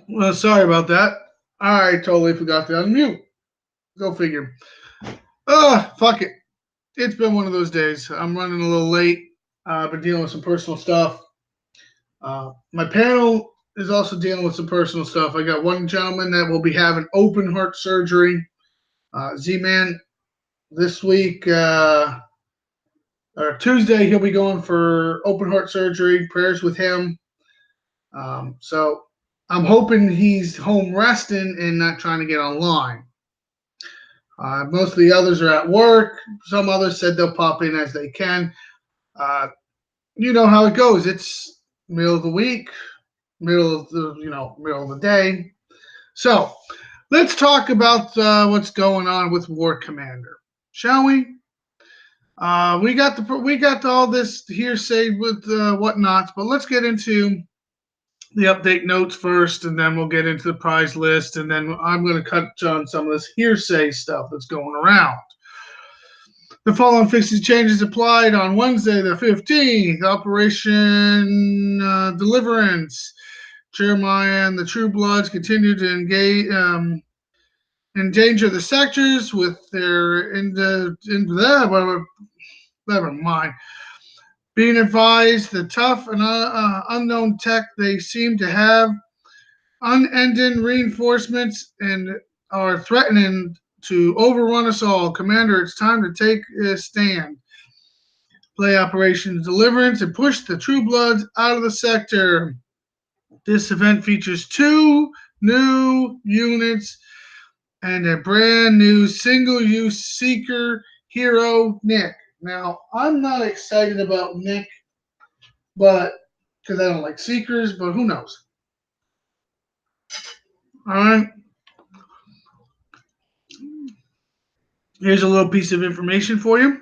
Well, sorry about that. I totally forgot to unmute. Go figure. Fuck it. It's been one of those days. I'm running a little late. I've been dealing with some personal stuff. My panel is also dealing with some personal stuff. I got one gentleman that will be having open heart surgery. Z-Man, this week, or Tuesday, he'll be going for open heart surgery. Prayers with him. So I'm hoping he's home resting and not trying to get online. Most of the others are at work. Some others said they'll pop in as they can. Uh, you know how it goes. It's middle of the week, middle of the day. So let's talk about what's going on with War Commander, shall we? We got all this hearsay with whatnots, but let's get into the update notes first, and then we'll get into the prize list, and then I'm going to touch on some of this hearsay stuff that's going around. The following fixes changes applied on Wednesday, the 15th. Operation Deliverance. Jeremiah and the True Bloods continue to endanger the sectors with their never mind. Being advised, the tough and unknown tech they seem to have unending reinforcements and are threatening to overrun us all. Commander, it's time to take a stand. Play Operation Deliverance and push the True Bloods out of the sector. This event features two new units and a brand new single-use Seeker hero, Nick. Now, I'm not excited about Nick, but because I don't like Seekers, but who knows? All right. Here's a little piece of information for you.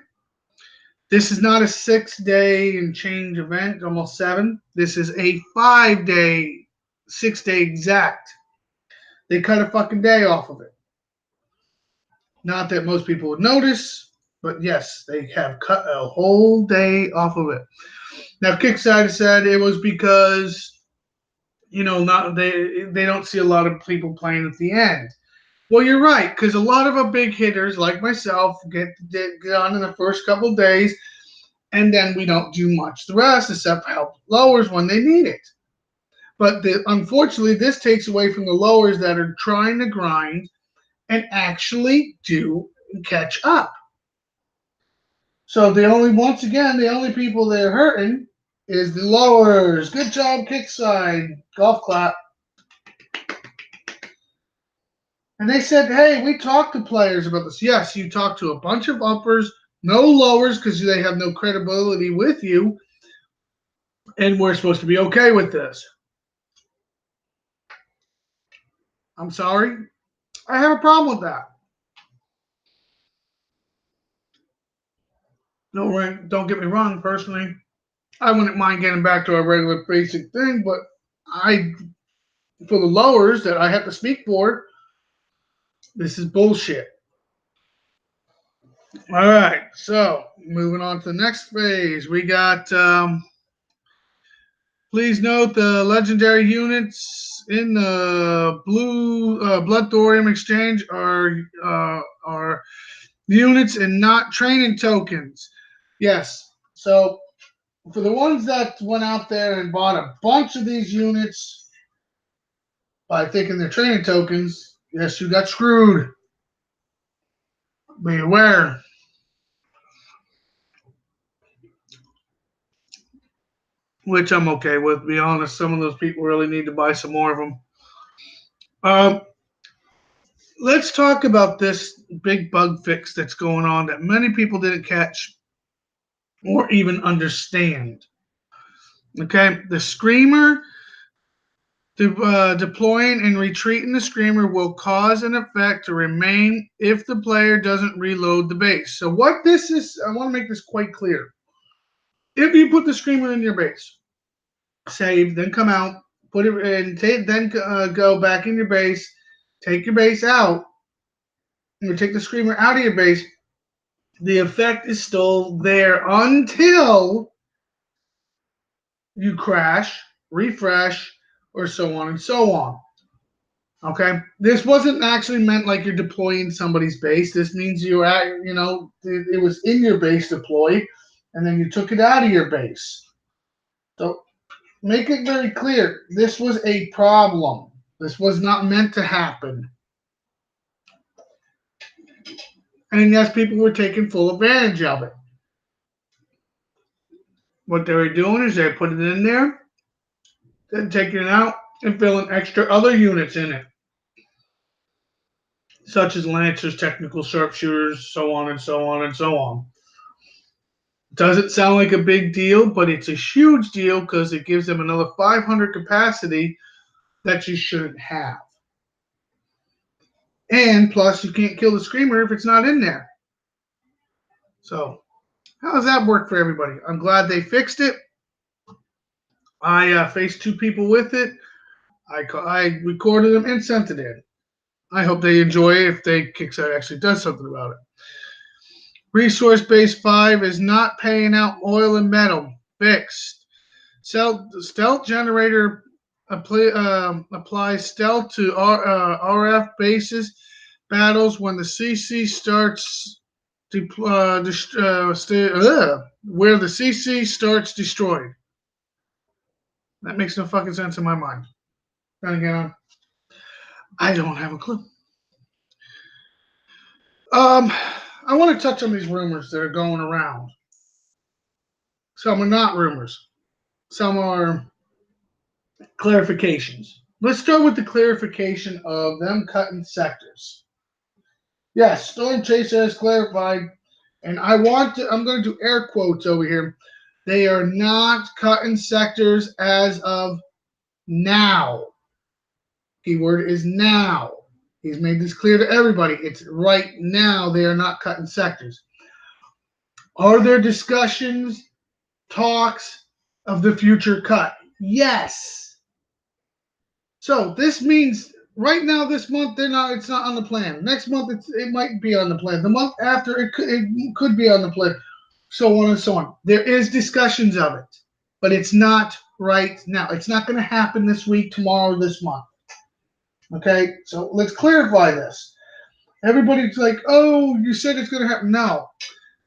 This is not a 6-day and change event, almost 7. This is a 5-day, 6-day exact. They cut a fucking day off of it. Not that most people would notice, but yes, they have cut a whole day off of it. Now, Kickstarter said it was because not they don't see a lot of people playing at the end. Well, you're right, because a lot of our big hitters like myself get on in the first couple days, and then we don't do much the rest except help lowers when they need it. But unfortunately, this takes away from the lowers that are trying to grind and actually do catch up. So once again, the only people they're hurting is the lowers. Good job, Kickside. Golf clap. And they said, hey, we talked to players about this. Yes, you talked to a bunch of uppers, no lowers because they have no credibility with you. And we're supposed to be okay with this. I'm sorry. I have a problem with that. No, don't get me wrong, personally. I wouldn't mind getting back to a regular basic thing, but for the lowers that I have to speak for, this is bullshit. All right, so moving on to the next phase, we got. Please note the legendary units in the blue Blood Thorium exchange are units and not training tokens. Yes, so for the ones that went out there and bought a bunch of these units by thinking they're training tokens, yes, you got screwed. Be aware. Which I'm okay with. To be honest, some of those people really need to buy some more of them. Let's talk about this big bug fix that's going on that many people didn't catch or even understand. Okay, the screamer deploying and retreating the screamer will cause an effect to remain if the player doesn't reload the base. So what this is, I want to make this quite clear. If you put the screamer in your base, save, then come out, put it in, then go back in your base, take your base out, and take the screamer out of your base, the effect is still there until you crash, refresh, or so on and so on. Okay, this wasn't actually meant like you're deploying somebody's base. This means you're at, it was in your base deploy, and then you took it out of your base. So make it very clear. This was a problem. This was not meant to happen. And yes, people were taking full advantage of it. What they were doing is they put it in there, then taking it out and filling extra other units in it, such as lancers, technical sharpshooters, so on and so on and so on. Doesn't sound like a big deal, but it's a huge deal because it gives them another 500 capacity that you shouldn't have. And plus, you can't kill the screamer if it's not in there. So, how does that work for everybody? I'm glad they fixed it. I faced two people with it. I recorded them and sent it in. I hope they enjoy it if they Kickstarter actually does something about it. Resource base 5 is not paying out oil and metal. Fixed. Stealth generator applies stealth to RF bases battles when the CC starts where the CC starts destroyed. That makes no fucking sense in my mind. Then again, I don't have a clue. I want to touch on these rumors that are going around. Some are not rumors. Some are clarifications. Let's start with the clarification of them cutting sectors. Yes, Storm Chaser has clarified, and I'm going to do air quotes over here. They are not cutting sectors as of now. Keyword is now. He's made this clear to everybody. It's right now they are not cutting sectors. Are there discussions, talks of the future cut? Yes. So this means right now, this month, it's not on the plan. Next month, it might be on the plan. The month after, it could be on the plan. So on and so on. There is discussions of it, but it's not right now. It's not going to happen this week, tomorrow, this month. Okay, so let's clarify this. Everybody's like, "Oh, you said it's going to happen." No,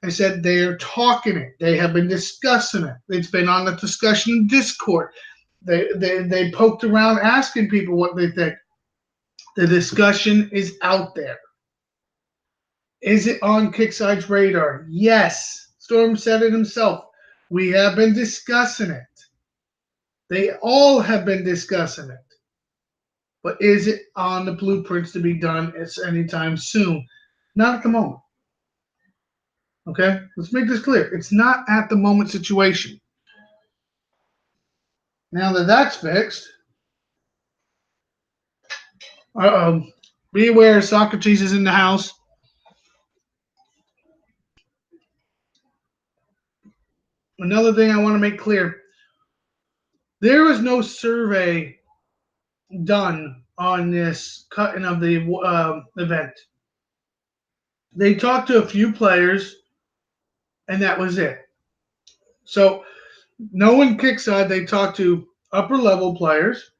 I said they're talking it. They have been discussing it. It's been on the discussion Discord. They poked around asking people what they think. The discussion is out there. Is it on Kickside's radar? Yes. Storm said it himself. We have been discussing it. They all have been discussing it. But is it on the blueprints to be done anytime soon? Not at the moment. Okay? Let's make this clear. It's not at the moment situation. Now that that's fixed, be aware Socrates is in the house. Another thing I want to make clear, there was no survey done on this cutting of the event. They talked to a few players, and that was it. So, no one Kickside. They talked to upper level players,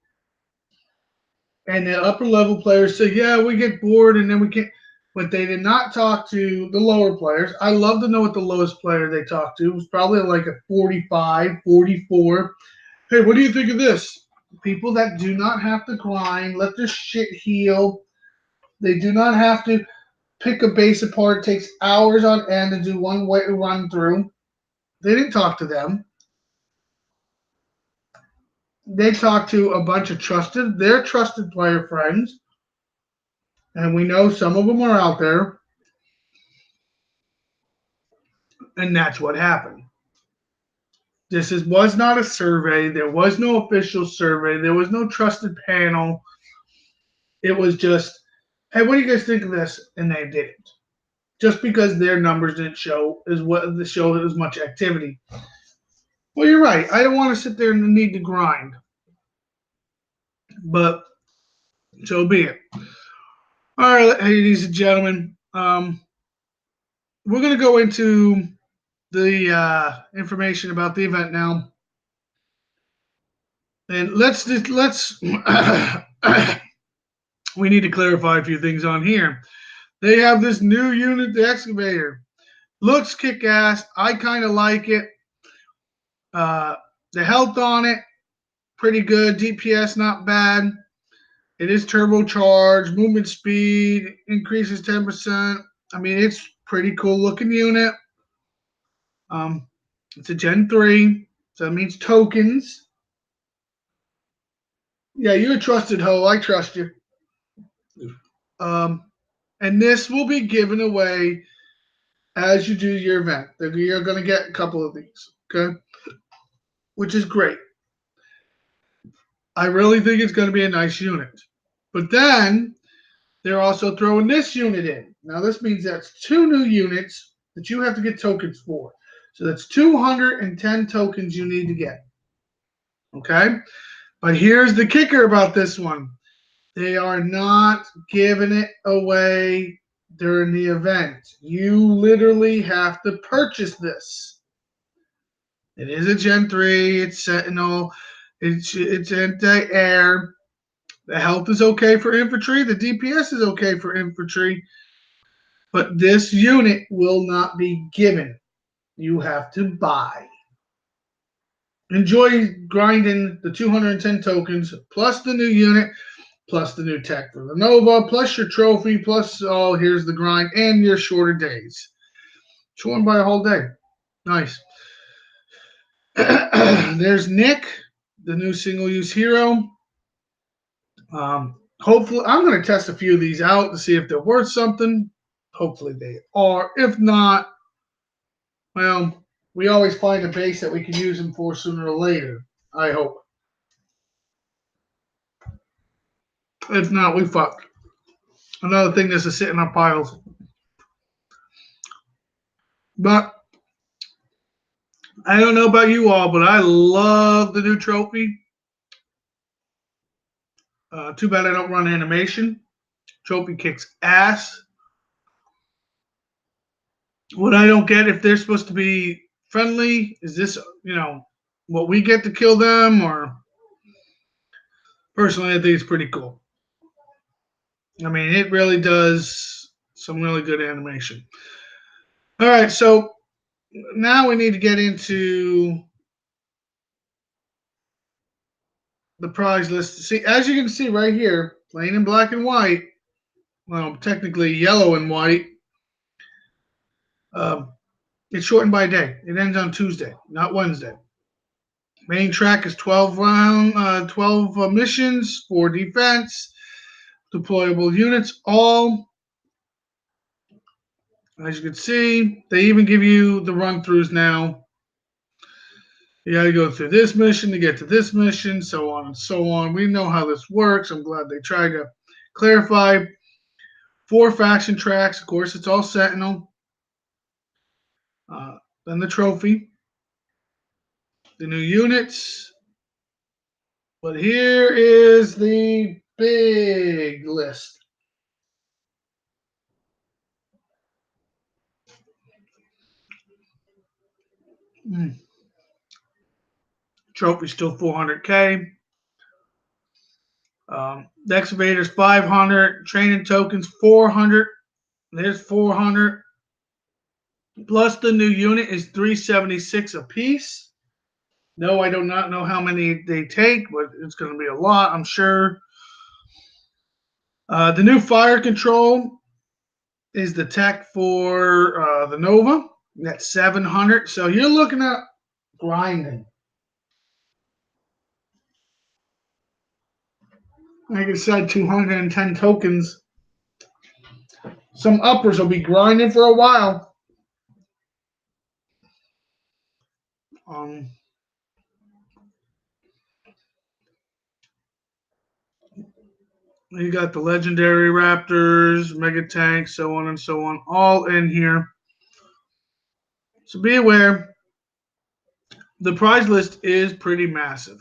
and the upper level players said, "Yeah, we get bored, and then we can't." But they did not talk to the lower players. I love to know what the lowest player they talked to. It was probably like a 45, 44. Hey, what do you think of this? People that do not have to grind, let their shit heal. They do not have to pick a base apart. It takes hours on end to do one way run through. They didn't talk to them. They talked to a bunch of their trusted player friends. And we know some of them are out there. And that's what happened. Was not a survey. There was no official survey. There was no trusted panel. It was just, hey, what do you guys think of this? And they didn't. Just because their numbers didn't show as much activity. Well, you're right. I don't want to sit there and need to grind. But so be it. All right, ladies and gentlemen. We're going to go into the information about the event now. And let's we need to clarify a few things on here. They have this new unit, the excavator. Looks kick ass. I kind of like it. Uh, the health on it, pretty good. DPS, not bad. It is turbocharged. Movement speed increases 10%. I mean, it's pretty cool looking unit. Um, it's a Gen 3, so that means tokens. Yeah, you're a trusted hoe. I trust you. Um, and this will be given away as you do your event. You're going to get a couple of these, okay? Which is great. I really think it's going to be a nice unit. But then they're also throwing this unit in. Now, this means that's 2 new units that you have to get tokens for. So that's 210 tokens you need to get. Okay? But here's the kicker about this one. They are not giving it away during the event. You literally have to purchase this. It is a Gen 3, it's Sentinel, it's anti-air. The health is okay for infantry, the DPS is okay for infantry, but this unit will not be given. You have to buy. Enjoy grinding the 210 tokens, plus the new unit, plus the new tech for the Nova, plus your trophy, plus, oh, here's the grind, and your shorter days. Shortened by a whole day. Nice. There's Nick, the new single-use hero. Hopefully, I'm going to test a few of these out to see if they're worth something. Hopefully they are. If not, well, we always find a base that we can use them for sooner or later. I hope. If not, we fucked. Another thing that's sitting on piles. But I don't know about you all, but I love the new trophy. Too bad I don't run animation. Trophy kicks ass. What I don't get, if they're supposed to be friendly, is this, what we get to kill them? Or personally, I think it's pretty cool. I mean, it really does some really good animation. All right, so now we need to get into the prize list. See, as you can see right here, plain in black and white, well, technically yellow and white, it's shortened by a day. It ends on Tuesday, not Wednesday. Main track is 12 missions for defense, deployable units, all. As you can see, they even give you the run-throughs now. You got to go through this mission to get to this mission, so on and so on. We know how this works. I'm glad they tried to clarify. 4 faction tracks. Of course, it's all Sentinel. Then the trophy. The new units. But here is the big list. Trophy still 400K. The excavator's 500. Training tokens 400. There's 400. Plus the new unit is 376 a piece. No, I do not know how many they take, but it's going to be a lot, I'm sure. The new fire control is the tech for the Nova. That's 700. So you're looking at grinding. Like I said, 210 tokens. Some uppers will be grinding for a while. You got the legendary raptors, mega tanks, so on and so on, all in here. So be aware, the prize list is pretty massive.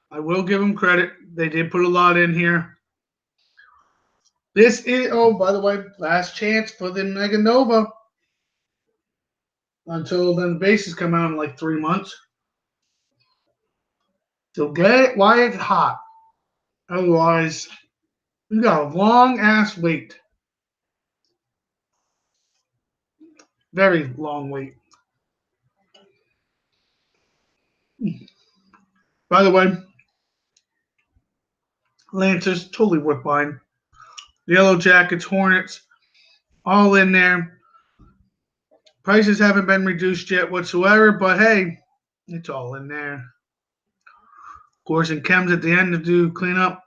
I will give them credit. They did put a lot in here. This is, oh, by the way, last chance for the Mega Nova. Until then, the bases come out in like 3 months. So get it while it's hot. Otherwise, you got a long ass wait. Very long wait. By the way, Lancers, totally worth buying. Yellow Jackets, Hornets, all in there. Prices haven't been reduced yet whatsoever, but hey, it's all in there. Of course, and chems at the end to do cleanup.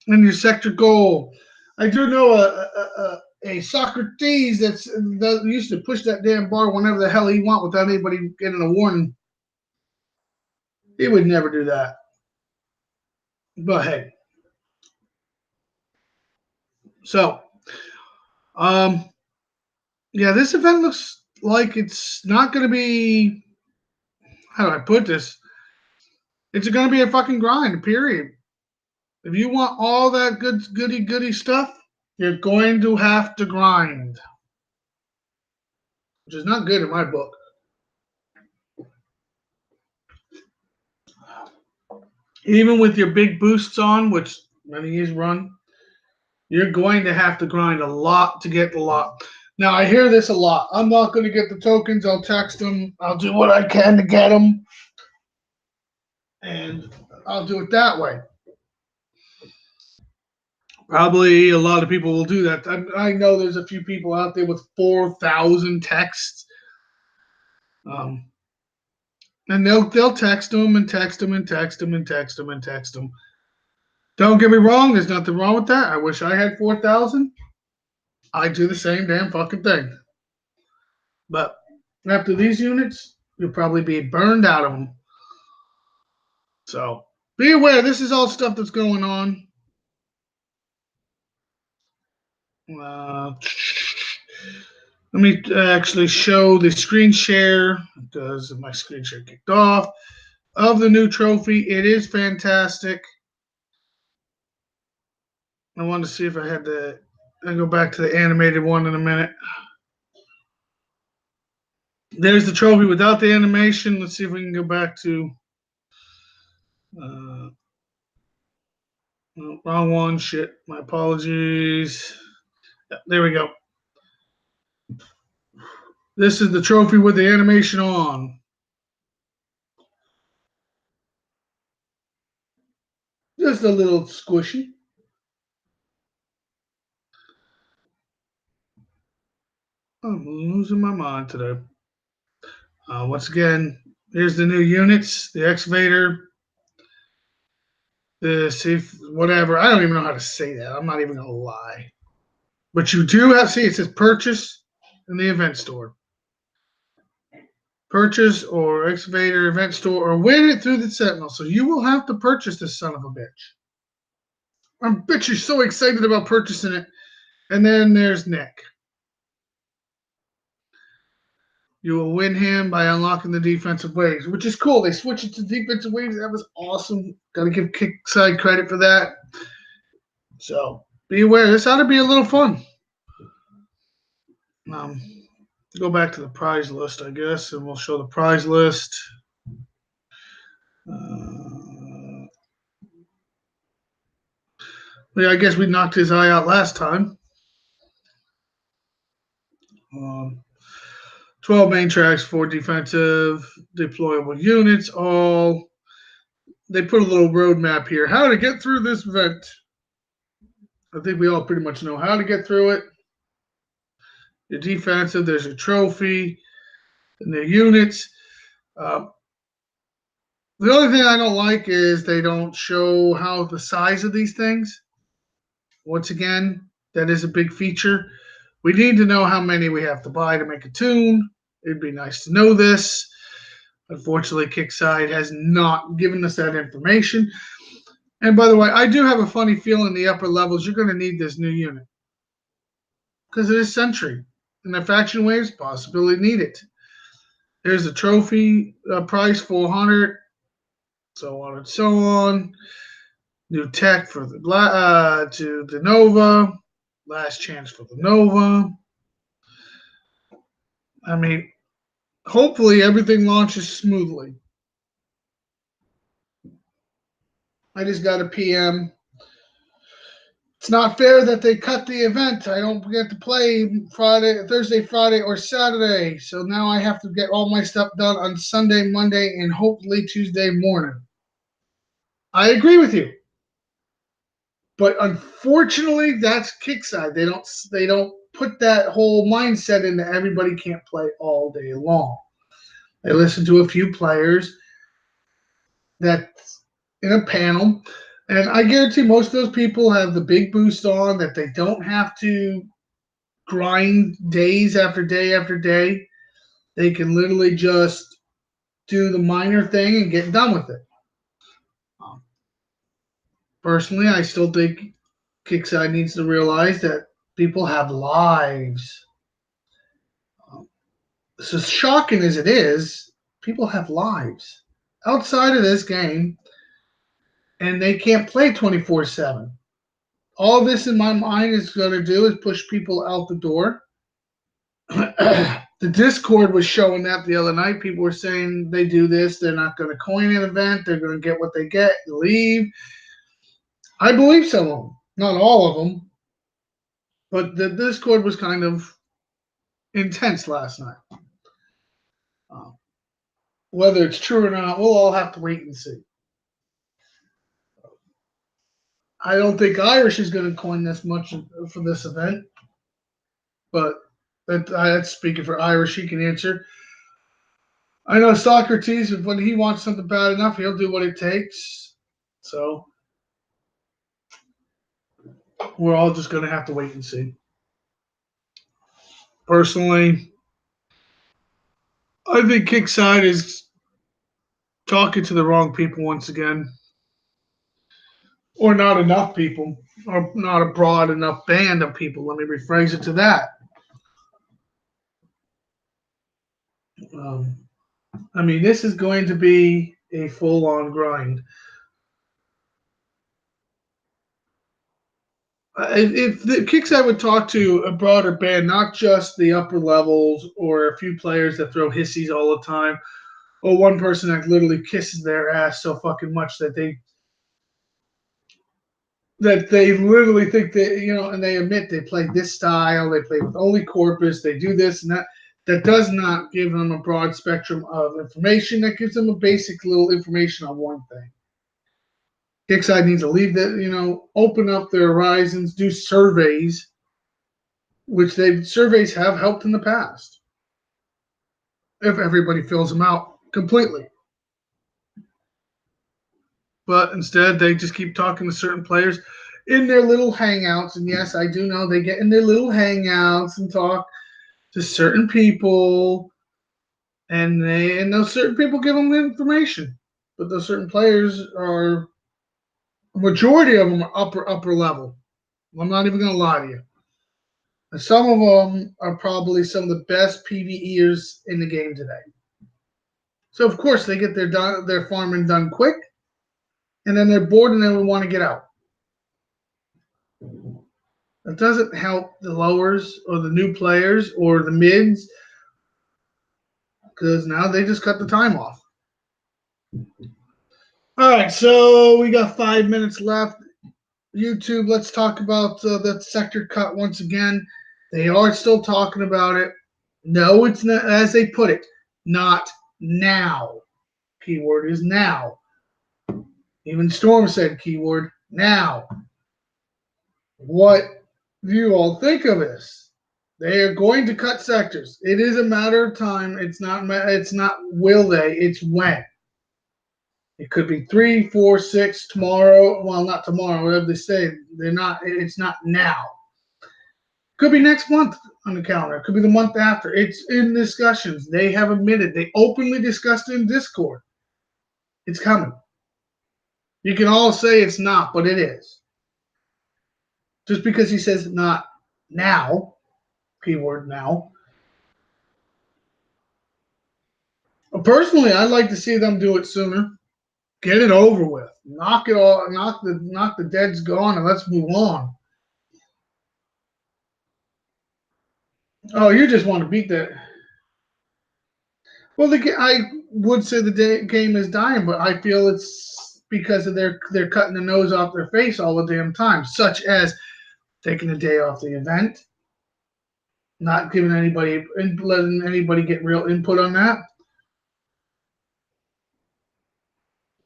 And your sector goal. I do know a Socrates that used to push that damn bar whenever the hell he want without anybody getting a warning. He would never do that. But hey. So, um, yeah, this event looks like it's not going to be. How do I put this? It's going to be a fucking grind. Period. If you want all that goody stuff, you're going to have to grind, which is not good in my book. Even with your big boosts on, which many of run, you're going to have to grind a lot to get the lot. Now, I hear this a lot. I'm not going to get the tokens. I'll text them. I'll do what I can to get them. And I'll do it that way. Probably a lot of people will do that. I know there's a few people out there with 4,000 texts. And they'll text them and text them and text them and text them and text them. Don't get me wrong. There's nothing wrong with that. I wish I had 4,000. I'd do the same damn fucking thing. But after these units, you'll probably be burned out of them. So be aware. This is all stuff that's going on. Let me actually show the screen share because my screen share kicked off of the new trophy. It is fantastic. I wanted to see if I had the. I'll go back to the animated one in a minute. There's the trophy without the animation. Let's see if we can go back to. Wrong one. Shit. My apologies. Yeah, there we go. This is the trophy with the animation on. Just a little squishy. I'm losing my mind today. Once again, here's the new units, the excavator, the safe, whatever. I don't even know how to say that. I'm not even going to lie. But you do have, see, it says purchase in the event store. Purchase or excavator event store or win it through the Sentinel. So you will have to purchase this son of a bitch. I bet you're so excited about purchasing it. And then there's Nick. You will win him by unlocking the defensive waves, which is cool. They switched it to defensive waves. That was awesome. Got to give Kickside credit for that. So be aware. This ought to be a little fun. Go back to the prize list, I guess, and we'll show the prize list. Yeah, I guess we knocked his eye out last time. 12 main tracks, 4 defensive, deployable units, all. They put a little roadmap here. How to get through this event. I think we all pretty much know how to get through it. Your defensive, there's a trophy, and their units. The only thing I don't like is they don't show how the size of these things. Once again, that is a big feature. We need to know how many we have to buy to make a tune. It'd be nice to know this. Unfortunately, Kickside has not given us that information. And by the way, I do have a funny feeling in the upper levels you're going to need this new unit. Because it is Sentry. And the faction waves possibly need it. There's the trophy price, 400, so on and so on. New tech for the to the Nova. Last chance for the Nova. I mean, hopefully everything launches smoothly. I just got a PM It's not fair that they cut the event. I don't get to play Thursday, Friday, or Saturday. So now I have to get all my stuff done on Sunday, Monday, and hopefully Tuesday morning. I agree with you. But unfortunately, that's Kickside. They don't put that whole mindset into everybody can't play all day long. They listen to a few players that's in a panel, and I guarantee most of those people have the big boost on that they don't have to grind days after day after day. They can literally just do the minor thing and get done with it. Um, Personally, I still think Kickside needs to realize that people have lives. Um, as shocking as it is, people have lives outside of this game, and they can't play 24/7. All this in my mind is going to do is push people out the door. The Discord was showing that the other night. People were saying they do this, they're not going to coin an event, they're going to get what they get, leave. I believe some of them, not all of them, but the Discord was kind of intense last night. Uh, Whether it's true or not, we'll all have to wait and see. I don't think Irish is going to coin this much for this event, but that's speaking for Irish. He can answer. I know Socrates, when he wants something bad enough, he'll do what it takes. So we're all just going to have to wait and see. Personally, I think Kickside is talking to the wrong people once again, or not enough people, or not a broad enough band of people. Let me rephrase it to that. Um, I mean, this is going to be a full-on grind. If the Kickside would talk to a broader band, not just the upper levels or a few players that throw hissies all the time, or one person that literally kisses their ass so fucking much that they literally think that, and they admit they play this style, they play with only corpus, they do this and that. That does not give them a broad spectrum of information. That gives them a basic little information on one thing. Kickside needs to leave that, open up their horizons, do surveys, which surveys have helped in the past. If everybody fills them out completely. But instead, they just keep talking to certain players in their little hangouts. And yes, I do know they get in their little hangouts and talk to certain people, and those certain people give them the information. But those certain players are, majority of them are upper level. I'm not even going to lie to you. And some of them are probably some of the best PvEers in the game today. So of course they get their farming done quick, and then they're bored and they want to get out. It doesn't help the lowers or the new players or the mids, because now they just cut the time off. All right, so we got 5 minutes left. YouTube, let's talk about that sector cut once again. They are still talking about it. No, it's not, as they put it, not now. Keyword is now. Even Storm said keyword now. What do you all think of this? They are going to cut sectors. It is a matter of time. It's not will they, it's when. It could be 3, 4, 6 tomorrow. Well, not tomorrow, whatever they say. It's not now. Could be next month on the calendar. It could be the month after. It's in discussions. They have admitted. They openly discussed it in Discord. It's coming. You can all say it's not, but it is. Just because he says not now, keyword now. Personally, I'd like to see them do it sooner. Get it over with. Knock it all. Knock the dead's gone, and let's move on. Oh, you just want to beat that. Well, I would say the game is dying, but I feel it's because of they're cutting the nose off their face all the damn time. Such as taking a day off the event, not giving anybody, letting anybody get real input on that.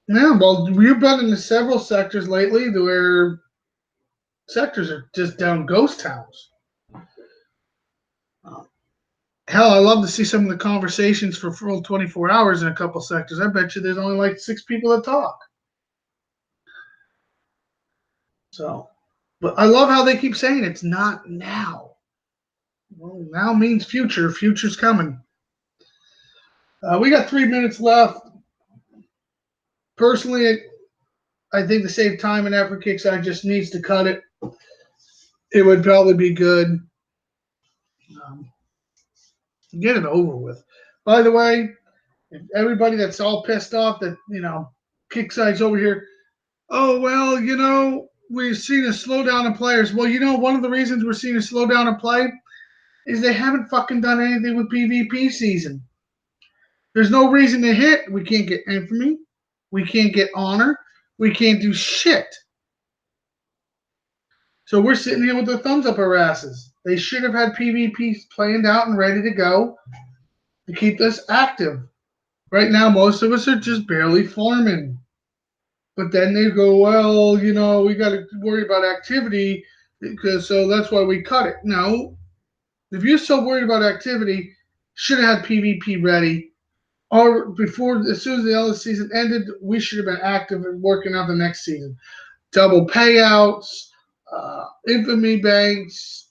Yeah, well, we've been in several sectors lately where sectors are just down ghost towns. Hell, I love to see some of the conversations for full 24 hours in a couple sectors. I bet you there's only like 6 people that talk. So, but I love how they keep saying it's not now. Well, now means future. Future's coming. We got 3 minutes left. Personally, I think to save time and effort, Kickside just needs to cut it. It would probably be good. Um, get it over with. By the way, if everybody that's all pissed off that, Kickside's over here, oh, well, we've seen a slowdown of players. Well, one of the reasons we're seeing a slowdown of play is they haven't fucking done anything with PvP season. There's no reason to hit. We can't get infamy. We can't get honor. We can't do shit. So we're sitting here with the thumbs up our asses. They should have had PvP planned out and ready to go to keep us active. Right now, most of us are just barely farming. But then they go, well, we got to worry about activity, so that's why we cut it. No, if you're so worried about activity, should have had PvP ready. Or before, as soon as the other season ended, we should have been active and working out the next season. Double payouts, infamy banks.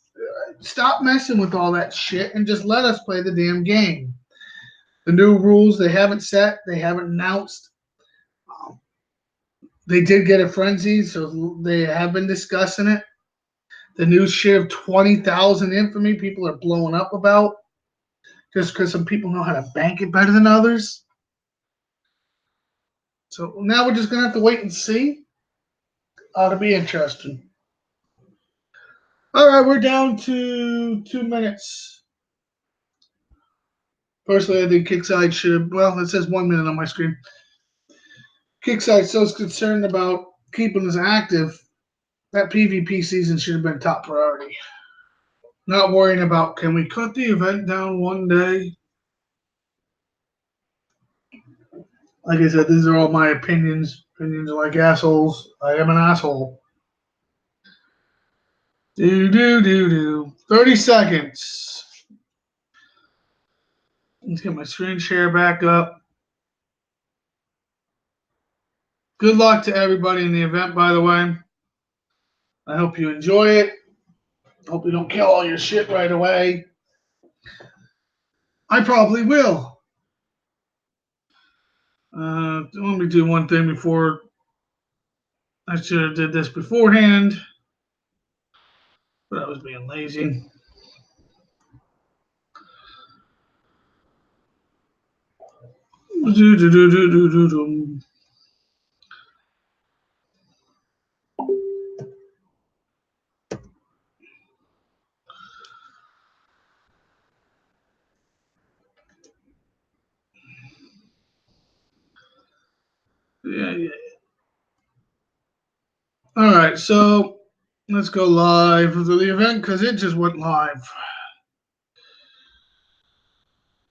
Stop messing with all that shit and just let us play the damn game. The new rules they haven't set, they haven't announced. They did get a frenzy, so they have been discussing it. The new shit of 20,000 infamy people are blowing up about just because some people know how to bank it better than others. So now we're just going to have to wait and see. Ought to be interesting. All right, we're down to 2 minutes. Personally, I think Kickside should have, well, it says 1 minute on my screen. Kickside so concerned about keeping us active, that PvP season should have been top priority. Not worrying about, can we cut the event down one day? Like I said, these are all my opinions. Opinions are like assholes. I am an asshole. 30 seconds. Let's get my screen share back up. Good luck to everybody in the event, by the way. I hope you enjoy it. Hope you don't kill all your shit right away. I probably will. Let me do one thing before. I should have did this beforehand, but I was being lazy. Yeah. All right, so let's go live to the event because it just went live.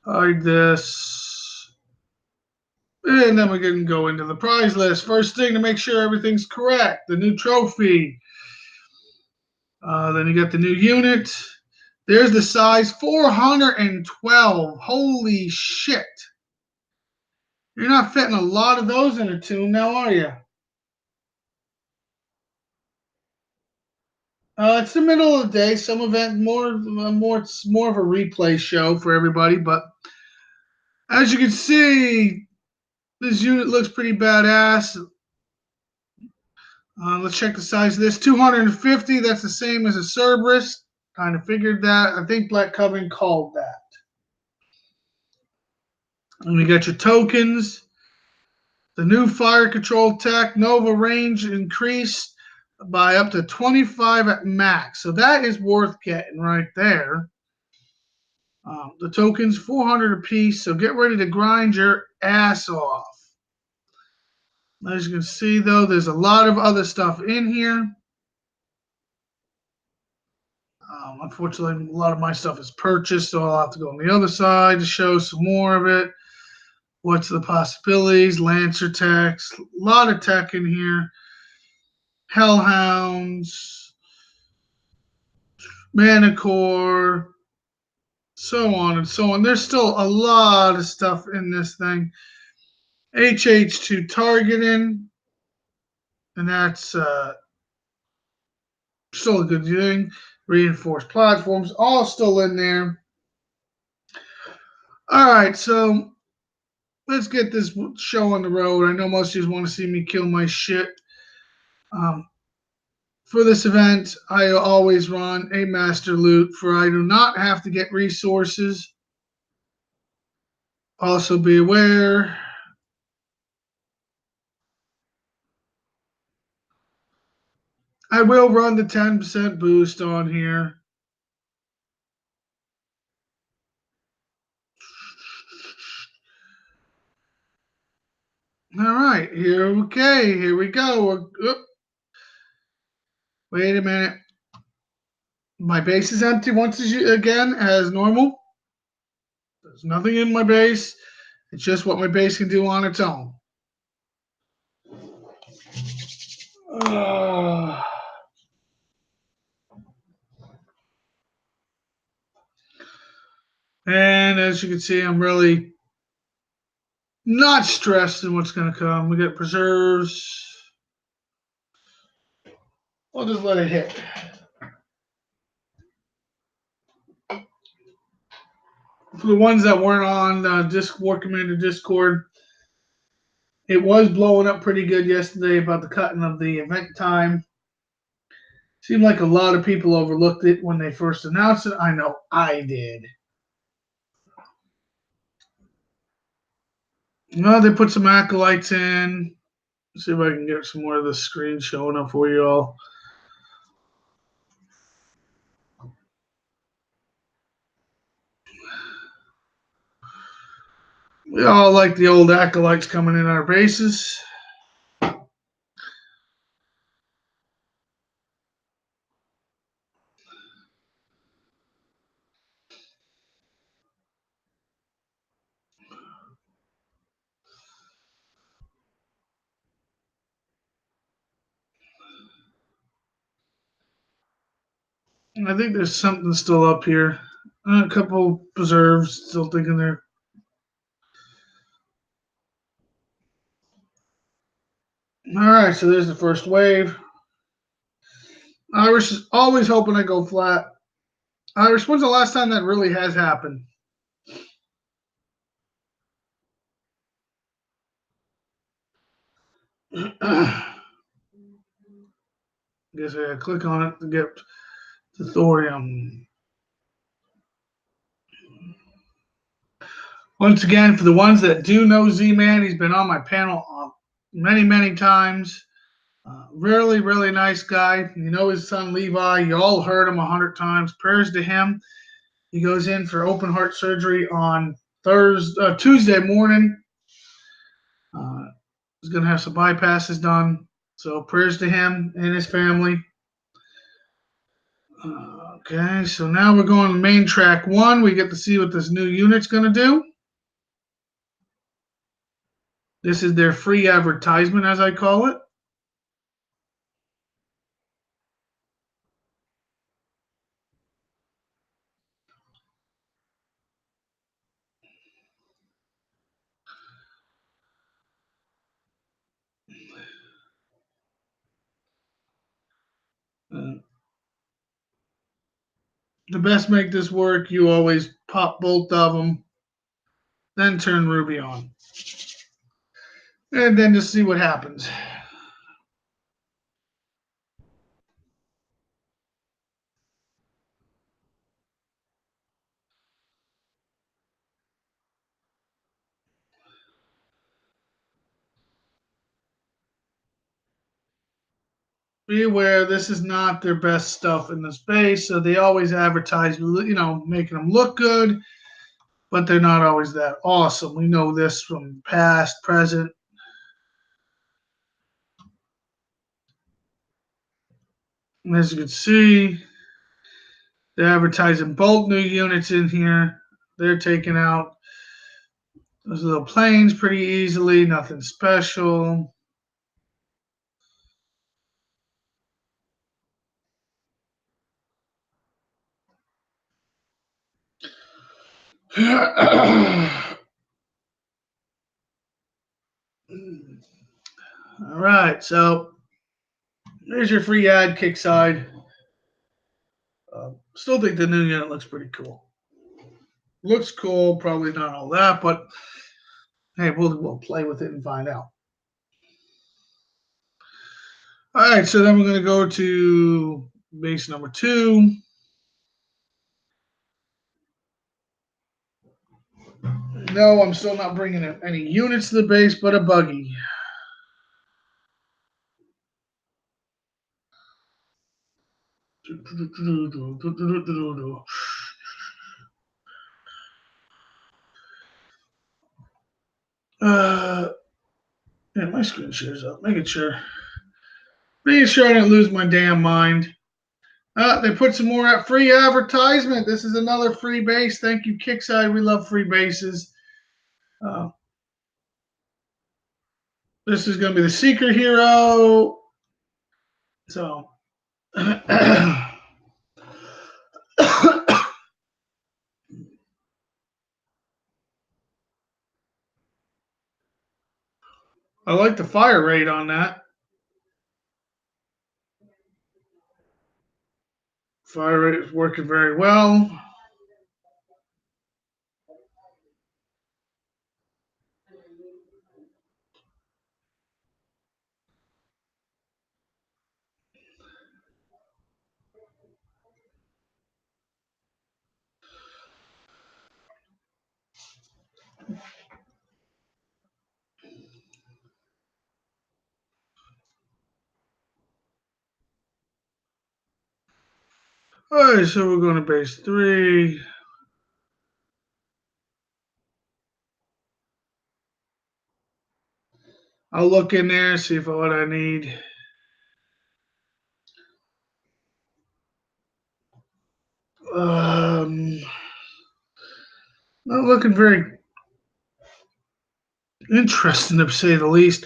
Hide this. And then we can go into the prize list. First thing to make sure everything's correct. The new trophy. Then you got the new unit. There's the size 412. Holy shit. You're not fitting a lot of those in a tomb now, are you? It's the middle of the day. Some event it's more of a replay show for everybody. But as you can see, this unit looks pretty badass. Let's check the size of this. 250. That's the same as a Cerberus. Kind of figured that. I think Black Coven called that. And we got your tokens. The new fire control tech, Nova range increased by up to 25 at max. So that is worth getting right there. The tokens, 400 apiece. So get ready to grind your ass off. As you can see, though, there's a lot of other stuff in here. Unfortunately, a lot of my stuff is purchased, so I'll have to go on the other side to show some more of it. What's the possibilities? Lancer techs, a lot of tech in here. Hellhounds, Manicore, so on and so on. There's still a lot of stuff in this thing. HH2 targeting, and that's still a good thing. Reinforced platforms, all still in there. All right, so let's get this show on the road. I know most of you want to see me kill my shit. For this event, I always run a master loot, for I do not have to get resources. Also be aware, I will run the 10% boost on here. All right, here we go. Wait a minute. My base is empty once again, as normal. There's nothing in my base. It's just what my base can do on its own. And as you can see, I'm really not stressed in what's going to come. We got preserves. I'll just let it hit. For the ones that weren't on War Commander Discord, it was blowing up pretty good yesterday about the cutting of the event time. Seemed like a lot of people overlooked it when they first announced it. I know I did. Well, they put some acolytes in. Let's see if I can get some more of the screen showing up for you all. We all like the old acolytes coming in our bases. I think there's something still up here. A couple preserves still thinking they're. All right, so there's the first wave. Irish is always hoping I go flat. Irish, when's the last time that really has happened? I guess I gotta click on it to get the thorium. Once again, for the ones that do know Z-Man, he's been on my panel many, many times. Really, really nice guy. You know his son Levi. You all heard him 100 times. Prayers to him. He goes in for open heart surgery on Tuesday morning. He's going to have some bypasses done. So prayers to him and his family. Okay, so now we're going to main track 1. We get to see what this new unit's going to do. This is their free advertisement, as I call it. To best make this work, you always pop both of them, then turn Ruby on. And then just see what happens. Be aware this is not their best stuff in the space, so they always advertise, making them look good, but they're not always that awesome. We know this from past, present. And as you can see, They're advertising both new units in here. They're taking out those little planes pretty easily. Nothing special. All right, so there's your free ad kick side. Still think the new unit looks pretty cool. Looks cool, probably not all that, but hey, we'll play with it and find out. All right, so then we're going to go to base number 2. No, I'm still not bringing any units to the base, but a buggy. Uh, yeah, my screen shares up. Making sure I didn't lose my damn mind. They put some more free advertisement. This is another free base. Thank you, Kickside. We love free bases. Uh, this is going to be the Seeker Hero. So, I like the fire rate on that. Fire rate is working very well. All right, so we're going to base 3. I'll look in there, see if what I need. Not looking very interesting, to say the least.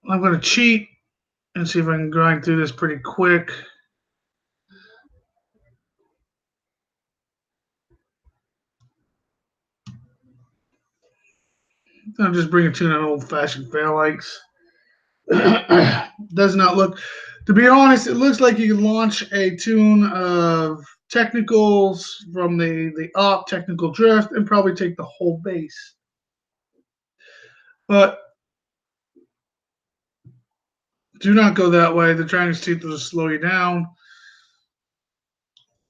I'm going to cheat and see if I can grind through this pretty quick. I'm just bringing 2 old-fashioned phalanx. Does not look, to be honest, it looks like you can launch a tune of technicals from the op technical drift and probably take the whole base. But do not go that way. The Dragon's Teeth will slow you down.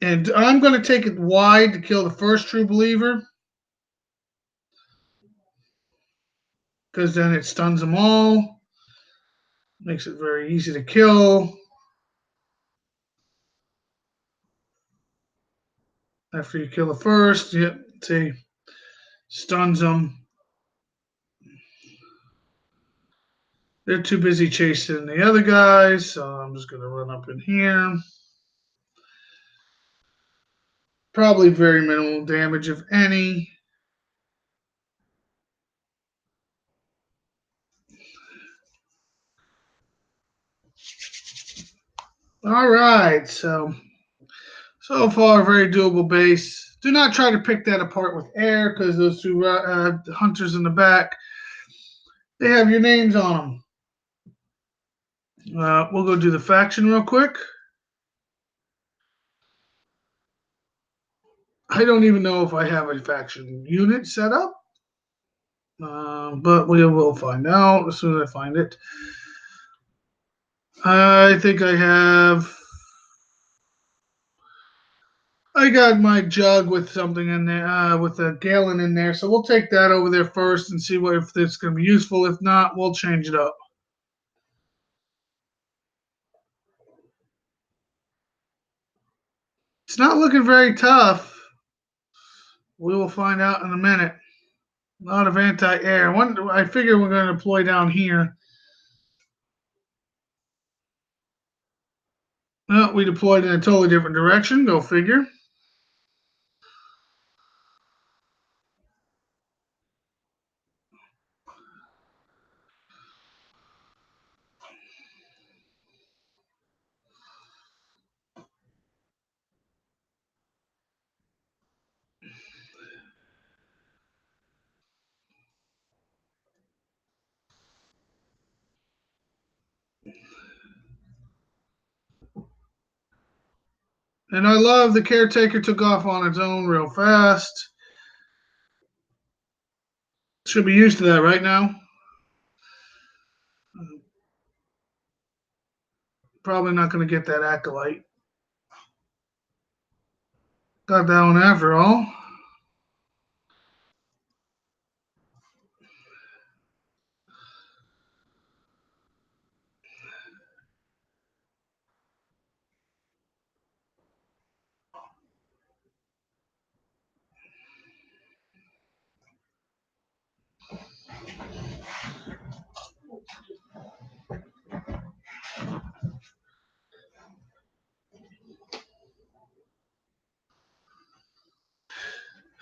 And I'm going to take it wide to kill the first True Believer, because then it stuns them all. Makes it very easy to kill. After you kill the first, yep, see, stuns them. They're too busy chasing the other guys, so I'm just going to run up in here. Probably very minimal damage, if any. All right, so far, very doable base. Do not try to pick that apart with air, because those 2 hunters in the back, they have your names on them. We'll go do the faction real quick. I don't even know if I have a faction unit set up, but we will find out as soon as I find it. I think I have. I got my jug with something in there, with a gallon in there, so we'll take that over there first and see if it's going to be useful. If not, we'll change it up. It's not looking very tough. We will find out in a minute. A lot of anti-air. I figure we're going to deploy down here. Well, we deployed in a totally different direction. Go figure. And I love the caretaker took off on its own real fast. Should be used to that right now. Probably not going to get that acolyte. Got that one after all.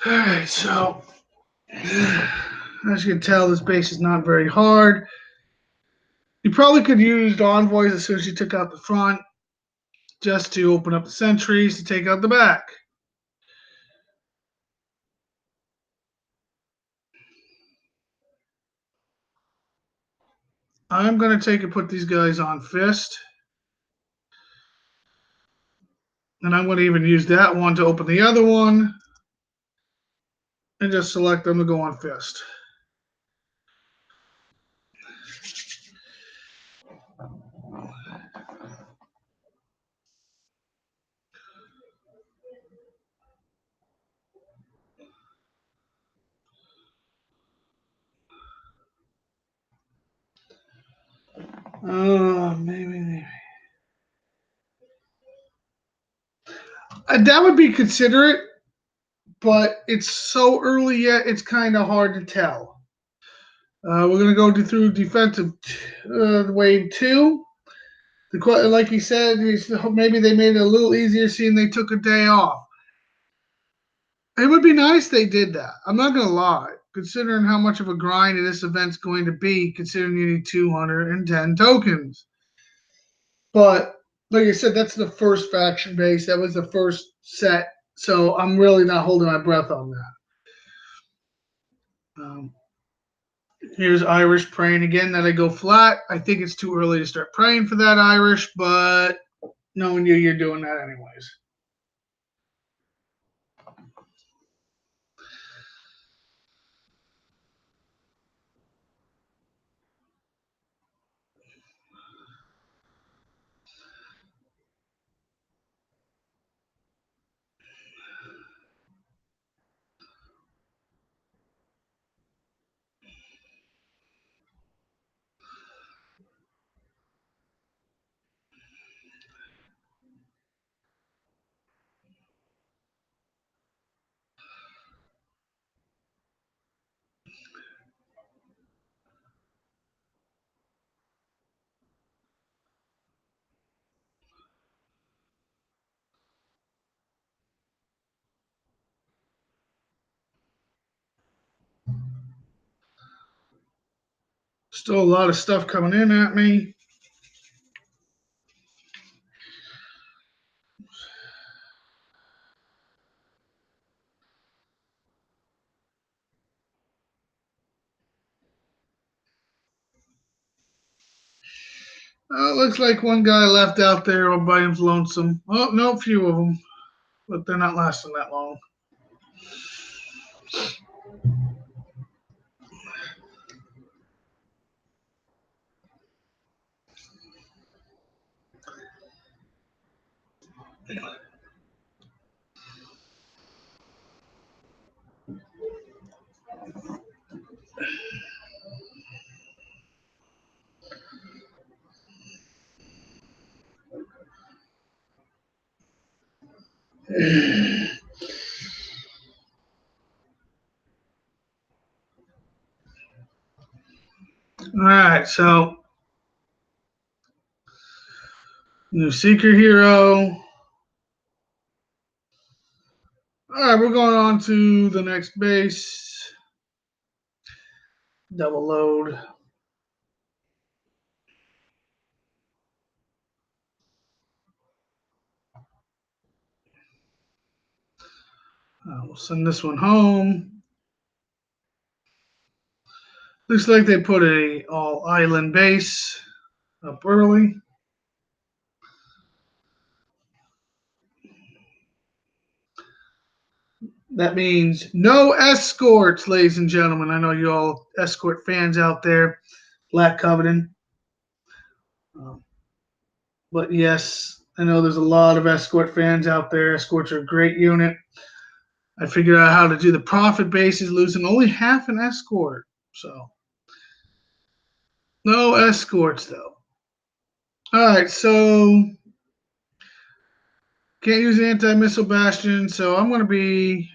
All right, so as you can tell, this base is not very hard. You probably could use envoys as soon as you took out the front, just to open up the sentries to take out the back. I'm going to take and put these guys on fist. And I'm going to even use that one to open the other one. And just select them to go on fist. Maybe. That would be considerate, but it's so early yet, it's kind of hard to tell. We're going to go through defensive wave 2. Like you said, maybe they made it a little easier seeing they took a day off. It would be nice they did that. I'm not going to lie, considering how much of a grind this event's going to be, considering you need 210 tokens. But like I said, that's the first faction base. That was the first set. So I'm really not holding my breath on that. Here's Irish praying again that I go flat. I think it's too early to start praying for that Irish, but knowing you, you're doing that anyways. Still a lot of stuff coming in at me. Looks like one guy left out there all by his lonesome. Oh, no, a few of them, but they're not lasting that long. All right, so New Seeker Hero. Alright, we're going on to the next base. Double load. We'll send this one home. Looks like they put a all island base up early. That means no escorts, ladies and gentlemen. I know you all escort fans out there, Black Covenant. But yes, I know there's a lot of escort fans out there. Escorts are a great unit. I figured out how to do the profit bases, losing only half an escort. So, no escorts, though. All right, so can't use anti-missile bastion, so I'm going to be...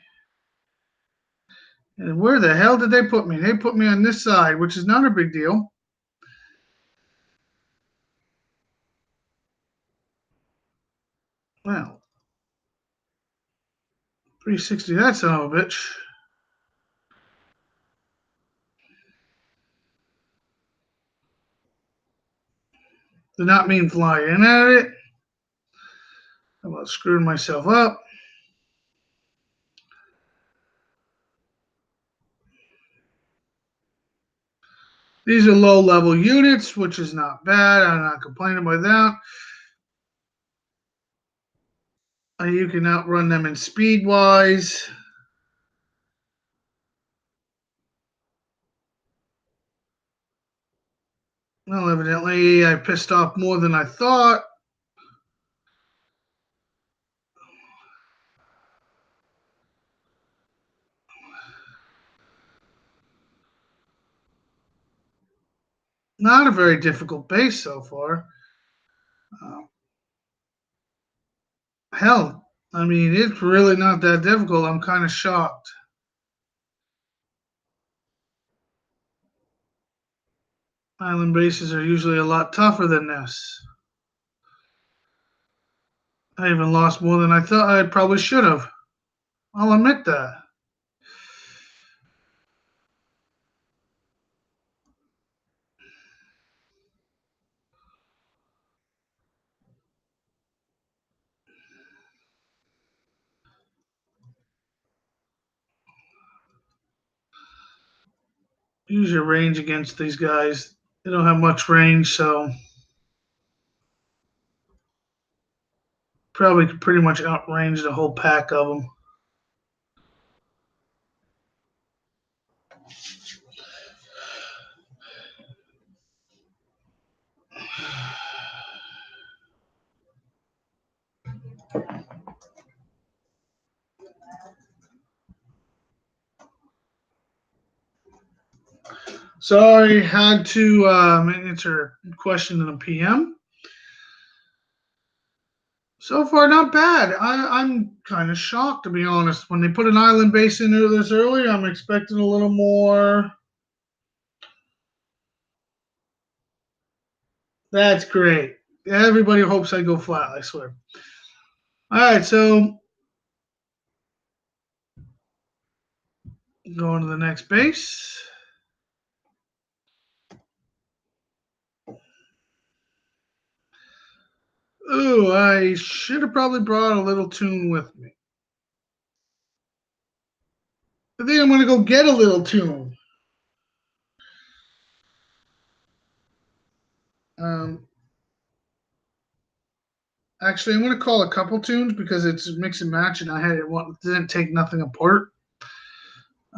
And where the hell did they put me? They put me on this side, which is not a big deal. Well, 360, that son of a bitch. Did not mean fly in at it. I'm about screwing myself up. These are low-level units, which is not bad. I'm not complaining about that. You can outrun them in speed-wise. Well, evidently, I pissed off more than I thought. Not a very difficult base so far. Hell, I mean, it's really not that difficult. I'm kind of shocked. Island bases are usually a lot tougher than this. I even lost more than I thought I probably should have. I'll admit that. Use your range against these guys. They don't have much range, so probably could pretty much outrange the whole pack of them. Sorry, had to answer a question in the PM. So far, not bad. I'm kind of shocked, to be honest. When they put an island base in there this early, I'm expecting a little more. That's great. Everybody hopes I go flat, I swear. All right, so going to the next base. Ooh, I should have probably brought a little tune with me. I think I'm going to go get a little tune. Actually, I'm going to call a couple tunes because it's mix and match, and didn't take nothing apart.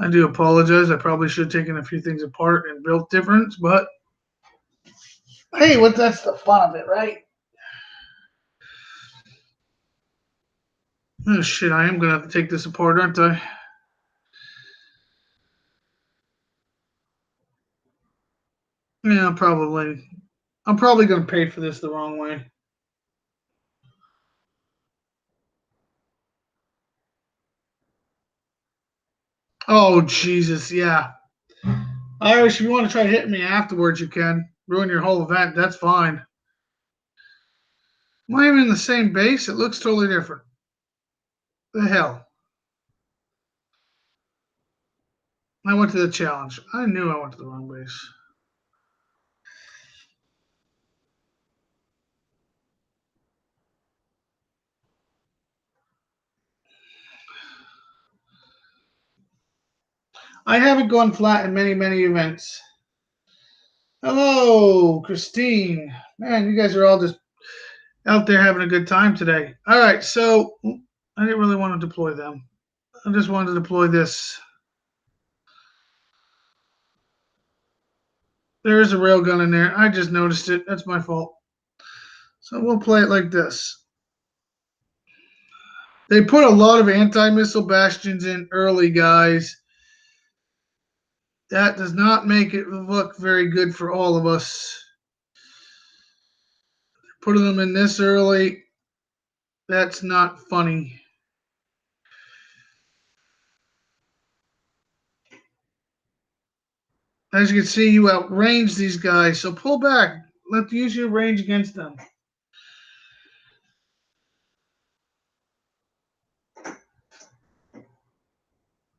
I do apologize. I probably should have taken a few things apart and built different, but hey, that's the fun of it, right? Oh shit, I am going to have to take this apart, aren't I? Yeah, probably. I'm probably going to pay for this the wrong way. Oh, Jesus, yeah. Irish, if you want to try hitting me afterwards, you can. Ruin your whole event, that's fine. Am I even in the same base? It looks totally different. The hell? I went to the challenge. I knew I went to the wrong base. I haven't gone flat in many, many events. Hello, Christine. Man, you guys are all just out there having a good time today. All right, so I didn't really want to deploy them. I just wanted to deploy this. There is a railgun in there. I just noticed it. That's my fault. So we'll play it like this. They put a lot of anti-missile bastions in early, guys. That does not make it look very good for all of us. Putting them in this early, that's not funny. As you can see, you outrange these guys, so pull back. Let's use your range against them.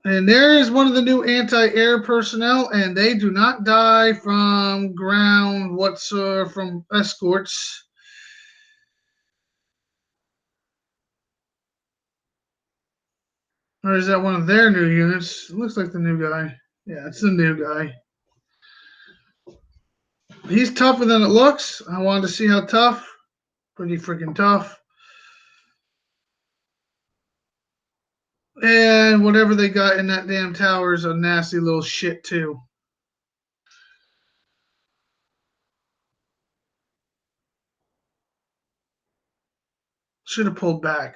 And there is one of the new anti-air personnel, and they do not die from ground whatsoever, from escorts. Or is that one of their new units? It looks like the new guy. Yeah, it's the new guy. He's tougher than it looks. I wanted to see how tough. Pretty freaking tough. And whatever they got in that damn tower is a nasty little shit, too. Should have pulled back.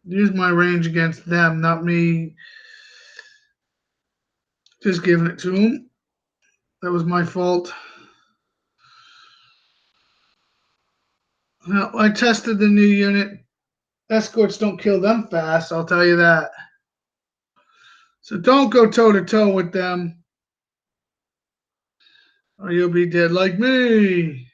Use my range against them, not me just giving it to them. That was my fault. Well, I tested the new unit. Escorts don't kill them fast, I'll tell you that. So don't go toe to toe with them, or you'll be dead like me.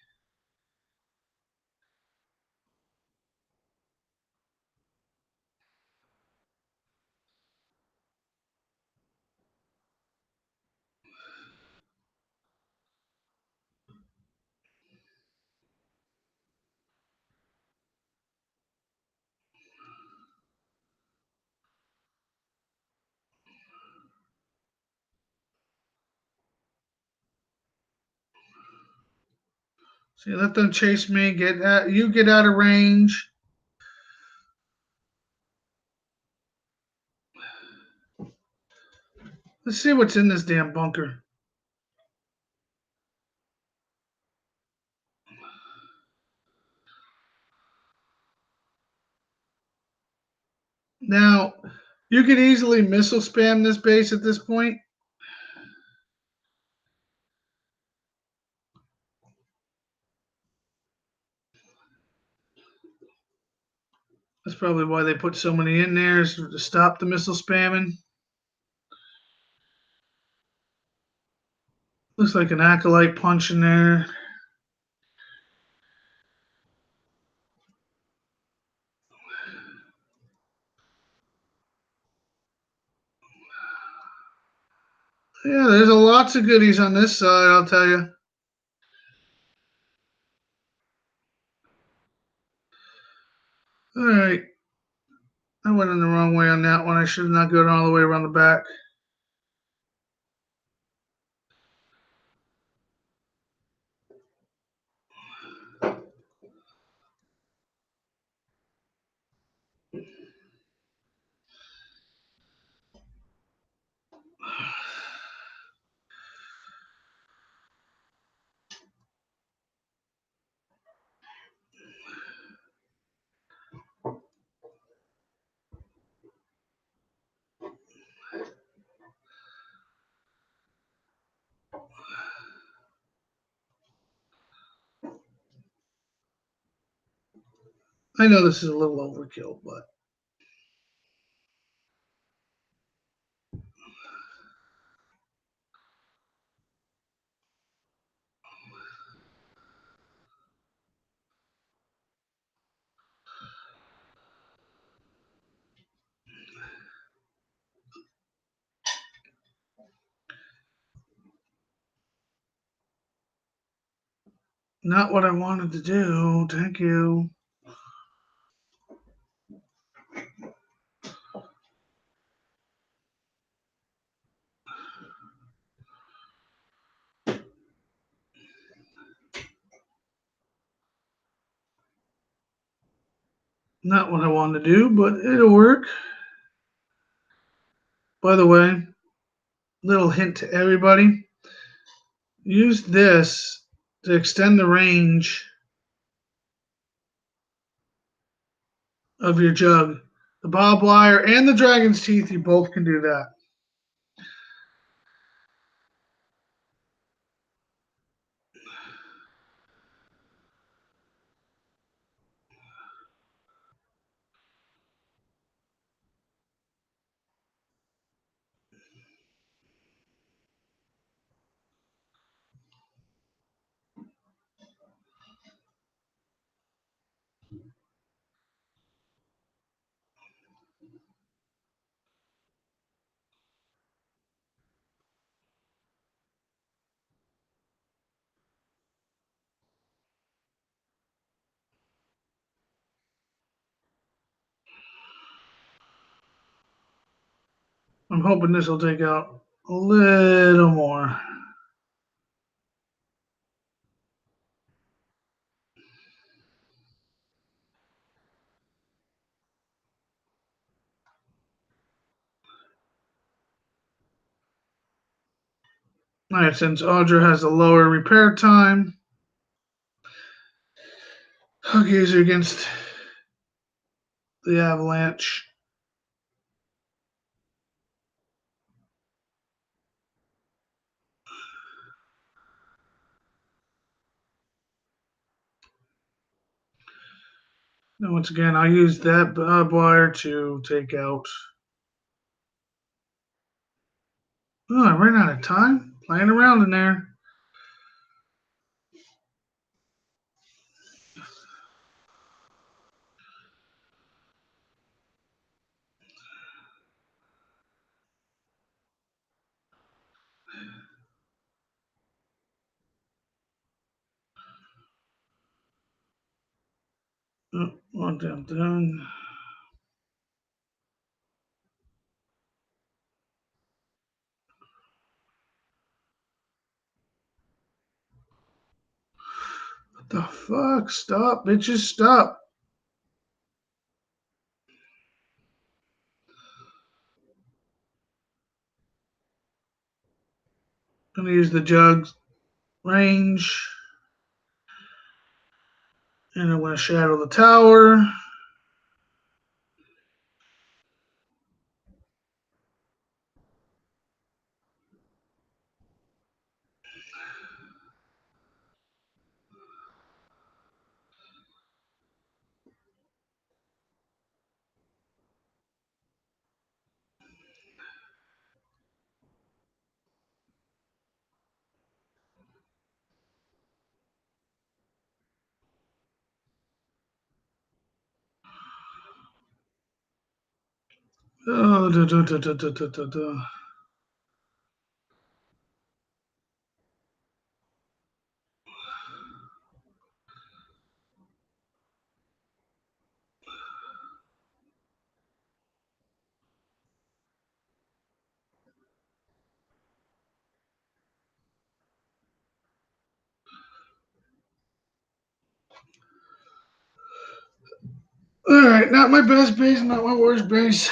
See, let them chase me. You get out of range. Let's see what's in this damn bunker. Now, you could easily missile spam this base at this point. That's probably why they put so many in there, is to stop the missile spamming. Looks like an acolyte punch in there. Yeah, there's lots of goodies on this side, I'll tell you. All right. I went in the wrong way on that one. I should have not gone all the way around the back. I know this is a little overkill, but Not what I wanted to do. Thank you. Not what I wanted to do, but it'll work. By the way, little hint to everybody, use this to extend the range of your jug. The barbed wire and the dragon's teeth, you both can do that. I'm hoping this will take out a little more. Alright, since Audra has a lower repair time, I'll use her against the avalanche. And once again, I'll use that barbed wire to take out. Oh, I ran out of time playing around in there. Oh, one damn thing. What the fuck? Stop, bitches, stop. I'm gonna use the jug range. And I'm gonna shadow the tower. Oh, da, da, da, da, da, da, da, da. All right, not my best base, not my worst base.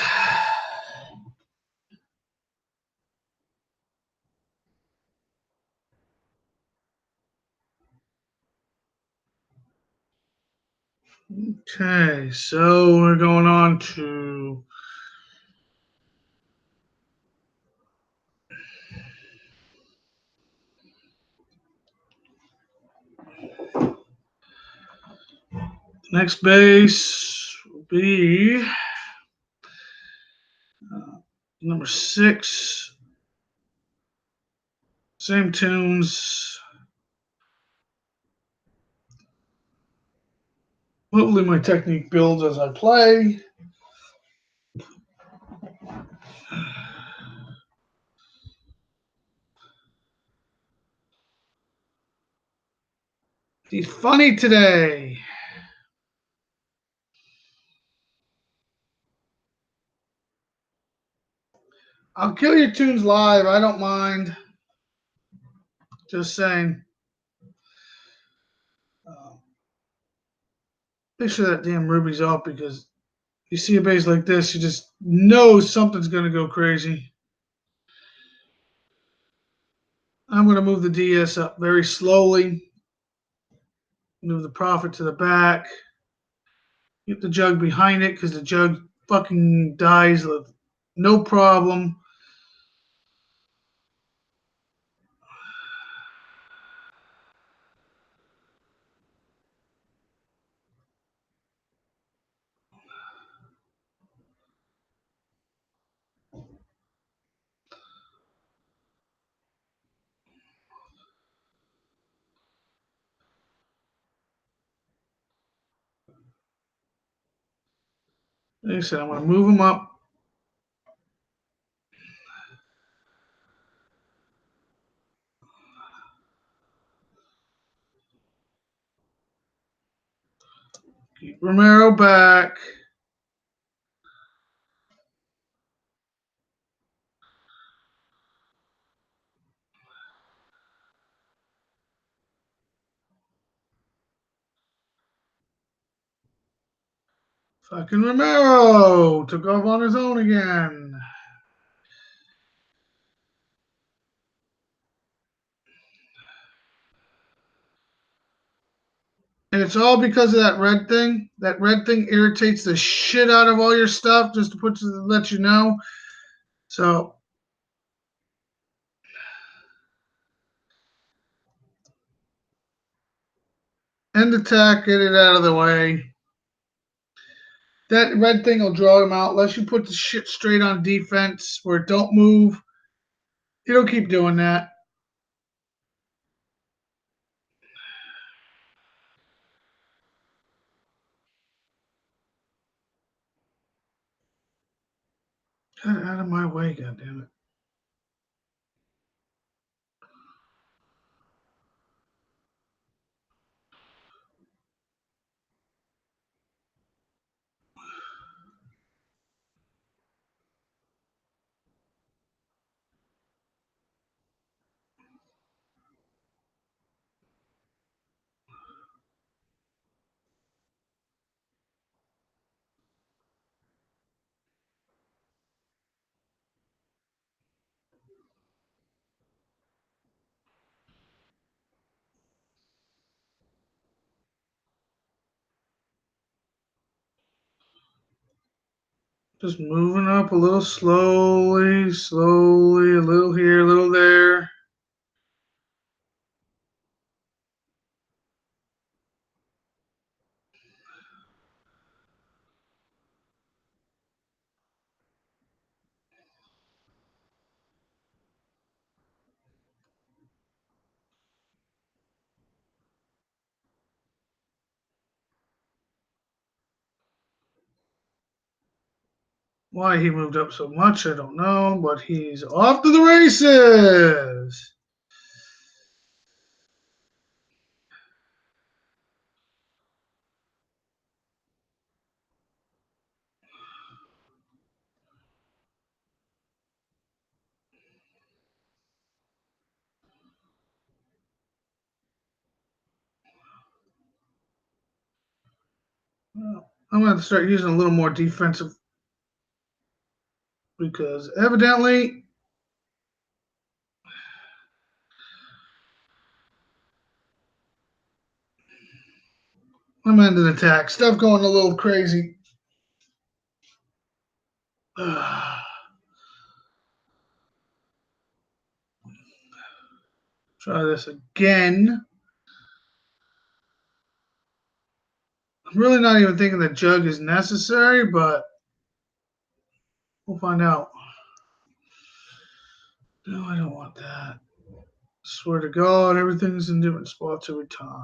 Okay, so we're going on to next base will be number 6. Same tunes. Hopefully my technique builds as I play. He's funny today. I'll kill your tunes live. I don't mind. Just saying. Make sure that damn ruby's off because you see a base like this, you just know something's going to go crazy. I'm going to move the DS up very slowly. Move the profit to the back. Get the jug behind it because the jug fucking dies with no problem. Like I said, I'm going to move them up. Keep Romero back. Fucking Romero took off on his own again. And it's all because of that red thing. That red thing irritates the shit out of all your stuff just to let you know. So end attack, get it out of the way. That red thing will draw him out unless you put the shit straight on defense where it don't move. It'll keep doing that. Get out of my way, goddammit. Just moving up a little slowly, a little here, a little there. Why he moved up so much, I don't know, but he's off to the races. Well, I'm going to have to start using a little more defensive because evidently I'm ending attack. Stuff going a little crazy. Try this again. I'm really not even thinking the jug is necessary, but we'll find out. No, I don't want that. Swear to God, everything's in different spots every time.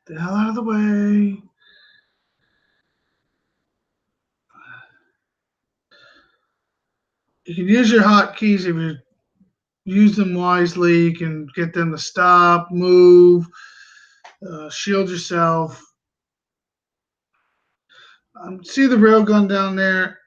Get the hell out of the way. You can use your hotkeys if you use them wisely. You can get them to stop, move, shield yourself. See the railgun down there?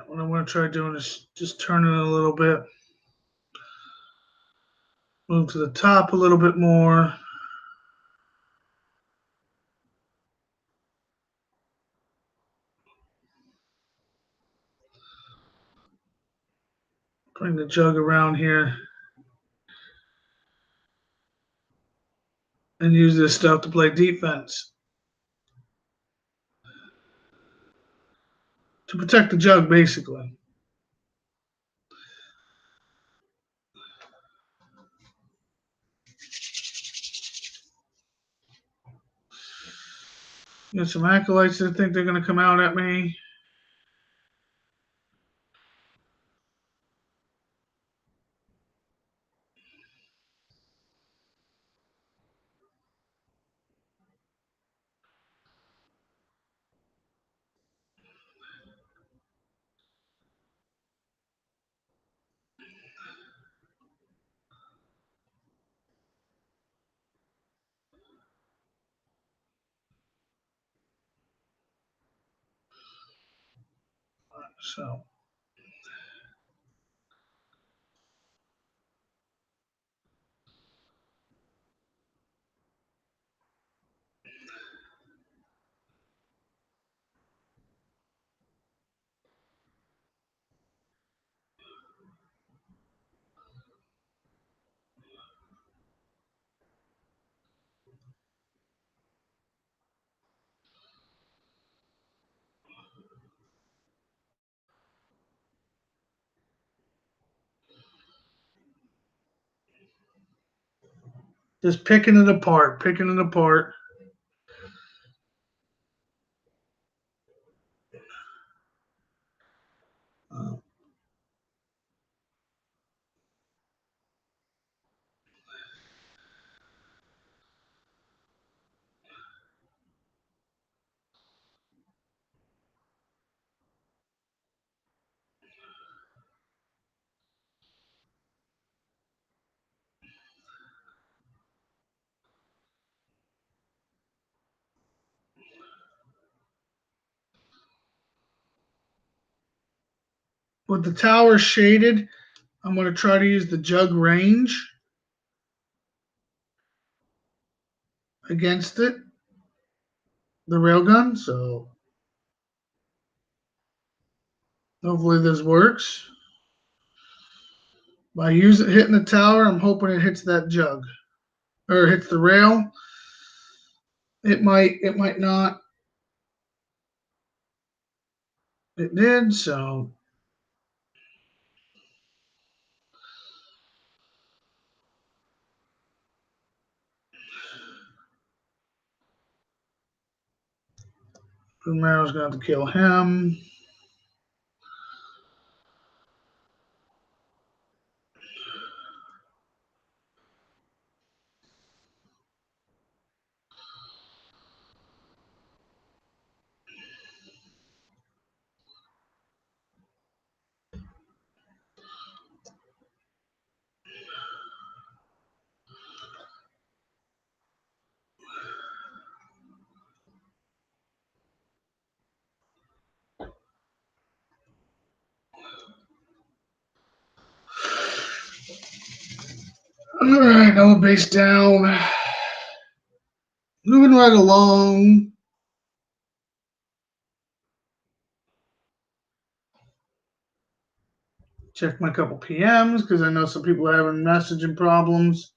What I'm going to try doing is just turn it a little bit. Move to the top a little bit more. Bring the jug around here. And use this stuff to play defense. To protect the jug, basically. Got some acolytes that think they're going to come out at me. So just picking it apart, picking it apart. With the tower shaded, I'm going to try to use the jug range against it, the railgun. So hopefully this works. By hitting the tower, I'm hoping it hits that jug or hits the rail. It might not. It did, so Romero's going to have to kill him. All right, another base down. Moving right along. Check my couple PMs because I know some people are having messaging problems.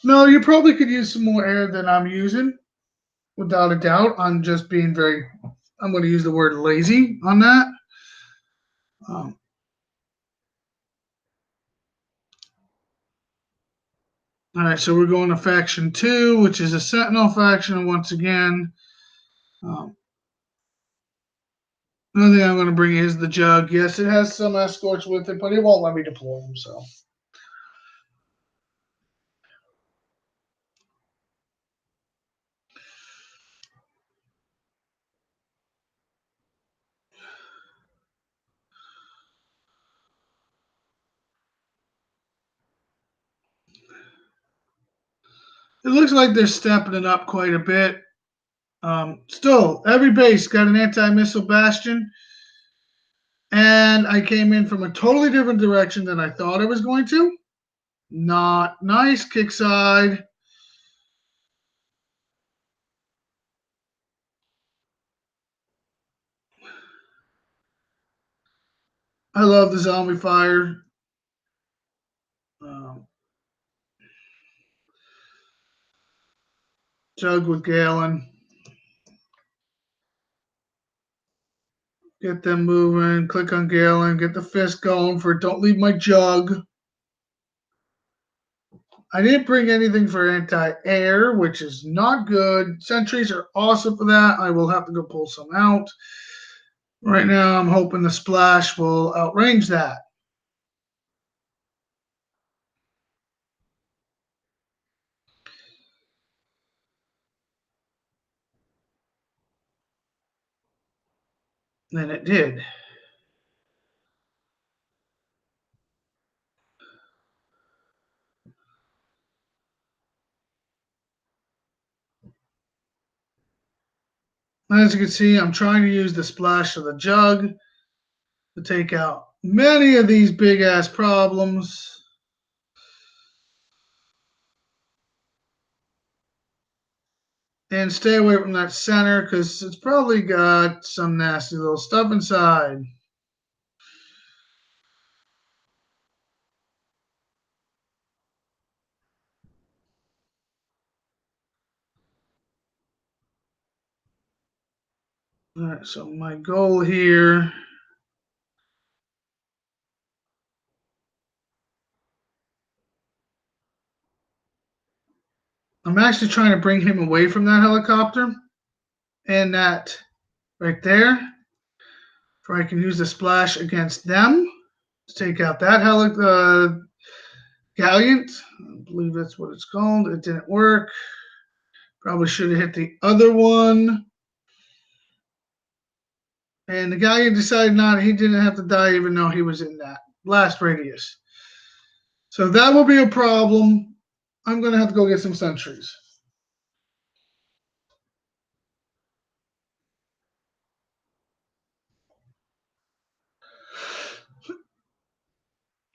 No, you probably could use some more air than I'm using, without a doubt. I'm just being very, I'm going to use the word lazy on that. Um, all right, so we're going to faction 2, which is a Sentinel faction. And once again, um, another thing I'm going to bring is the Jug. Yes, it has some escorts with it, but it won't let me deploy them. So it looks like they're stepping it up quite a bit. Still, every base got an anti-missile bastion, and I came in from a totally different direction than I thought I was going to. Not nice. Kick side. I love the zombie fire. Um, Jug with Galen. Get them moving. Click on Galen. Get the fist going for don't leave my jug. I didn't bring anything for anti-air, which is not good. Sentries are awesome for that. I will have to go pull some out. Right now, I'm hoping the splash will outrange that. And it did. As you can see, I'm trying to use the splash of the jug to take out many of these big ass problems. And stay away from that center because it's probably got some nasty little stuff inside. All right, so my goal here. I'm actually trying to bring him away from that helicopter and that right there, where I can use the splash against them to take out that gallant. I believe that's what it's called. It didn't work. Probably should have hit the other one. And the gallant decided not. He didn't have to die even though he was in that blast radius. So that will be a problem. I'm going to have to go get some sentries.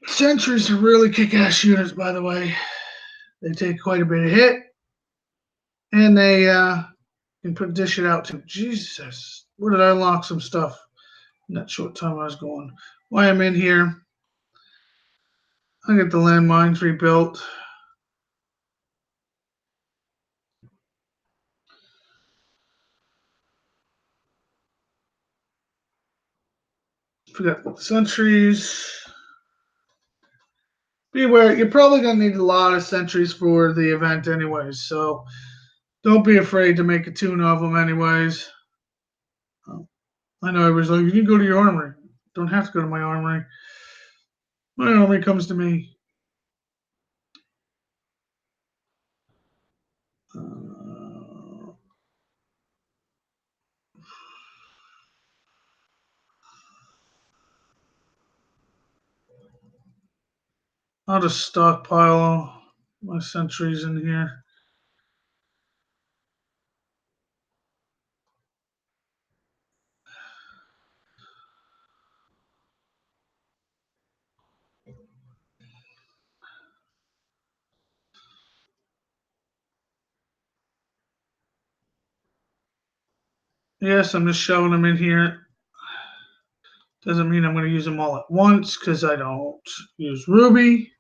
Sentries are really kick-ass units, by the way. They take quite a bit of hit, and they can put this shit out too. Jesus, where did I unlock some stuff in that short time I was going? Why I'm in here, I get the landmines rebuilt. Forgot the sentries. Beware, you're probably going to need a lot of sentries for the event anyways, so don't be afraid to make a tune of them anyways. I know everybody's like, you can go to your armory. Don't have to go to my armory. My armory comes to me. I'll just stockpile my sentries in here. Yes, I'm just shoving them in here. Doesn't mean I'm going to use them all at once because I don't use Ruby.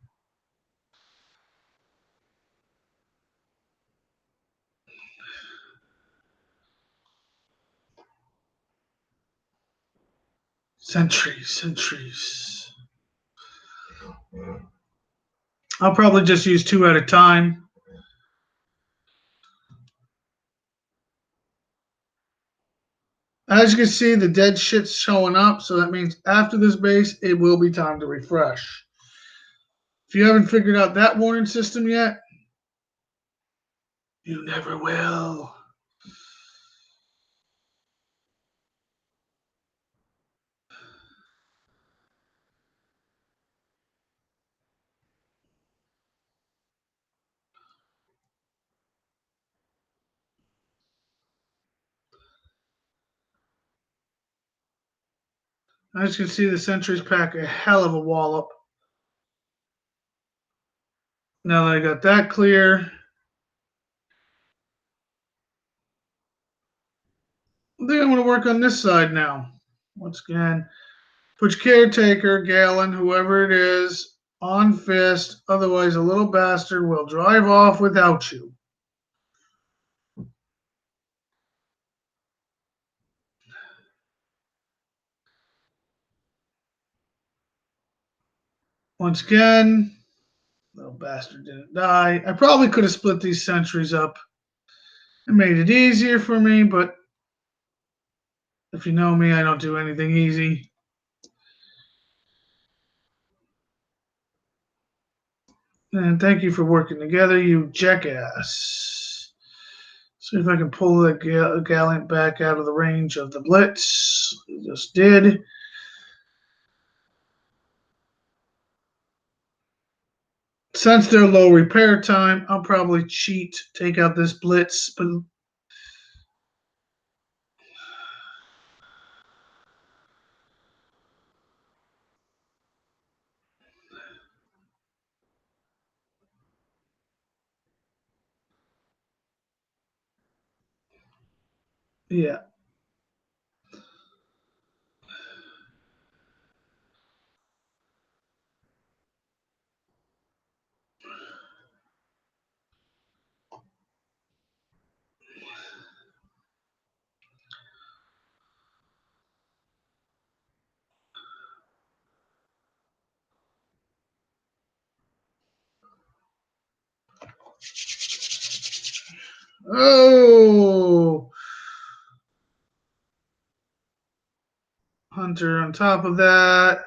Sentries. I'll probably just use 2 at a time. As you can see, the dead shit's showing up, so that means after this base, it will be time to refresh. If you haven't figured out that warning system yet, you never will. As you can see, the sentries pack a hell of a wallop. Now that I got that clear, I think I'm going to work on this side now. Once again, put your caretaker, Galen, whoever it is, on fist. Otherwise, a little bastard will drive off without you. Once again, little bastard didn't die. I probably could have split these sentries up and made it easier for me, but if you know me, I don't do anything easy. And thank you for working together, you jackass. See if I can pull that Gallant back out of the range of the Blitz. I just did. Since they're low repair time, I'll probably cheat, take out this Blitz. But yeah. Oh, Hunter on top of that.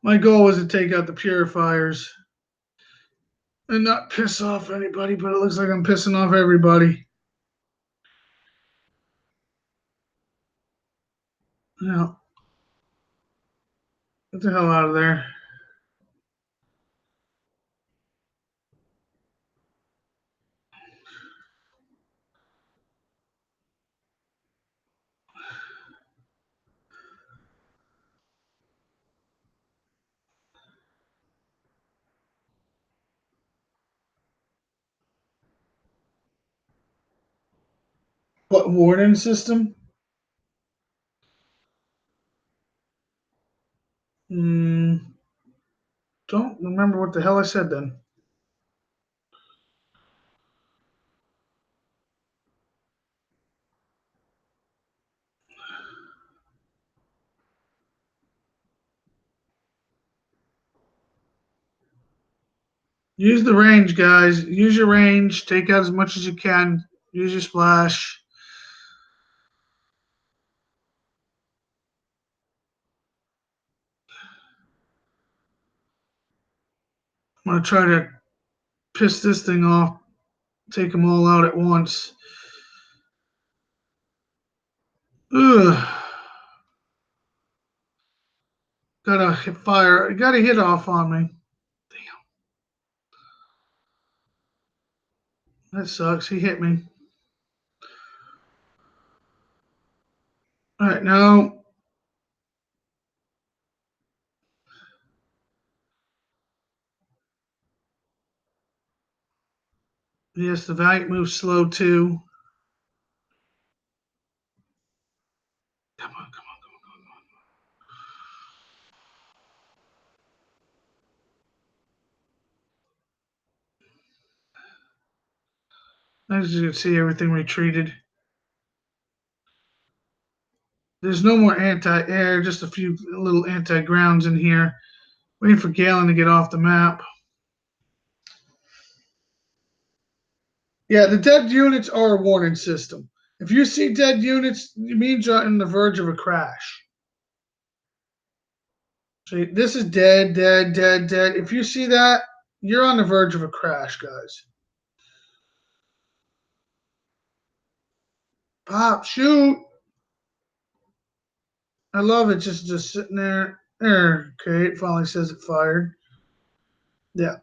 My goal was to take out the purifiers and not piss off anybody, but it looks like I'm pissing off everybody. Now, get the hell out of there. What warden system? Hmm. Don't remember what the hell I said then. Use the range, guys. Use your range. Take out as much as you can. Use your splash. I'm going to try to piss this thing off. Take them all out at once. Ugh. Gotta hit fire. Gotta hit off on me. That sucks. He hit me. right, now, yes, the Valiant moves slow too. Come on, come on. As you can see, everything retreated. There's no more anti-air, just a few little anti-grounds in here. Waiting for Galen to get off the map. Yeah, the dead units are a warning system. If you see dead units, it means you're on the verge of a crash. See, this is dead, dead, dead, dead. If you see that, you're on the verge of a crash, guys. Pop, shoot. I love it, just sitting there. There, okay, it finally says it fired. Yeah.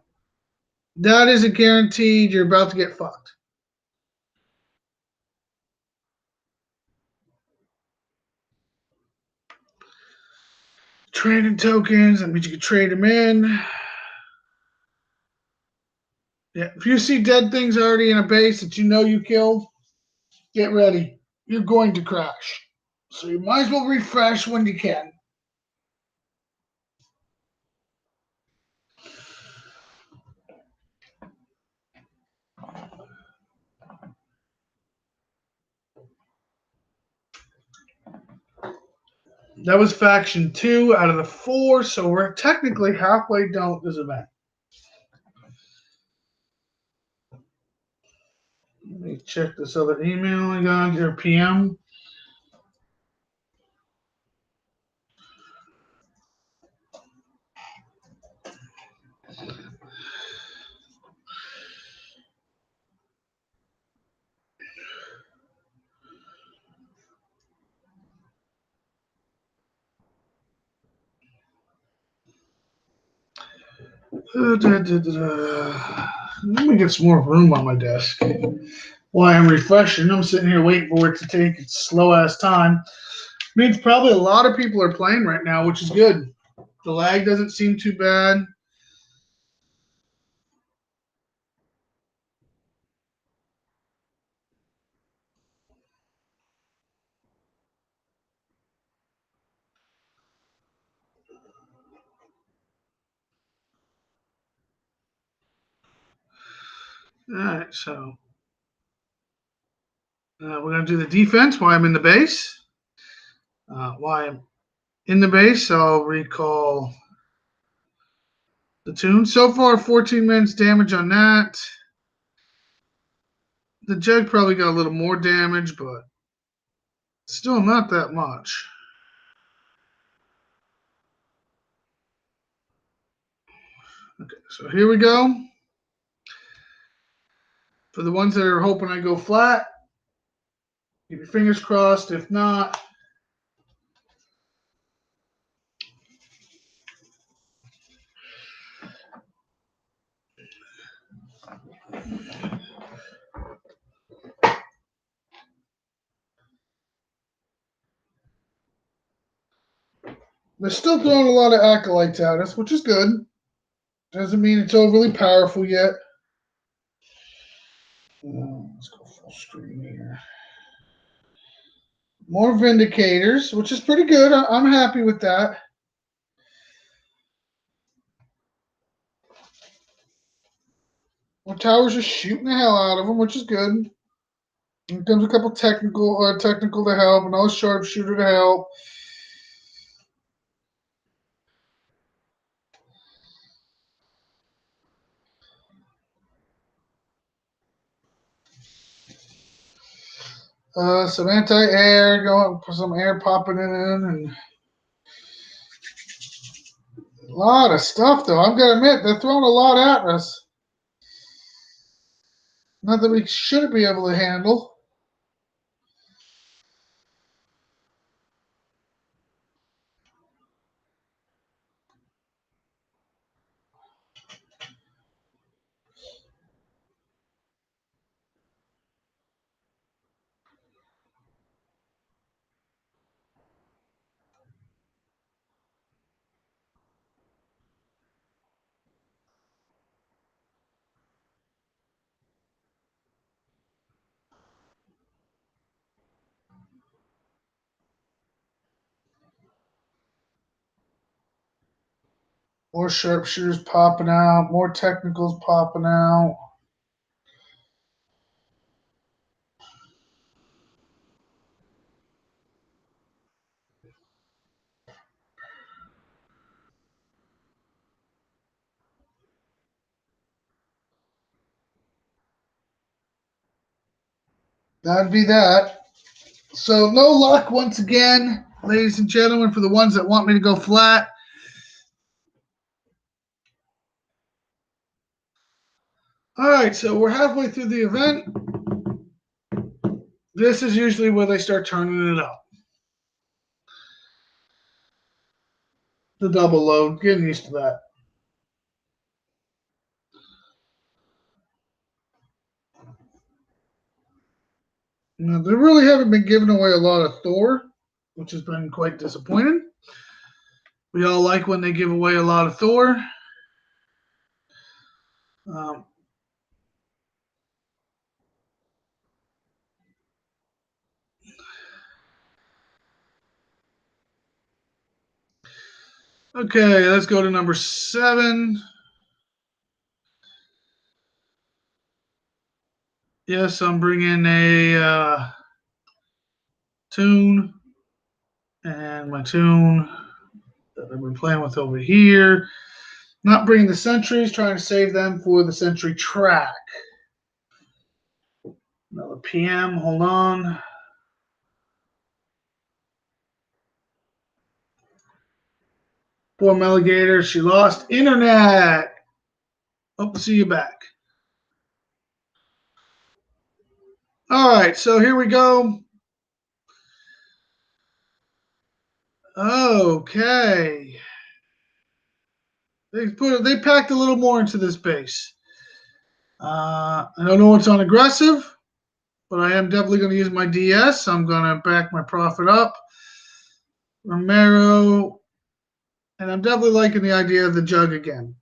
That isn't guaranteed. You're about to get fucked. Trading tokens, that means you can trade them in. Yeah, if you see dead things already in a base that you know you killed, get ready. You're going to crash. So you might as well refresh when you can. That was faction 2 out of the 4, so we're technically halfway done with this event. Let me check this other email I got, your PM. Let me get some more room on my desk. While I'm refreshing, I'm sitting here waiting for it to take its slow ass time. Means probably a lot of people are playing right now, which is good. The lag doesn't seem too bad. All right, so we're going to do the defense while I'm in the base. While I'm in the base, I'll recall the tune. So far, 14 minutes damage on that. The jug probably got a little more damage, but still not that much. Okay, so here we go. For the ones that are hoping I go flat, keep your fingers crossed. If not, they're still throwing a lot of acolytes at us, which is good. Doesn't mean it's overly powerful yet. Let's go full screen here. More Vindicators, which is pretty good. I'm happy with that. More towers are shooting the hell out of them, which is good. Here comes a couple technical to help, another sharpshooter to help. Some anti-air going, some air popping in, and a lot of stuff though. I'm gonna admit they're throwing a lot at us. Not that we should be able to handle. More sharpshooters popping out. More technicals popping out. That'd be that. So no luck once again, ladies and gentlemen, for the ones that want me to go flat. All right, so we're halfway through the event. This is usually where they start turning it up. The double load, getting used to that. Now, they really haven't been giving away a lot of Thor, which has been quite disappointing. We all like when they give away a lot of Thor. Um, okay, let's go to number 7. Yes, I'm bringing a tune, and my tune that I've been playing with over here. Not bringing the sentries, trying to save them for the sentry track. Another PM, hold on. Poor Meligator, she lost internet. Hope to see you back. All right, so here we go. Okay. They packed a little more into this base. I don't know what's on aggressive, but I am definitely going to use my DS. I'm going to back my profit up. Romero, and I'm definitely liking the idea of the jug again.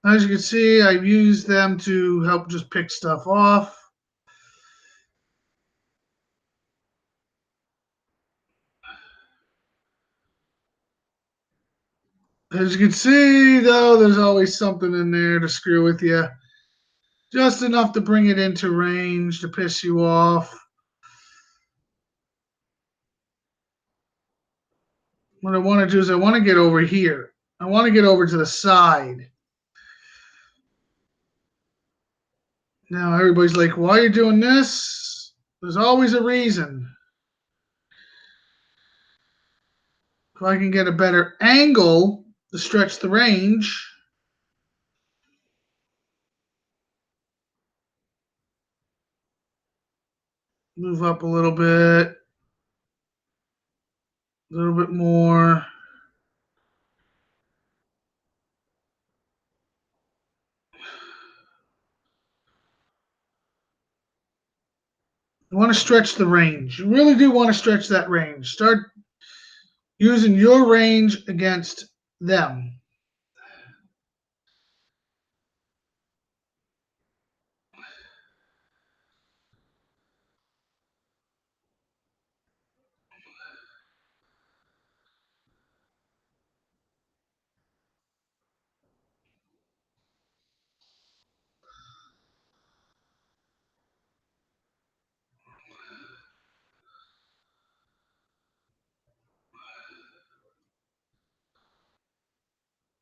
As you can see, I've used them to help just pick stuff off. As you can see, though, there's always something in there to screw with you. Just enough to bring it into range to piss you off. What I want to do is I want to get over here. I want to get over to the side. Now everybody's like, why are you doing this? There's always a reason. If I can get a better angle to stretch the range, move up a little bit more. You want to stretch the range. You really do want to stretch that range. Start using your range against them.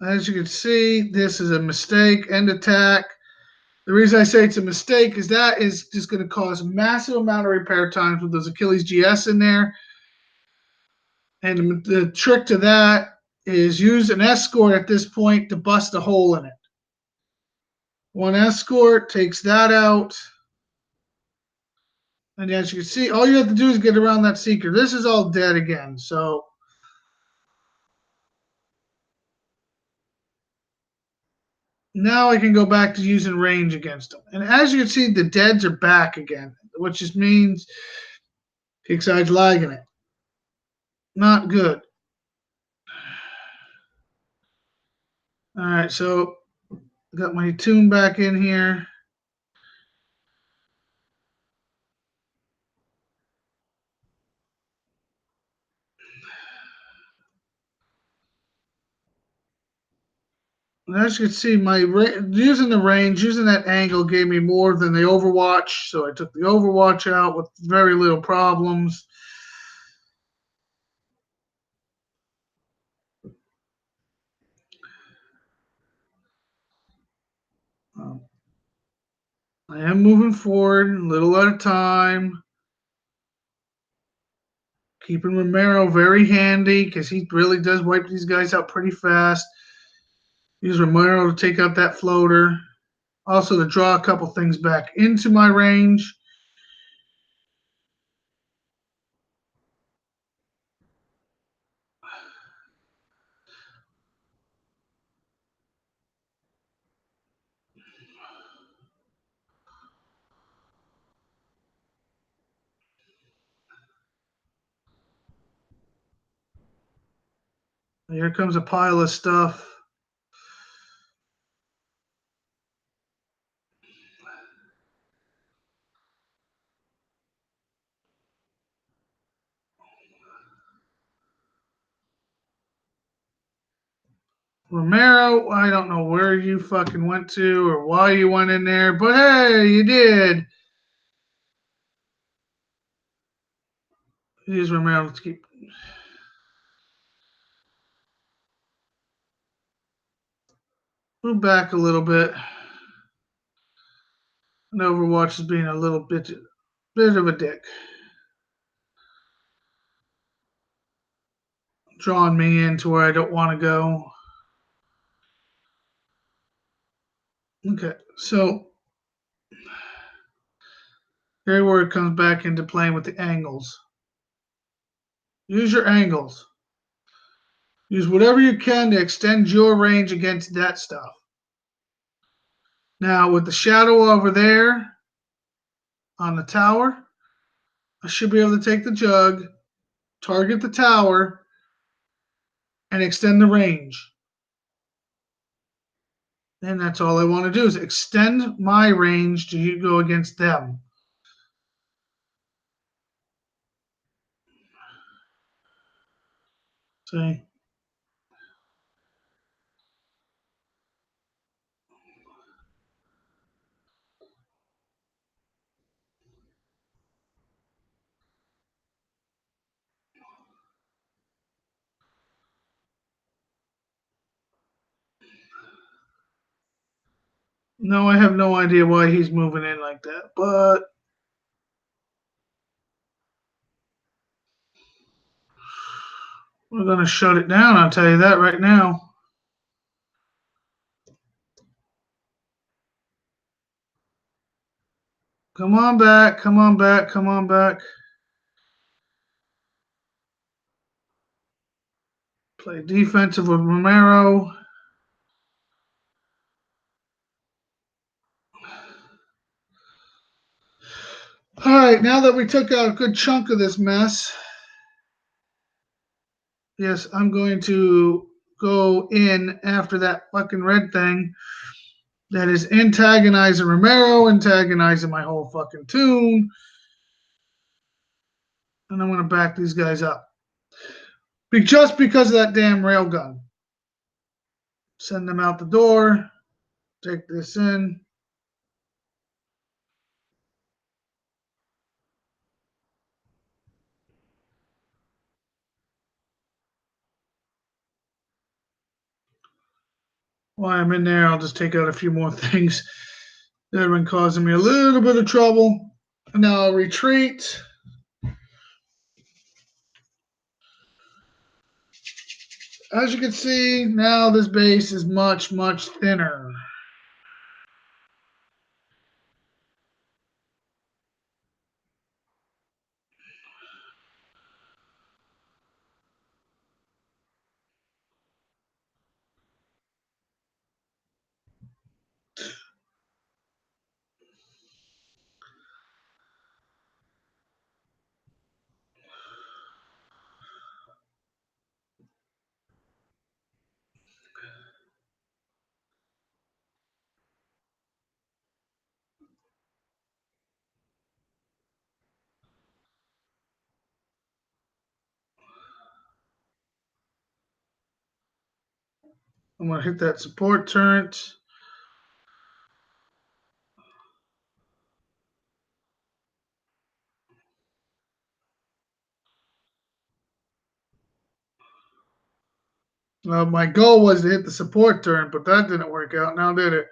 As you can see, this is a mistake. End attack. The reason I say it's a mistake is that is just going to cause a massive amount of repair times with those Achilles GS in there. And the trick to that is use an escort at this point to bust a hole in it. One escort takes that out. And as you can see, all you have to do is get around that seeker. This is all dead again. So now I can go back to using range against them. And as you can see, the deads are back again, which just means Kickside's lagging it. Not good. All right, so got my tune back in here. And as you can see, using the range, using that angle gave me more than the Overwatch, so I took the Overwatch out with very little problems. Um, I am moving forward a little at a time, keeping Romero very handy because he really does wipe these guys out pretty fast. Use Romero to take out that floater. Also to draw a couple things back into my range. Here comes a pile of stuff. Romero, I don't know where you fucking went to or why you went in there, but hey, you did. Use Romero. Let's keep. Move back a little bit. And Overwatch is being a little bit of a dick. Drawing me into where I don't want to go. Okay, so here where it comes back into playing with the angles. Use your angles. Use whatever you can to extend your range against that stuff. Now, with the shadow over there on the tower, I should be able to take the jug, target the tower, and extend the range. And that's all I want to do is extend my range to go against them. See? No, I have no idea why he's moving in like that, but we're going to shut it down, I'll tell you that right now. Come on back, come on back, come on back. Play defensive with Romero. All right, now that we took out a good chunk of this mess, yes, I'm going to go in after that fucking red thing that is antagonizing Romero, antagonizing my whole fucking tune. And I'm going to back these guys up. Just because of that damn railgun. Send them out the door. Take this in. While I'm in there, I'll just take out a few more things that have been causing me a little bit of trouble. And now I'll retreat. As you can see, now this base is much, much thinner. I'm going to hit that support turret. My goal was to hit the support turret, but that didn't work out now, did it?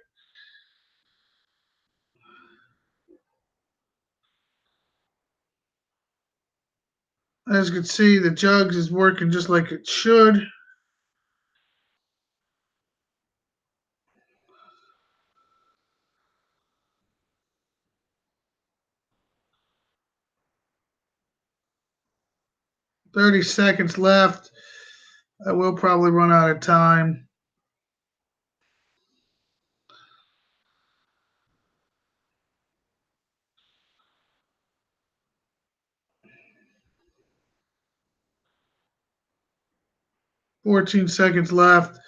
As you can see, the jugs is working just like it should. $30 seconds left. I will probably run out of time. $14 seconds left.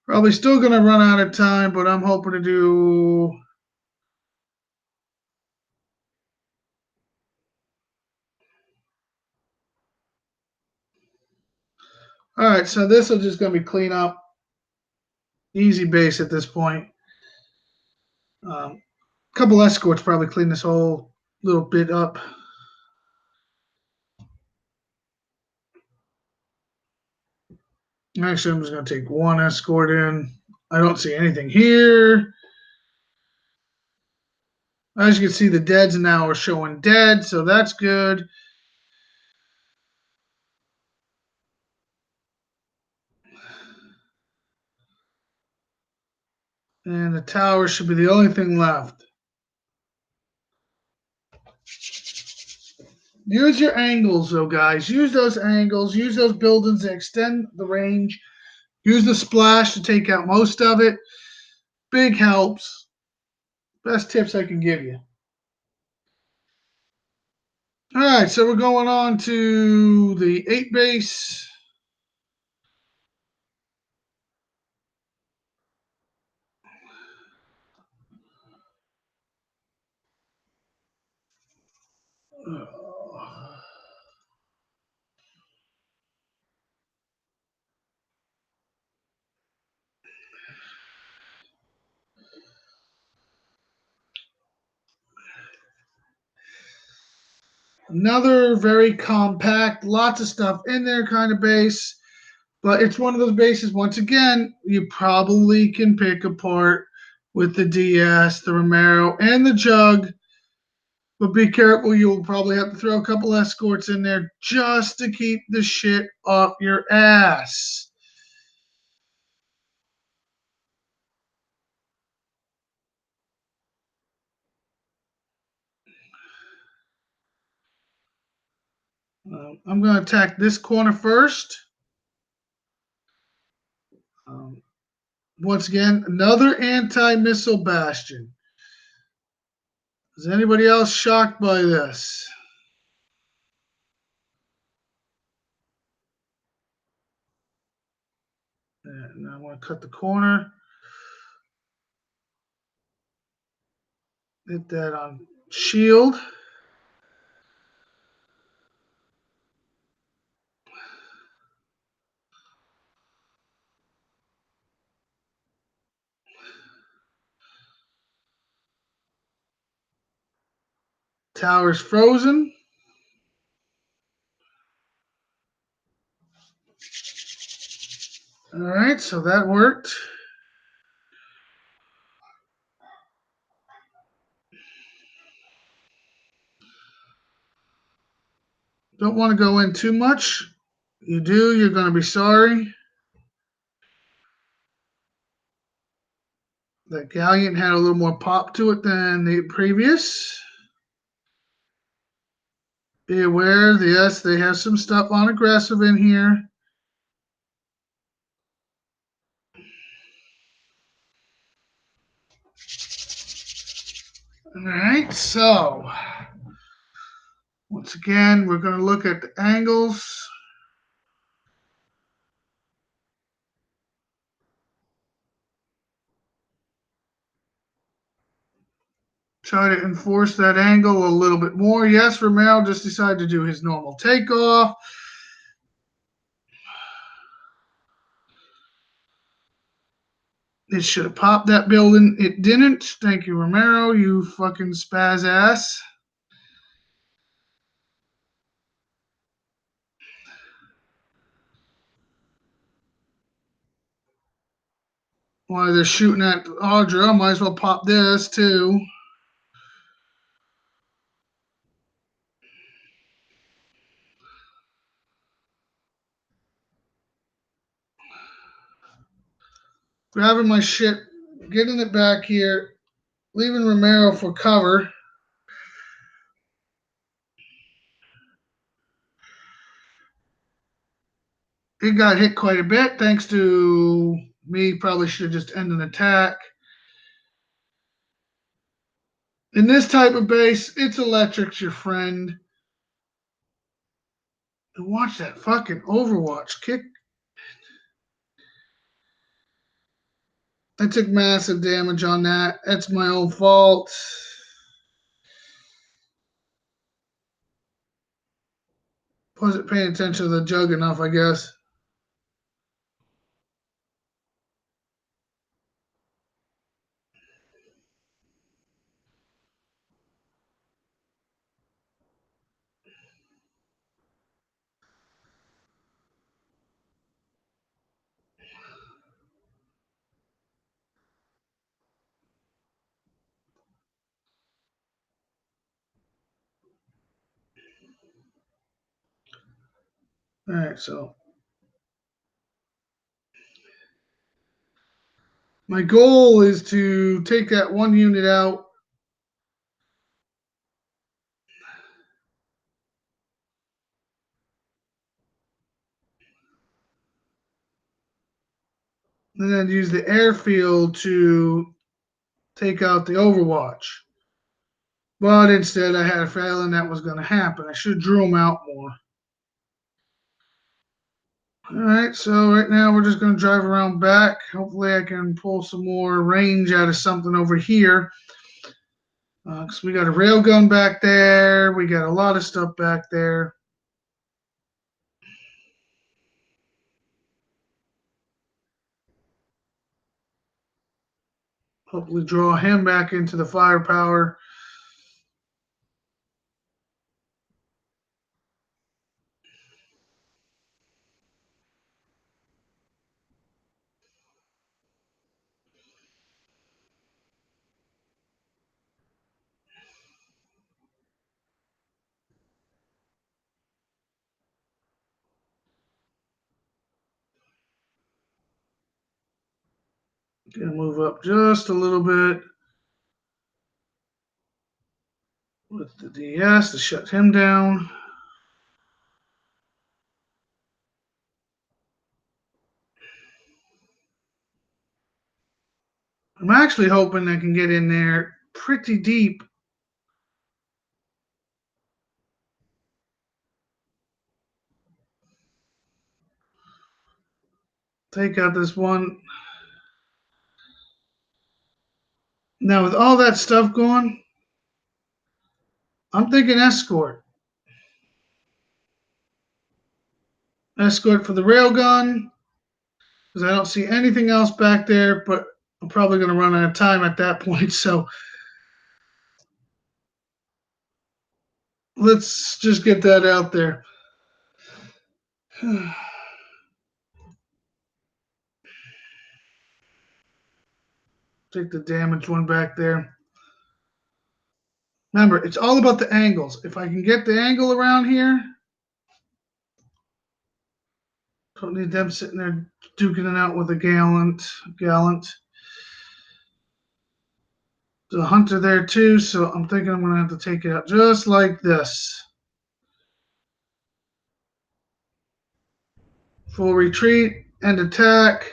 Probably still going to run out of time, but I'm hoping to do. All right, so this is just going to be clean up. Easy base at this point. A couple escorts probably clean this whole little bit up. Actually, I'm just going to take one escort in. I don't see anything here. As you can see, the deads now are showing dead, so that's good. And the tower should be the only thing left. Use your angles, though, guys. Use those angles. Use those buildings to extend the range. Use the splash to take out most of it. Big helps. Best tips I can give you. All right, so we're going on to the 8 base. Another very compact, lots of stuff in there kind of base. But it's one of those bases, once again, you probably can pick apart with the DS, the Romero, and the Jug. But be careful, you'll probably have to throw a couple escorts in there just to keep the shit off your ass. I'm going to attack this corner first. Um, Once again, another anti-missile bastion. Is anybody else shocked by this? And I want to cut the corner. Hit that on shield. Tower's frozen. All right, so that worked. Don't want to go in too much. You do, you're going to be sorry. That Galleon had a little more pop to it than the previous. Be aware, yes, they have some stuff on aggressive in here. All right, so once again, we're going to look at the angles. Try to enforce that angle a little bit more. Yes, Romero just decided to do his normal takeoff. It should have popped that building. It didn't. Thank you, Romero, you fucking spaz ass. While they're shooting at Audra, I might as well pop this too. Grabbing my shit, getting it back here, leaving Romero for cover. It got hit quite a bit thanks to me. Probably should have just ended an attack. In this type of base, it's electric's your friend. And watch that fucking Overwatch kick. I took massive damage on that. That's my own fault. Wasn't paying attention to the jug enough, I guess. All right, so my goal is to take that one unit out. And then use the airfield to take out the Overwatch. But instead, I had a feeling that was going to happen. I should have drew them out more. All right, so right now we're just going to drive around back. Hopefully, I can pull some more range out of something over here. Because we got a railgun back there. We got a lot of stuff back there. Hopefully, draw him back into the firepower. Gonna move up just a little bit with the DS to shut him down. I'm actually hoping I can get in there pretty deep. Take out this one. Now, with all that stuff going, I'm thinking escort. Escort for the railgun, because I don't see anything else back there, but I'm probably going to run out of time at that point. So let's just get that out there. Take the damaged one back there. Remember, it's all about the angles. If I can get the angle around here, don't need them sitting there duking it out with a gallant. There's a hunter there too, so I'm thinking I'm going to have to take it out just like this. Full retreat and attack.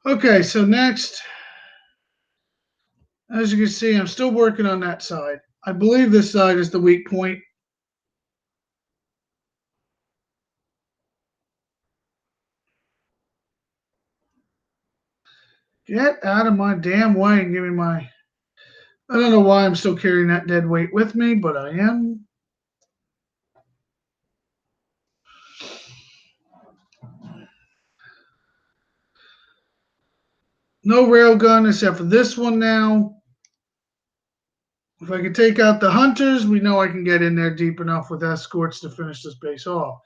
Okay, so next, as you can see, I'm still working on that side. I believe this side is the weak point. Get out of my damn way and give me my I don't know why I'm still carrying that dead weight with me, but I am. No railgun except for this one now. If I can take out the hunters, we know I can get in there deep enough with escorts to finish this base off.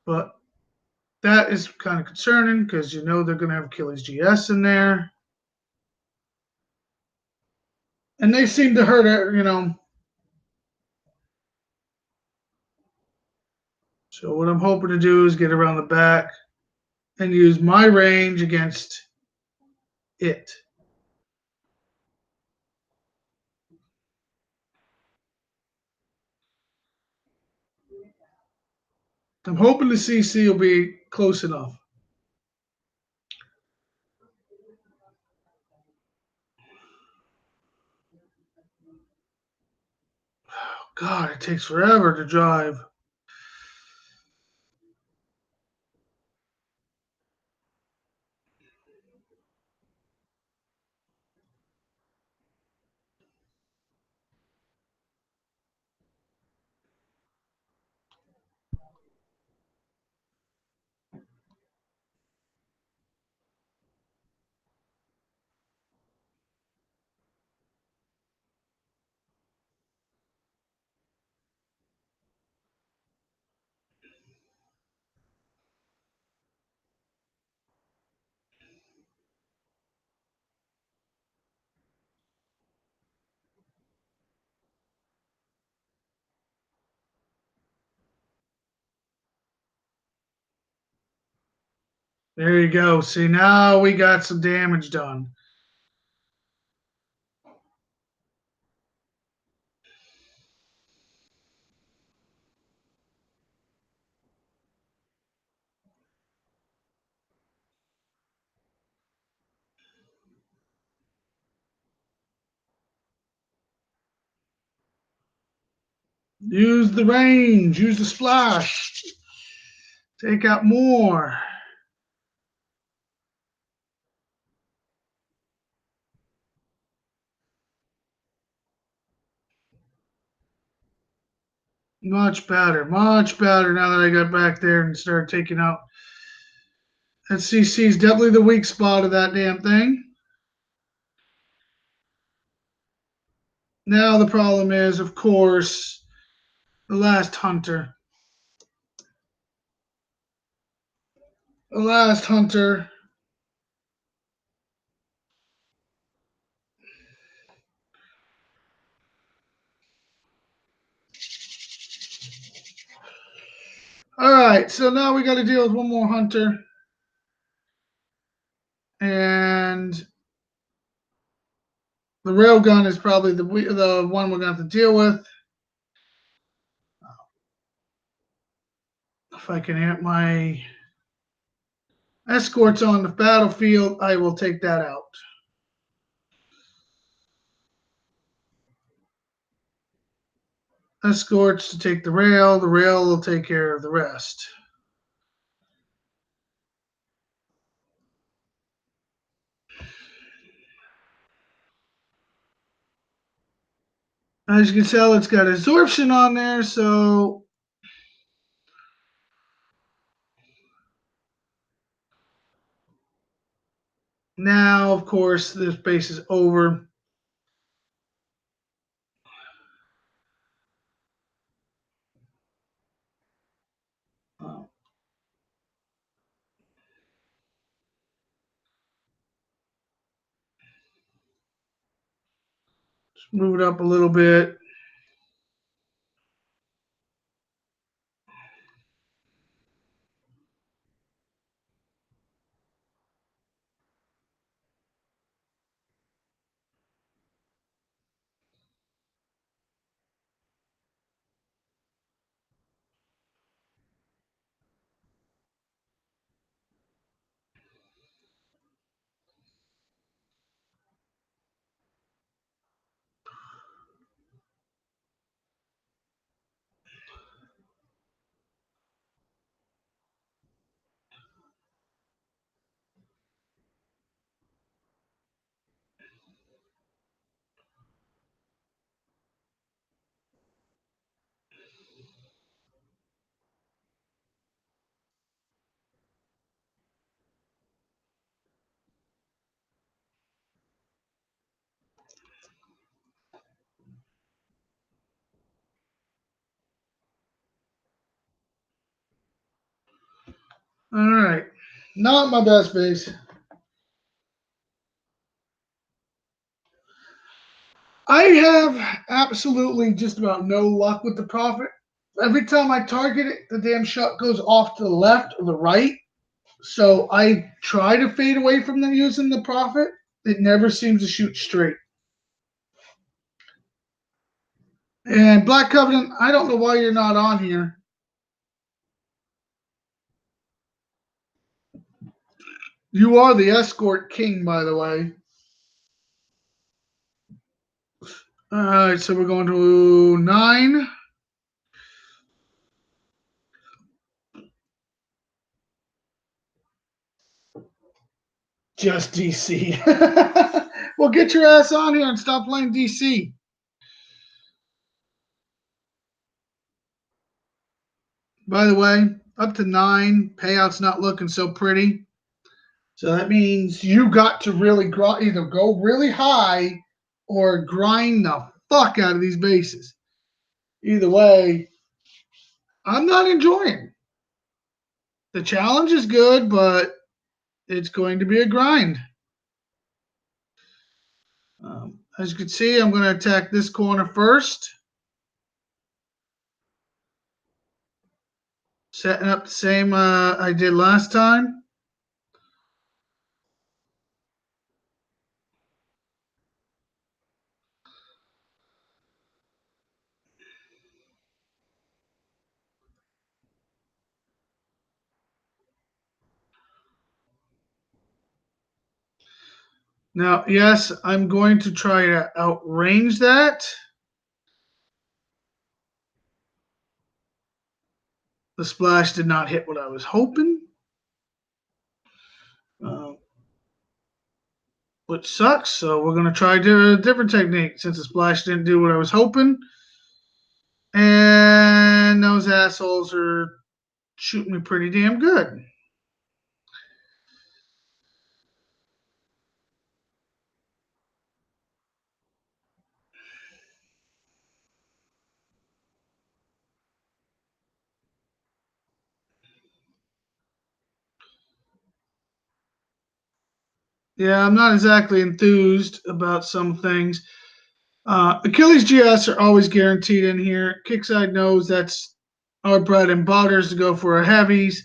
But that is kind of concerning because you know they're going to have Achilles GS in there. And they seem to hurt it, you know. So what I'm hoping to do is get around the back and use my range against it. I'm hoping the CC will be close enough. God, it takes forever to drive. There you go. See, now we got some damage done. Use the range. Use the splash. Take out more. Much better. Much better now that I got back there and started taking out. That CC is definitely the weak spot of that damn thing. Now the problem is, of course, the last hunter. The last hunter. All right, so now we got to deal with one more hunter. And the railgun is probably the one we're going to have to deal with. If I can get my escorts on the battlefield, I will take that out. Escorts to take the rail will take care of the rest. As you can tell, it's got absorption on there, so now, of course, this base is over. Just move it up a little bit. All right. Not my best base. I have absolutely just about no luck with the Prophet. Every time I target it, the damn shot goes off to the left or the right. So I try to fade away from them using the Prophet. It never seems to shoot straight. And Black Covenant, I don't know why you're not on here. You are the escort king, by the way. All right, so we're going to 9. Just DC. Well, get your ass on here and stop playing DC. By the way, up to 9, payout's not looking so pretty. So that means you got to really either go really high or grind the fuck out of these bases. Either way, I'm not enjoying. The challenge is good, but it's going to be a grind. As you can see, I'm going to attack this corner first. Setting up the same I did last time. Now, yes, I'm going to try to outrange that. The splash did not hit what I was hoping, which sucks. So we're going to try a different technique since the splash didn't do what I was hoping. And those assholes are shooting me pretty damn good. Yeah, I'm not exactly enthused about some things. Achilles GS are always guaranteed in here. Kickside knows that's our bread and butter is to go for our heavies.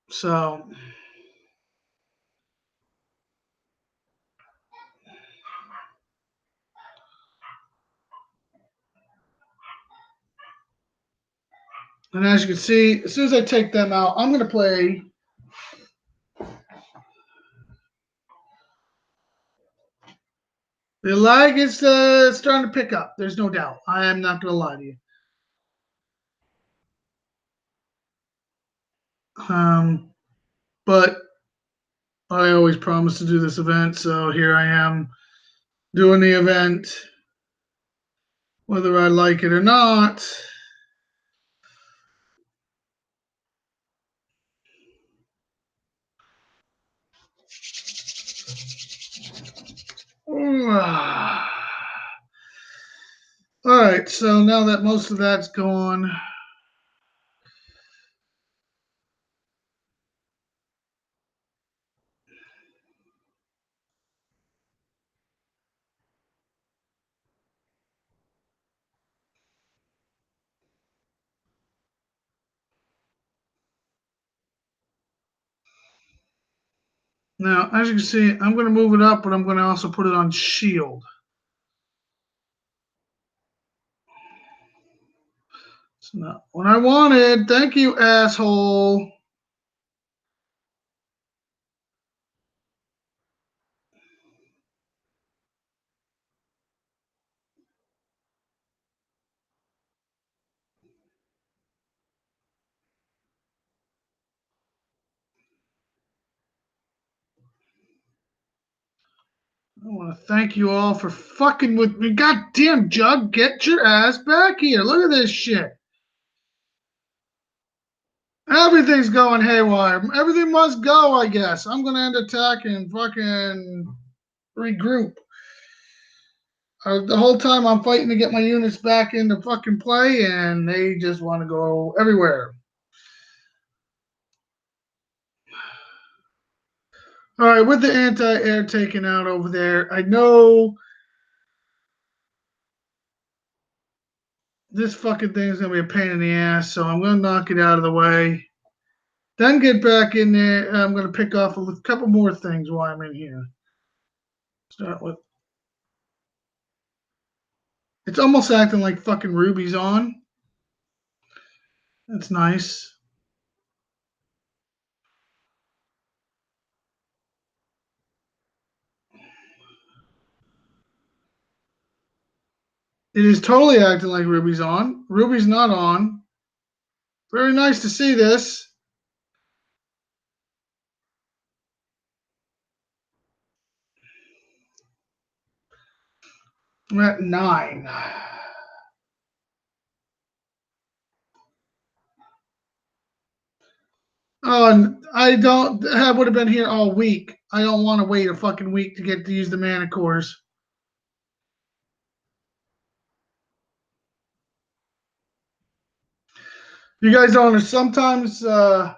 So and as you can see, as soon as I take them out, I'm going to play. The lag is starting to pick up. There's no doubt. I am not going to lie to you. But I always promise to do this event, so here I am doing the event, whether I like it or not. All right, so now that most of that's gone, now as you can see, I'm going to move it up, but I'm going to also put it on shield. It's not what I wanted. Thank you, asshole. I want to thank you all for fucking with me. Goddamn, Jug, get your ass back here. Look at this shit. Everything's going haywire. Everything must go, I guess. I'm going to end attack and fucking regroup. The whole time I'm fighting to get my units back into fucking play, and they just want to go everywhere. All right, with the anti-air taken out over there, I know this fucking thing is going to be a pain in the ass, so I'm going to knock it out of the way. Then get back in there. I'm going to pick off a couple more things while I'm in here. Start with. It's almost acting like fucking Ruby's on. That's nice. It is totally acting like Ruby's on. Ruby's not on. Very nice to see this. I'm at 9. Oh, and I don't. I would have been here all week. I don't want to wait a fucking week to get to use the mana cores. You guys don't know. Sometimes I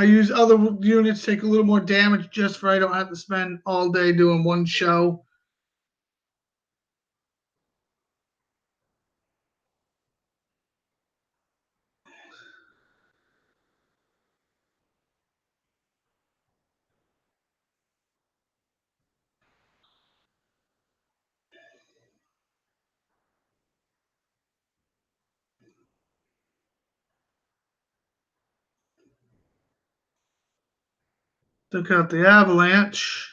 use other units, take a little more damage just for I don't have to spend all day doing one show. Took out the avalanche.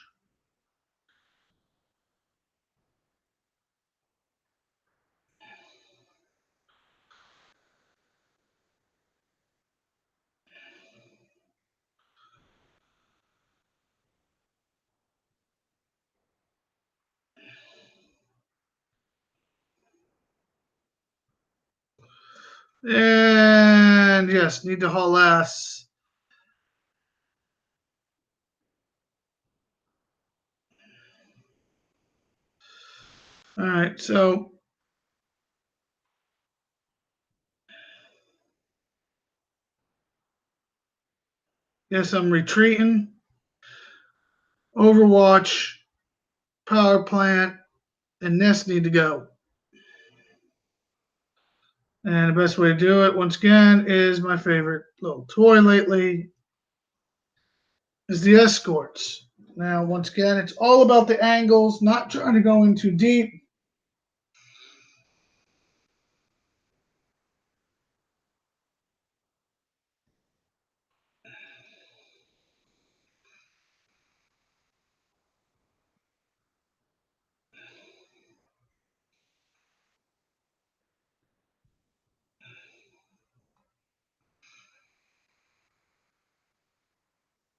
And yes, need to haul ass. All right, so yes, I'm retreating. Overwatch, power plant, and Nest need to go. And the best way to do it, once again, is my favorite little toy lately, is the escorts. Now, once again, it's all about the angles, not trying to go in too deep.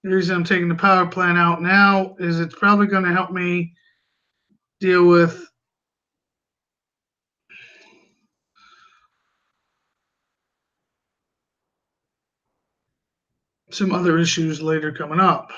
The reason I'm taking the power plant out now is it's probably going to help me deal with some other issues later coming up.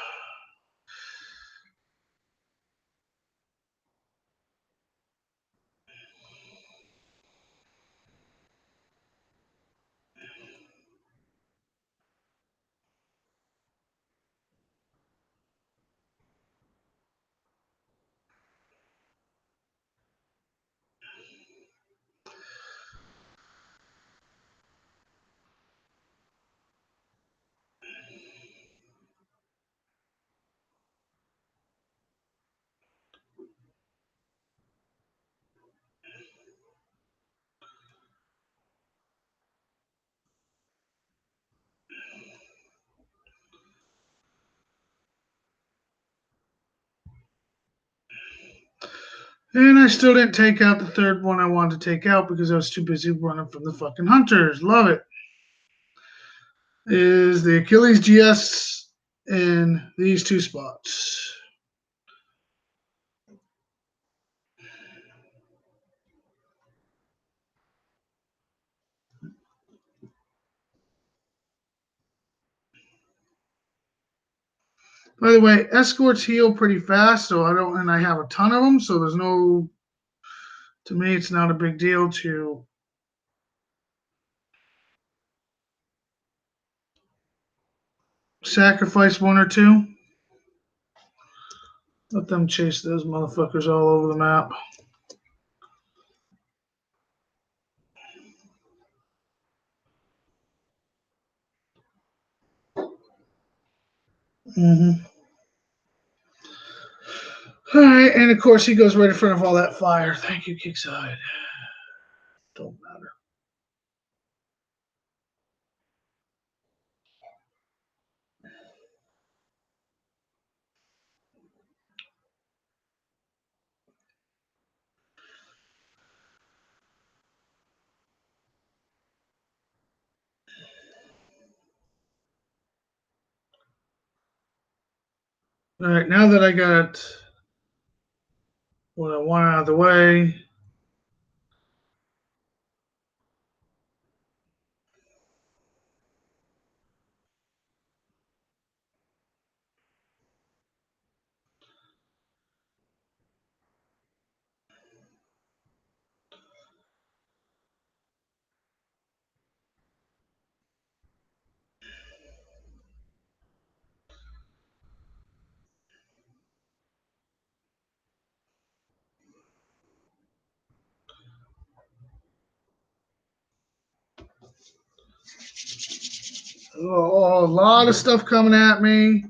And I still didn't take out the third one I wanted to take out because I was too busy running from the fucking hunters. Love it. Is the Achilles GS in these two spots. By the way, escorts heal pretty fast, so I don't, and I have a ton of them, so there's no To me, it's not a big deal to sacrifice one or two. Let them chase those motherfuckers all over the map. Mm-hmm. All right, and of course he goes right in front of all that fire. Thank you, Kickside. Don't matter. All right, now that I got what I want out of the way, oh, a lot of stuff coming at me.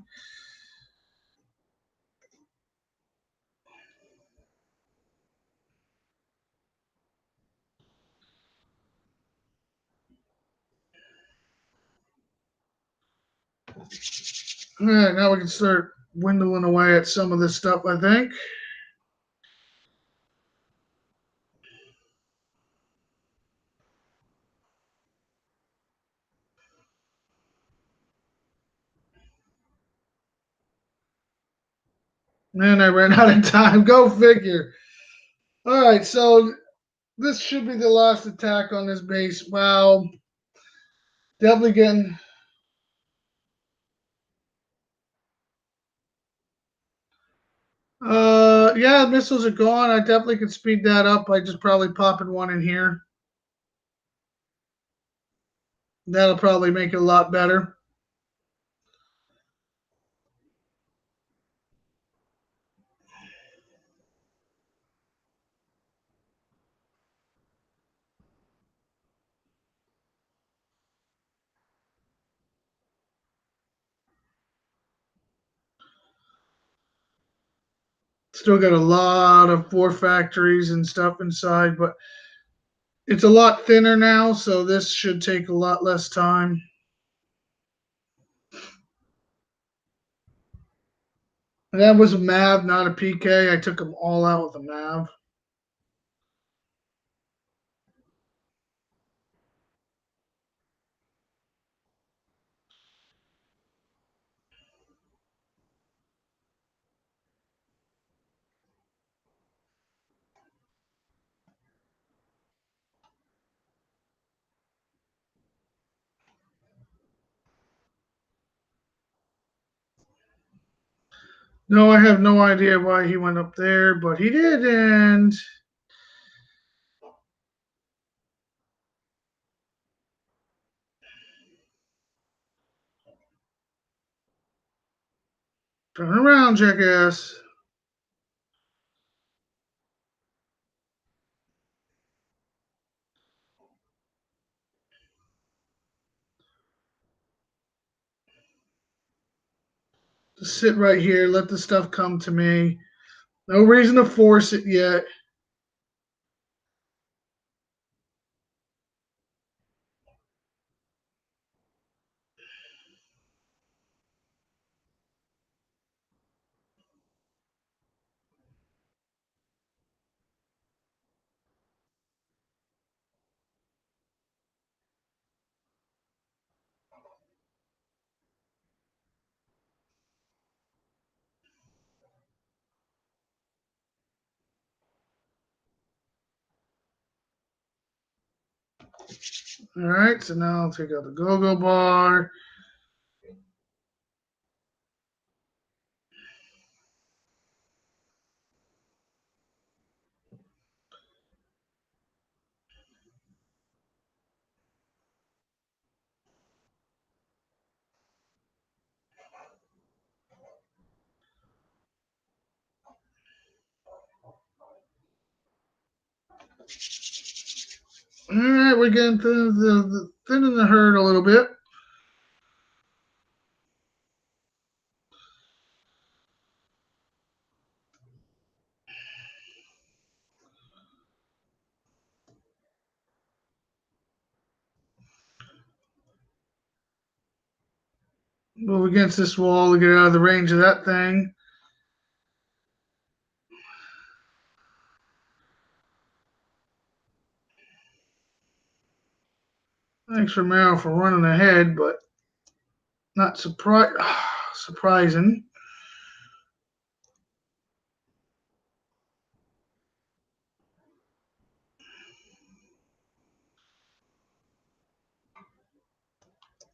All right, now we can start dwindling away at some of this stuff, I think. Man, I ran out of time. Go figure. All right, so this should be the last attack on this base. Wow. Definitely getting. Yeah, missiles are gone. I definitely could speed that up by just probably popping one in here. That'll probably make it a lot better. Still got a lot of war factories and stuff inside, but it's a lot thinner now, so this should take a lot less time. And that was a MAV, not a PK. I took them all out with a MAV. No, I have no idea why he went up there, but he did, and turn around, jackass. Just sit right here, let the stuff come to me. No reason to force it yet. All right, so now I'll take out the go-go bar. All right, we're getting through the thinning the herd a little bit. Move against this wall to get out of the range of that thing. Thanks for Merrill for running ahead, but not surprising.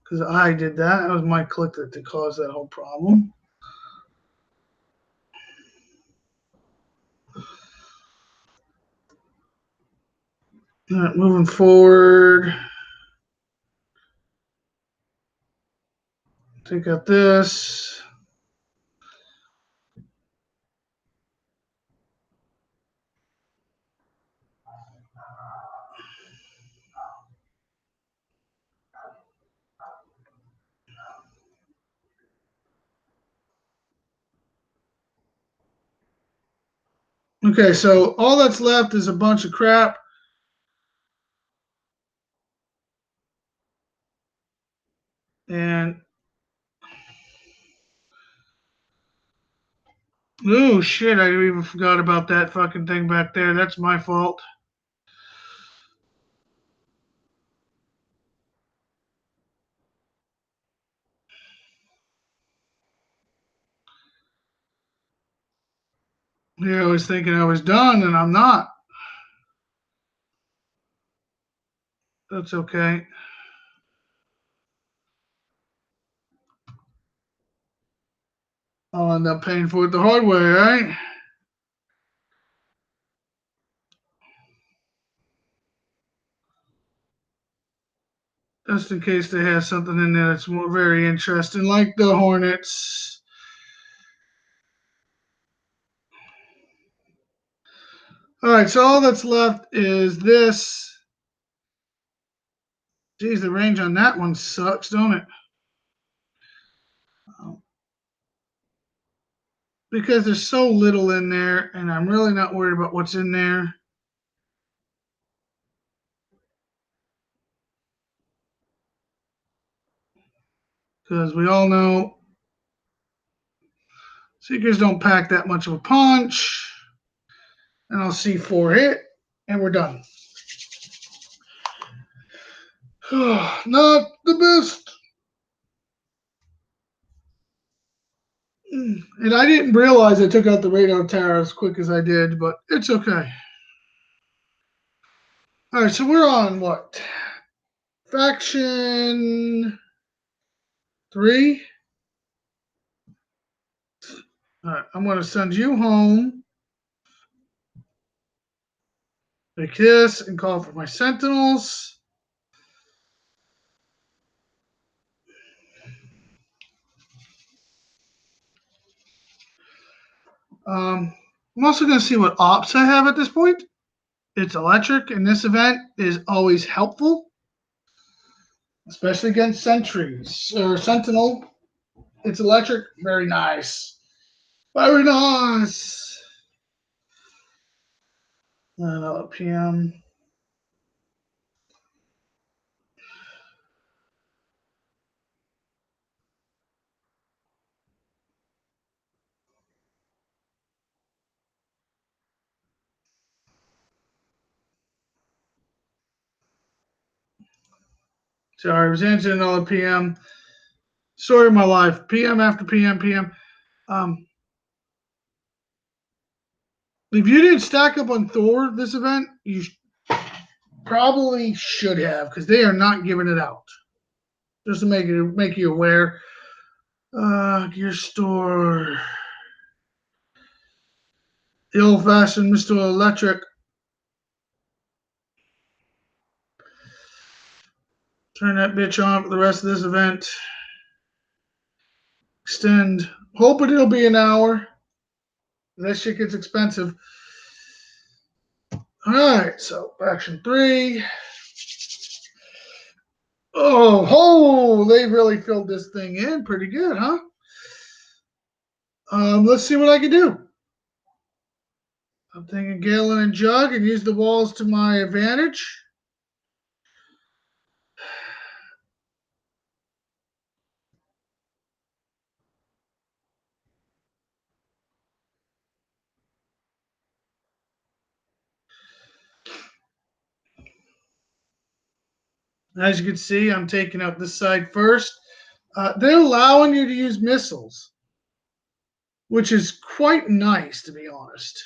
Because I did that. That was my click that caused that whole problem. All right, moving forward. Take out this. Okay, so all that's left is a bunch of crap. And oh shit, I even forgot about that fucking thing back there. That's my fault. Yeah, I was thinking I was done and I'm not. That's okay. I'll end up paying for it the hard way, right? Just in case they have something in there that's more very interesting, like the Hornets. All right, so all that's left is this. Geez, the range on that one sucks, don't it? Because there's so little in there, and I'm really not worried about what's in there. Because we all know Seekers don't pack that much of a punch. And I'll see 4 hit, and we're done. Not the best. And I didn't realize I took out the radar tower as quick as I did, but it's okay. All right, so we're on what? Faction 3. All right, I'm going to send you home. Take this and call for my sentinels. I'm also going to see what ops I have at this point. It's electric, and this event is always helpful, especially against sentries or sentinel. It's electric, very nice. Very nice. PM. Sorry, I was answering another PM. Story of my life. PM after PM. If you didn't stack up on Thor this event, you probably should have, because they are not giving it out. Just to make you aware. Gear store. The old fashioned Mr. Electric. Turn that bitch on for the rest of this event. Extend. Hoping it'll be an hour. That shit gets expensive. All right, so faction 3. Oh, they really filled this thing in pretty good, huh? Let's see what I can do. I'm thinking Galen and Jug and use the walls to my advantage. As you can see, I'm taking out this side first. They're allowing you to use missiles, which is quite nice, to be honest.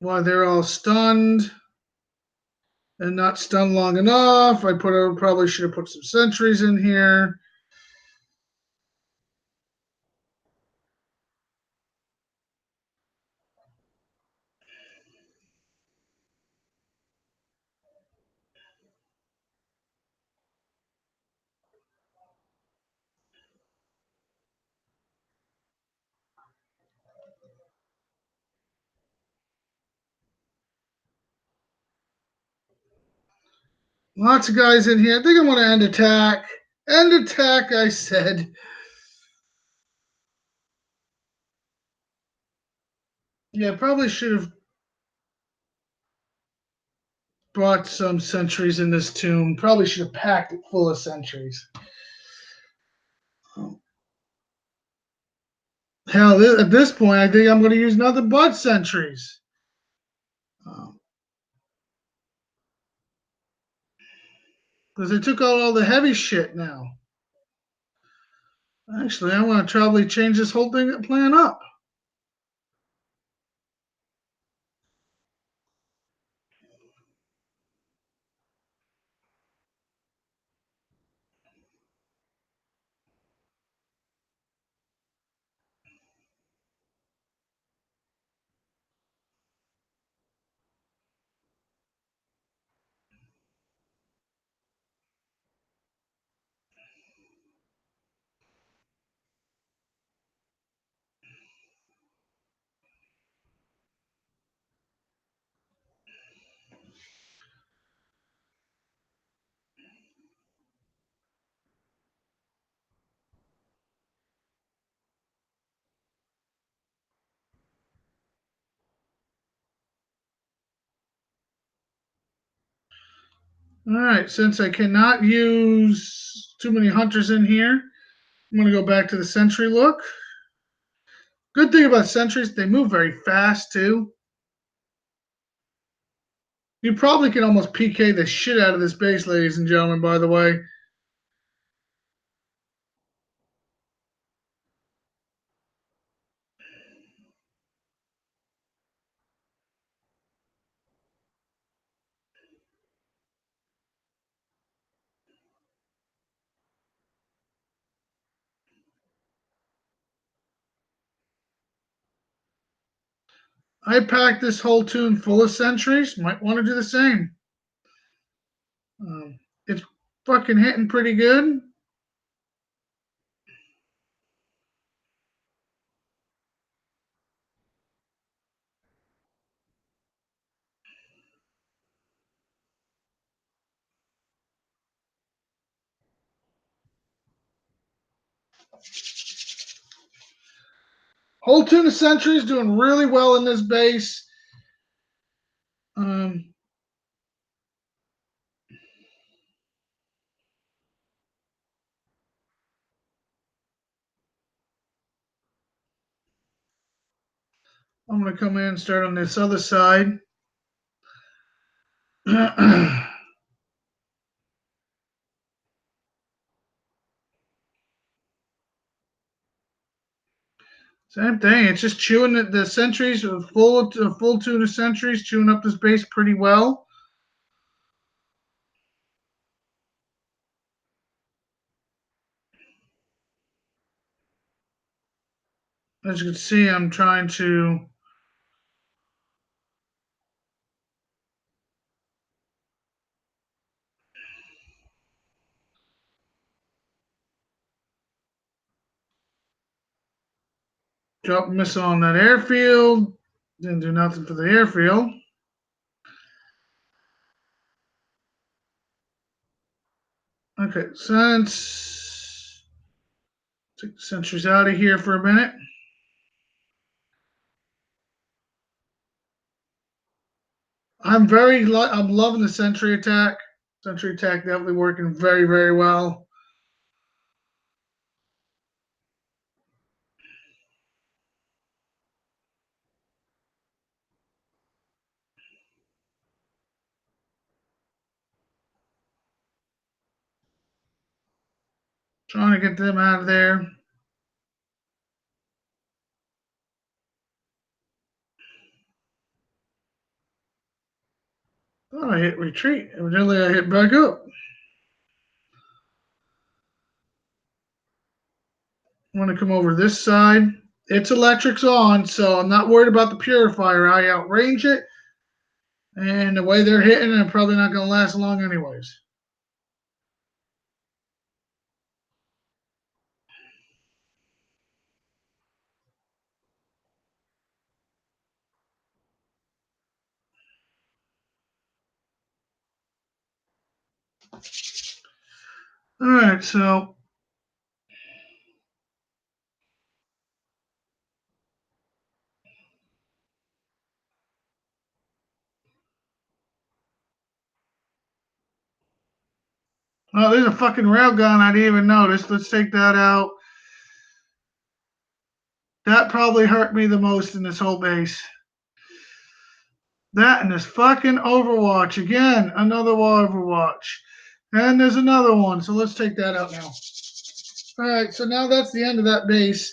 While they're all stunned and not stunned long enough, probably should have put some sentries in here. Lots of guys in here. I think I'm going to end attack. End attack, I said. Yeah, probably should have brought some sentries in this tomb. Probably should have packed it full of sentries. Hell, at this point, I think I'm going to use nothing but sentries. Because they took out all the heavy shit now. Actually, I want to probably change this whole thing plan up. All right, since I cannot use too many hunters in here, I'm going to go back to the sentry look. Good thing about sentries, they move very fast too. You probably can almost PK the shit out of this base, ladies and gentlemen, by the way. I packed this whole tune full of sentries. Might want to do the same. It's fucking hitting pretty good. Whole tune of sentries doing really well in this base. Um, I'm going to come in and start on this other side. Same thing. It's just chewing the sentries, a full tune of sentries, chewing up this base pretty well. As you can see, I'm trying to drop a missile on that airfield. Didn't do nothing for the airfield. Okay, since take the sentries out of here for a minute. I'm loving the sentry attack. Sentry attack definitely working very, very well. Trying to get them out of there. Thought I hit retreat. Evidently, I hit back up. I want to come over this side. Its electric's on, so I'm not worried about the purifier. I outrange it, and the way they're hitting, I'm probably not going to last long anyways. All right, so oh, there's a fucking railgun I didn't even notice. Let's take that out. That probably hurt me the most in this whole base. That and this fucking Overwatch. Again, another Overwatch. And there's another one, so let's take that out now. Alright, so now that's the end of that base.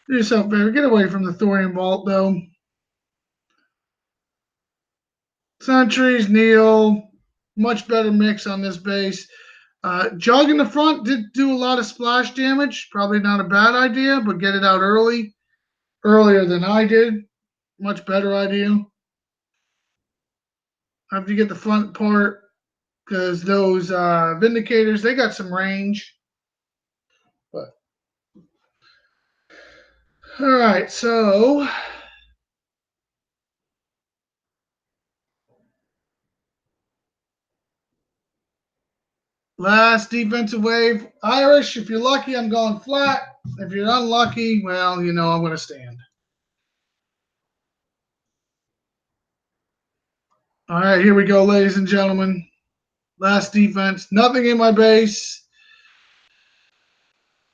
Do yourself a favor. Get away from the thorium vault, though. Sentries, Neil. Much better mix on this base. Jug in the front did do a lot of splash damage. Probably not a bad idea, but get it out early. Earlier than I did. Much better idea. After you get the front part, because those Vindicators, they got some range. But all right, so last defensive wave. Irish, if you're lucky, I'm going flat. If you're unlucky, well, you know I'm going to stand. All right, here we go, ladies and gentlemen. Last defense. Nothing in my base.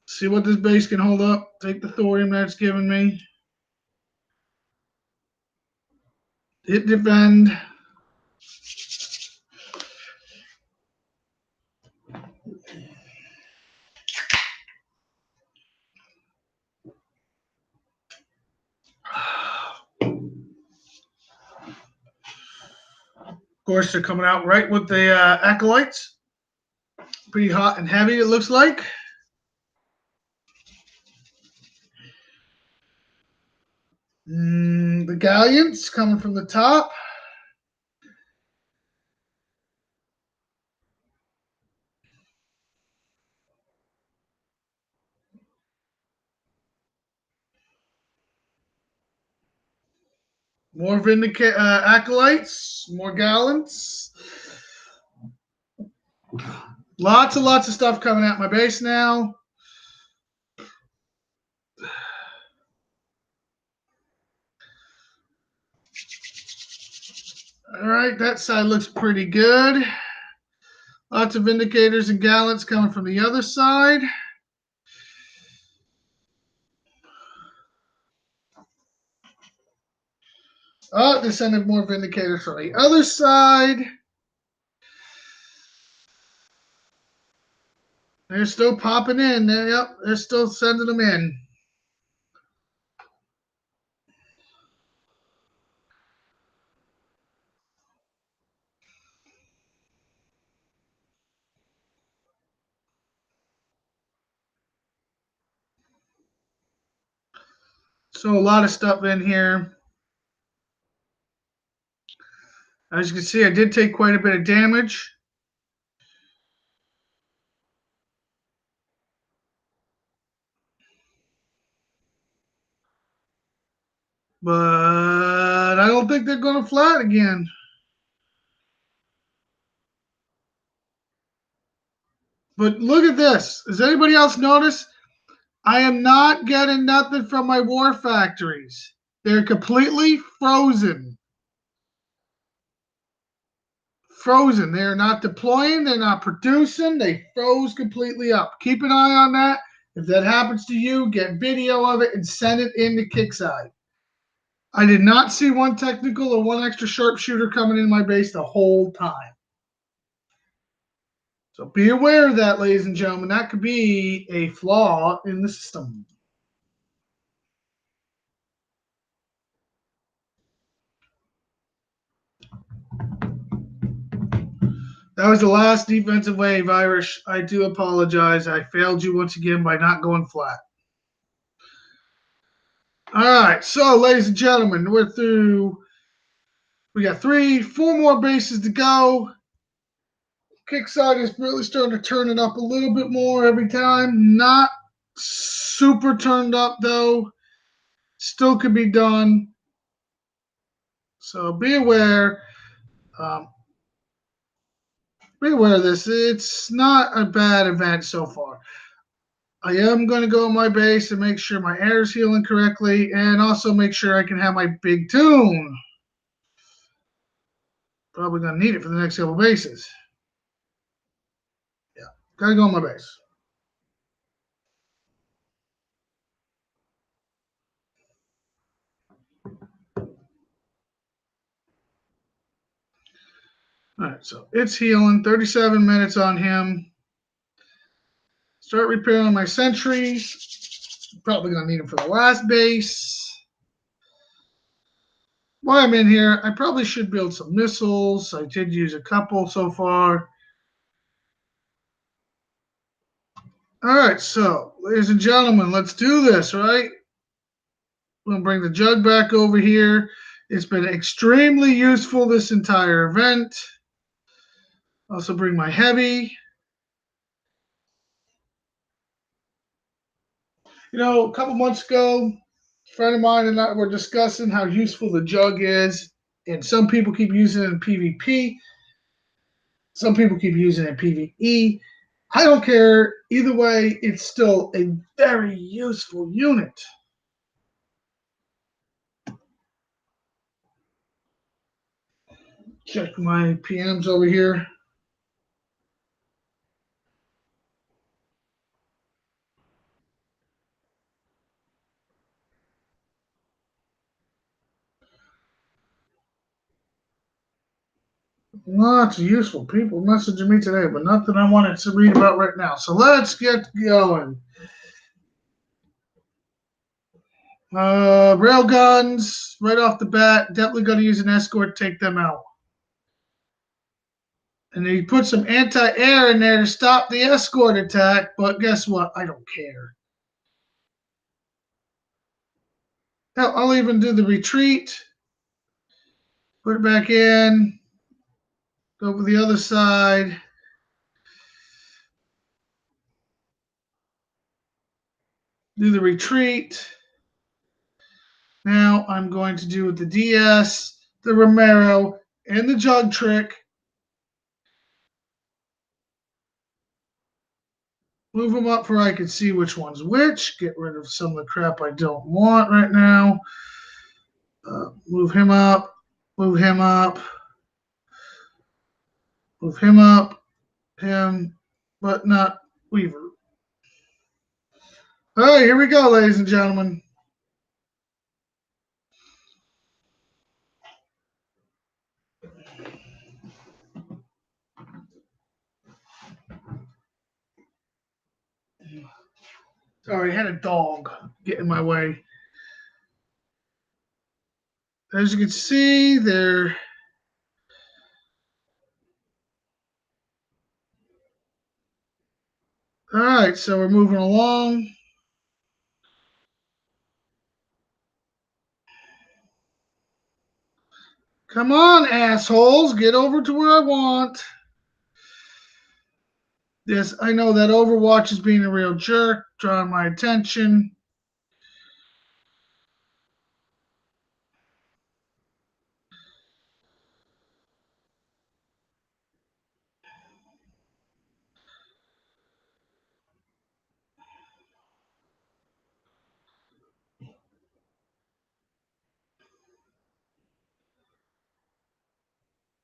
See what this base can hold up. Take the thorium that's given me. Hit defend. Of course, they're coming out right with the acolytes. Pretty hot and heavy, it looks like. The galleons coming from the top. More acolytes, more gallants. Lots and lots of stuff coming at my base now. All right, that side looks pretty good. Lots of Vindicators and Gallants coming from the other side. Oh, they're sending more Vindicators from the other side. They're still popping in. Yep, they're still sending them in. So a lot of stuff in here. As you can see, I did take quite a bit of damage. But I don't think they're going to flat again. But look at this. Does anybody else notice? I am not getting nothing from my war factories. They're completely frozen. Frozen. They are not deploying. They're not producing. They froze completely up. Keep an eye on that. If that happens to you, get video of it and send it in to Kickside. I did not see one technical or one extra sharpshooter coming in my base the whole time. So be aware of that, ladies and gentlemen. That could be a flaw in the system. That was the last defensive wave, Irish. I do apologize. I failed you once again by not going flat. All right, so ladies and gentlemen, we're through. We got 4 more bases to go. Kickside is really starting to turn it up a little bit more every time. Not super turned up though. Still could be done. So be aware. Um, be aware of this. It's not a bad event so far. I am going to go on my base and make sure my air is healing correctly, and also make sure I can have my big tune. Probably going to need it for the next couple bases. Yeah, got to go on my base. All right, so it's healing. 37 minutes on him. Start repairing my sentries. Probably going to need them for the last base. While I'm in here, I probably should build some missiles. I did use a couple so far. All right, so ladies and gentlemen, let's do this, right? I'm going to bring the jug back over here. It's been extremely useful this entire event. Also bring my heavy. You know, a couple months ago, a friend of mine and I were discussing how useful the jug is. And some people keep using it in PvP. Some people keep using it in PvE. I don't care. Either way, it's still a very useful unit. Check my PMs over here. Lots of useful people messaging me today, but nothing I wanted to read about right now. So let's get going. Rail guns, right off the bat, definitely going to use an escort to take them out. And he put some anti-air in there to stop the escort attack, but guess what? I don't care. Hell, I'll even do the retreat. Put it back in. Go over the other side. Do the retreat. Now I'm going to do the DS, the Romero, and the jug trick. Move them up where I can see which one's which. Get rid of some of the crap I don't want right now. Move him up. Move him up. Move him up. Him, but not Weaver. All right, here we go, ladies and gentlemen. Sorry, I had a dog get in my way. As you can see, they're all right. So we're moving along. Come on, assholes. Get over to where I want. Yes, I know that Overwatch is being a real jerk, drawing my attention.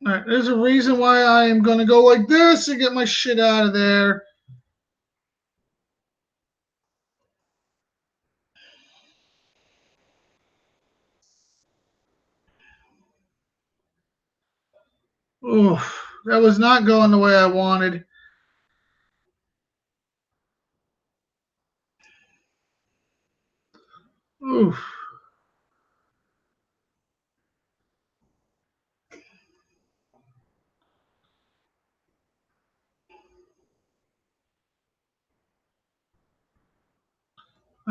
All right, there's a reason why I am going to go like this and get my shit out of there. Oof, that was not going the way I wanted. Oof.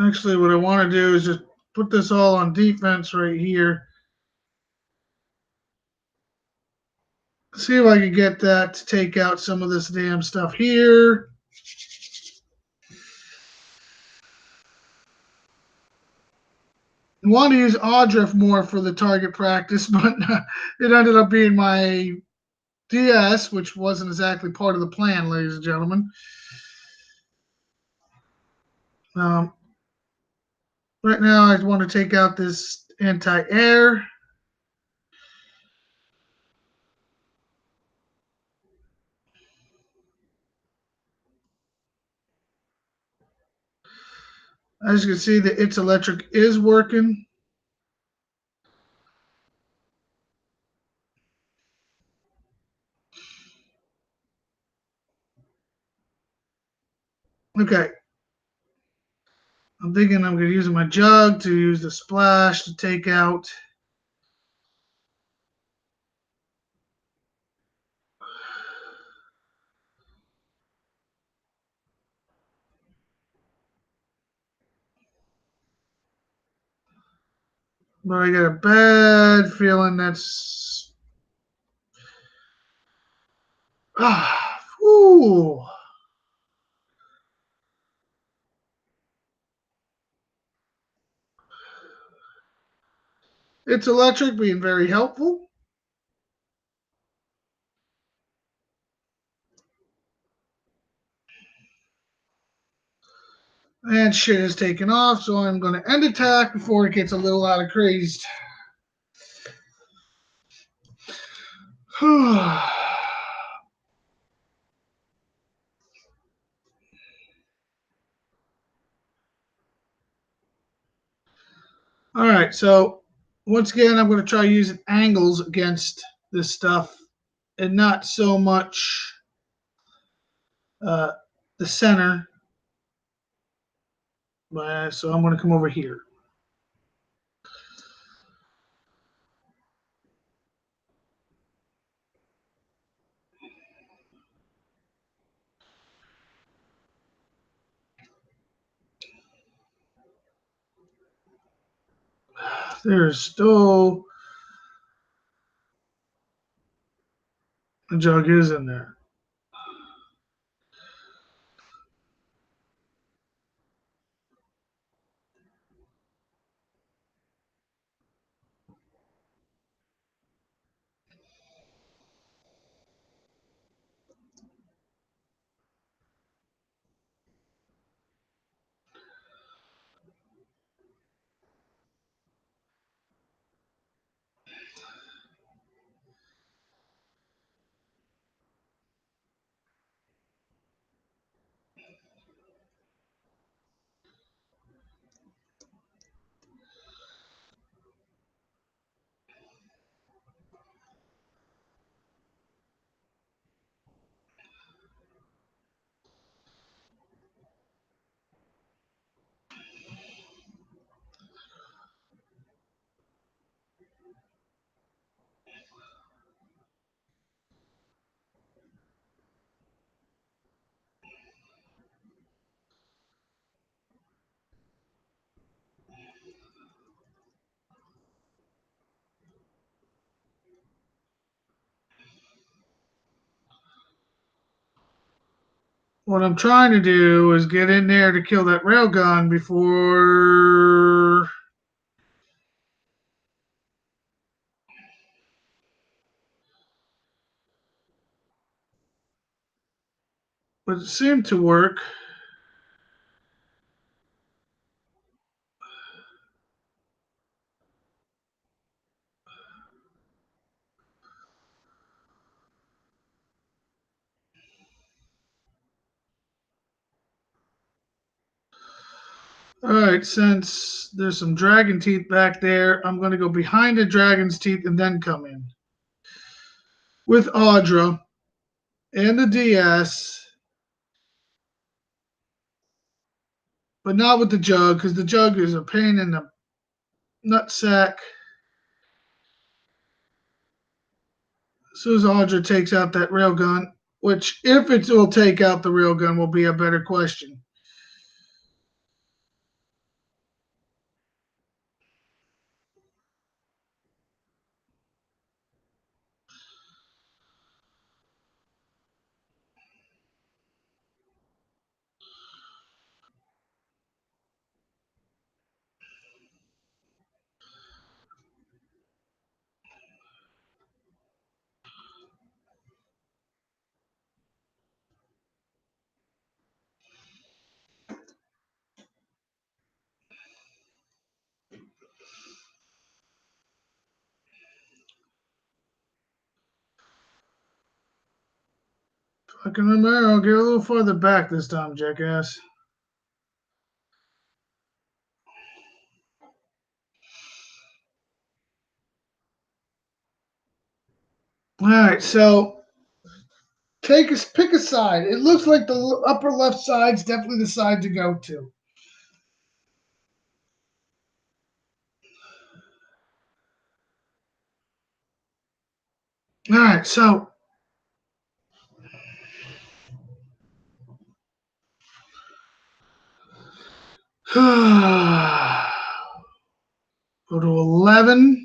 Actually, what I want to do is just put this all on defense right here. See if I can get that to take out some of this damn stuff here. I wanted to use Audrift more for the target practice, but it ended up being my DS, which wasn't exactly part of the plan, ladies and gentlemen. Um, right now, I want to take out this anti-air. As you can see, the It's Electric is working. Okay. I'm thinking I'm going to use my jug to use the splash to take out. But I got a bad feeling that's. Whew. It's Electric being very helpful. And shit is taken off, so I'm going to end attack before it gets a little out of crazed. All right, so once again, I'm going to try using angles against this stuff and not so much uh, the center. So I'm going to come over here. There's still a jug is in there. What I'm trying to do is get in there to kill that railgun before. But it seemed to work. All right, since there's some dragon teeth back there, I'm going to go behind the dragon's teeth and then come in. With Audra and the DS, but not with the jug, because the jug is a pain in the nutsack. As soon as Audra takes out that railgun, which, if it will take out the railgun, will be a better question. If I can remember, I'll get a little farther back this time, jackass. All right, so pick a side. It looks like the upper left side's definitely the side to go to. All right, so go to 11.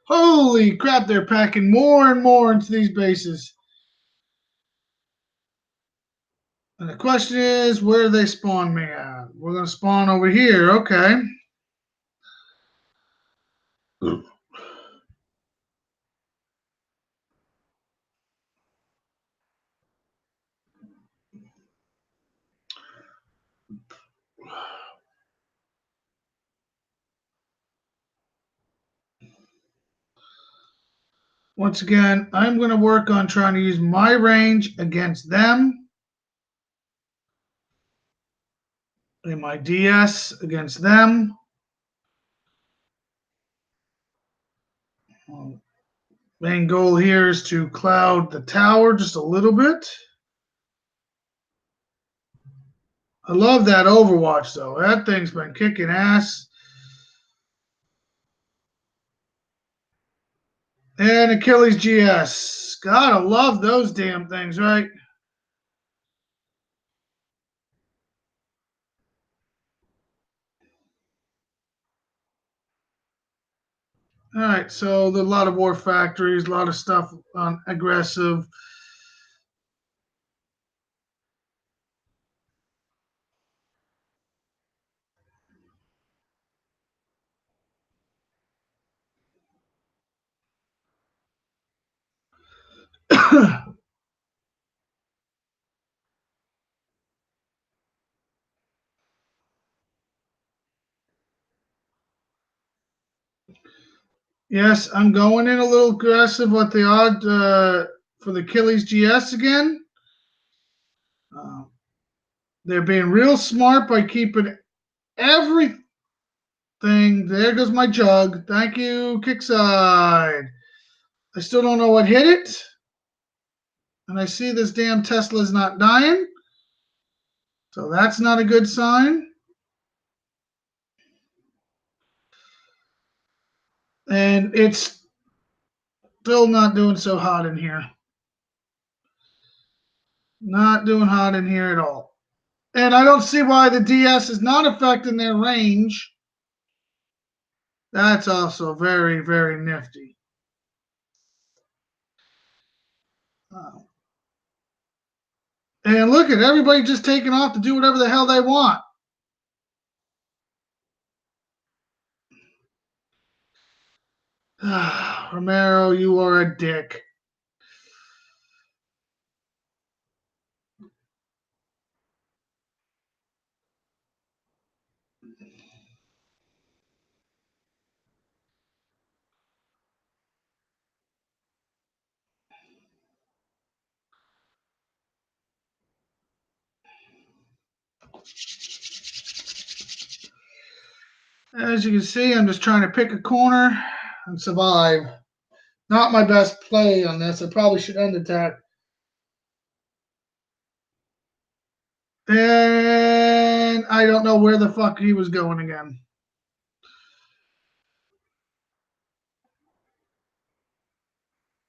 Holy crap, they're packing more and more into these bases. And the question is, where do they spawn me at? We're going to spawn over here. Okay. Once again, I'm going to work on trying to use my range against them and my DS against them. Main goal here is to cloud the tower just a little bit. I love that Overwatch, though. That thing's been kicking ass. And Achilles GS. Gotta love those damn things, right? All right, so there's a lot of war factories, a lot of stuff on aggressive. Yes, I'm going in a little aggressive with the odd for the Achilles GS again. Uh, they're being real smart by keeping everything. There goes my jug. Thank you, Kickside. I still don't know what hit it. And I see this damn Tesla's not dying. So that's not a good sign. And it's still not doing so hot in here. Not doing hot in here at all. And I don't see why the DS is not affecting their range. That's also very, very nifty. And look at everybody just taking off to do whatever the hell they want. Romero, you are a dick. As you can see, I'm just trying to pick a corner and survive. Not my best play on this. I probably should end attack. And I don't know where the fuck he was going again.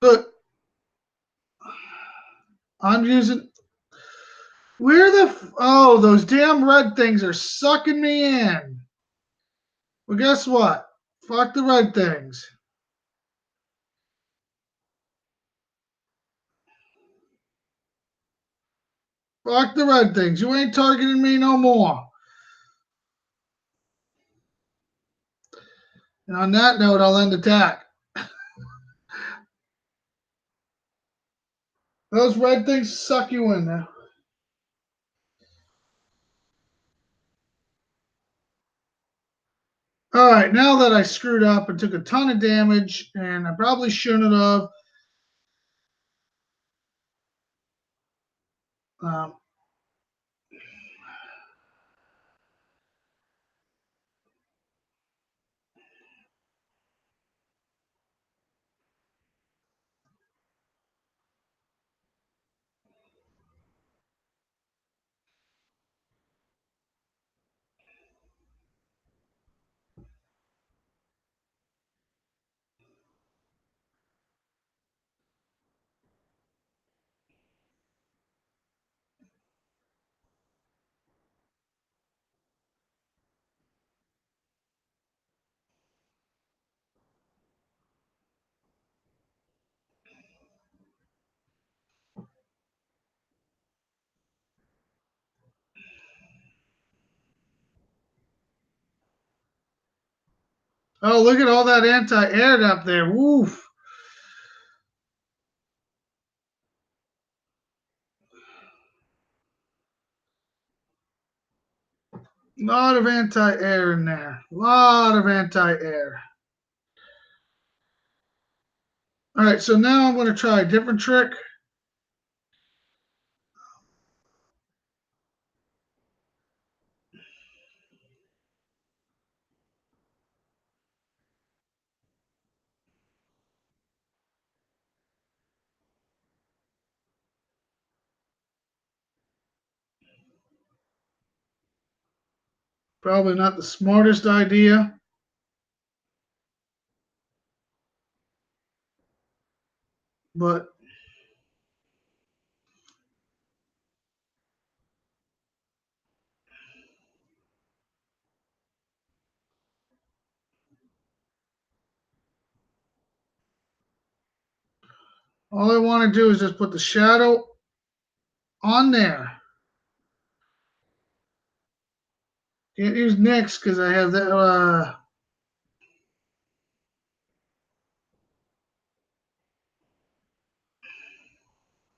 But I'm using. Where the. Oh, those damn red things are sucking me in. Well, guess what? Fuck the red things. Fuck the red things. You ain't targeting me no more. And on that note, I'll end attack. Those red things suck you in now. All right, now that I screwed up and took a ton of damage, and I probably shouldn't have. Um, oh, look at all that anti-air up there. Woof. A lot of anti-air in there. A lot of anti-air. All right, so now I'm going to try a different trick. Probably not the smartest idea, but all I want to do is just put the shadow on there. Can't use Nyx because I have that. A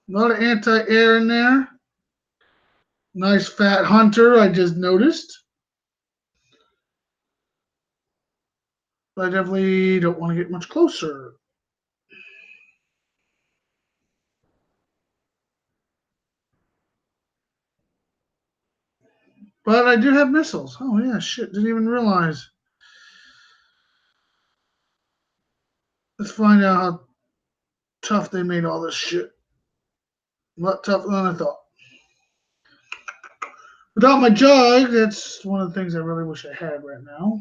lot of anti-air in there. Nice fat hunter, I just noticed. But I definitely don't want to get much closer. But I do have missiles. Oh, yeah, shit. Didn't even realize. Let's find out how tough they made all this shit. A lot tougher than I thought. Without my jug, that's one of the things I really wish I had right now.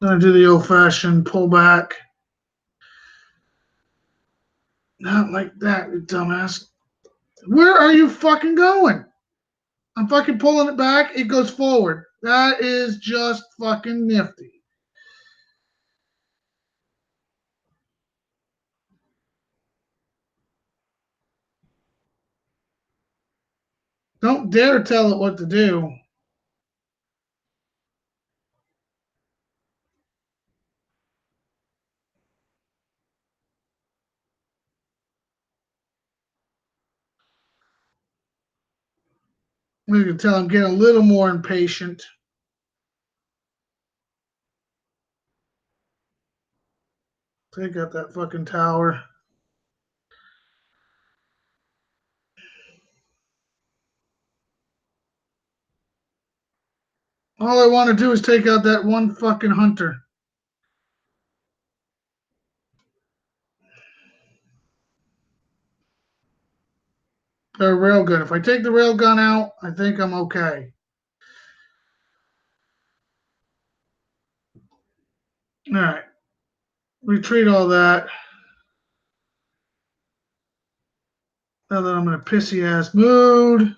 Gonna do the old-fashioned pullback. Not like that, you dumbass. Where are you fucking going? I'm fucking pulling it back. It goes forward. That is just fucking nifty. Don't dare tell it what to do. You can tell I'm getting a little more impatient. Take out that fucking tower. All I want to do is take out that one fucking hunter. Or railgun. If I take the railgun out, I think I'm okay. All right. Retreat all that. Now that I'm in a pissy ass mood.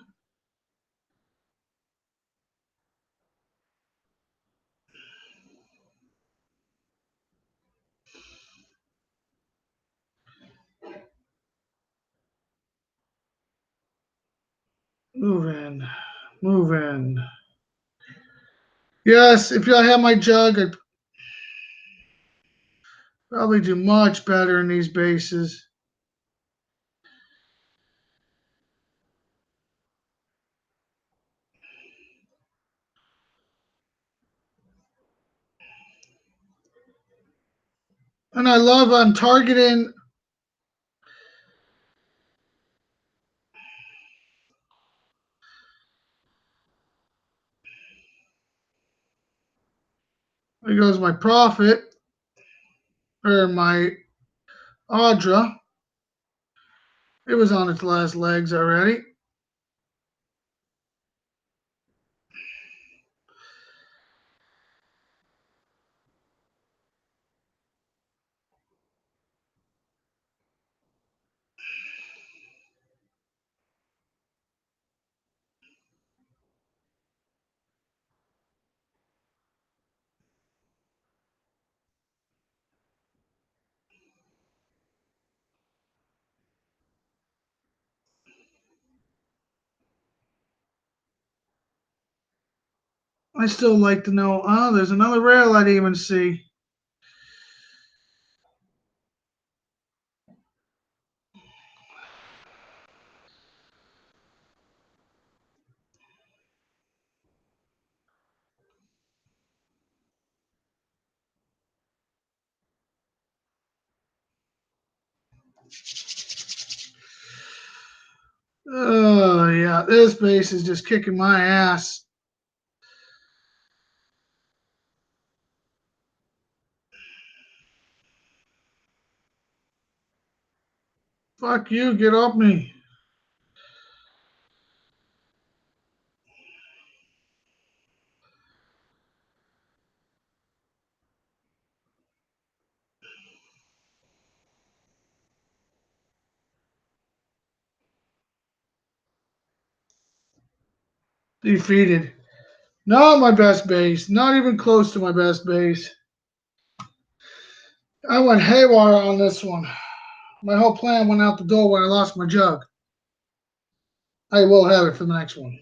Move in. Move in. Yes, if I had my jug, I'd probably do much better in these bases. And I love I'm targeting. There goes my profit. Or my Audra. It was on its last legs already. I still like to know. Oh, there's another rail I didn't even see. Oh, yeah. This base is just kicking my ass. Fuck you. Get off me. Defeated. Not my best base. Not even close to my best base. I went haywire on this one. My whole plan went out the door when I lost my jug. I will have it for the next one.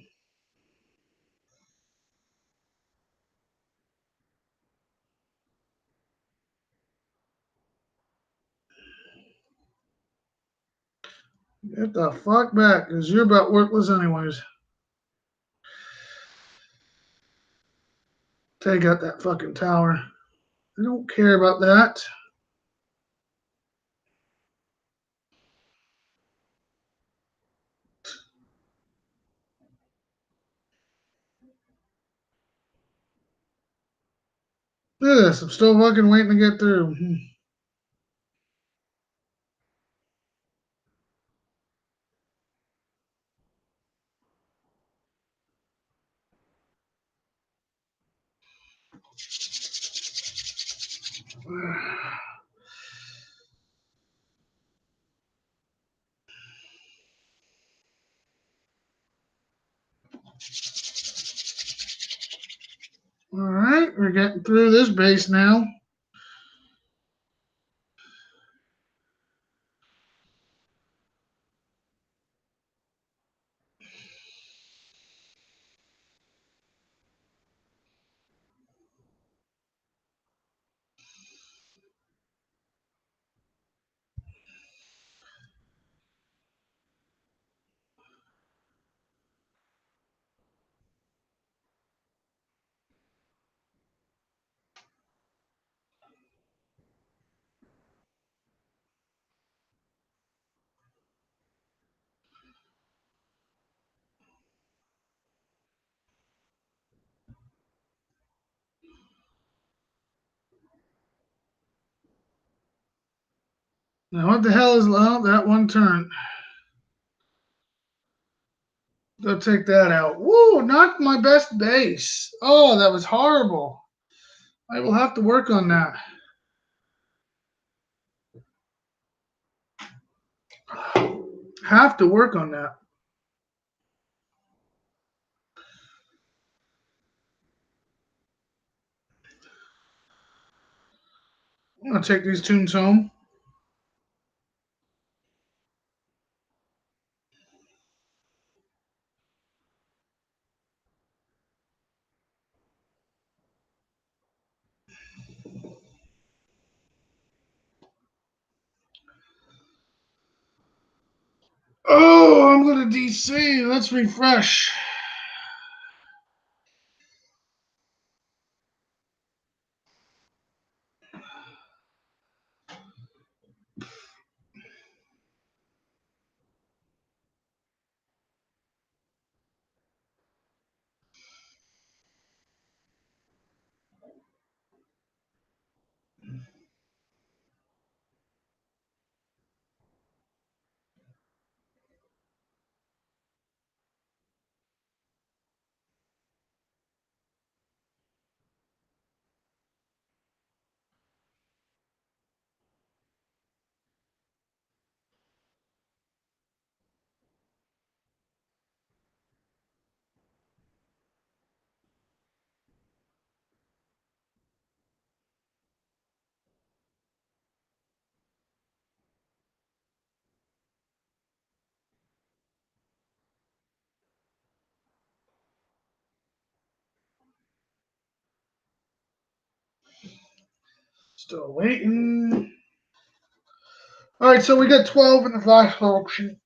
Get the fuck back, because you're about worthless anyways. Take out that fucking tower. I don't care about that. Look at this. I'm still fucking waiting to get through. All right, we're getting through this base now. Now, what the hell is that one turn? Go take that out. Woo, not my best base. Oh, that was horrible. I will have to work on that. Have to work on that. I'm going to take these tunes home. Oh, I'm going to DC. Let's refresh. Still waiting. All right, so we got 12 in the last auction.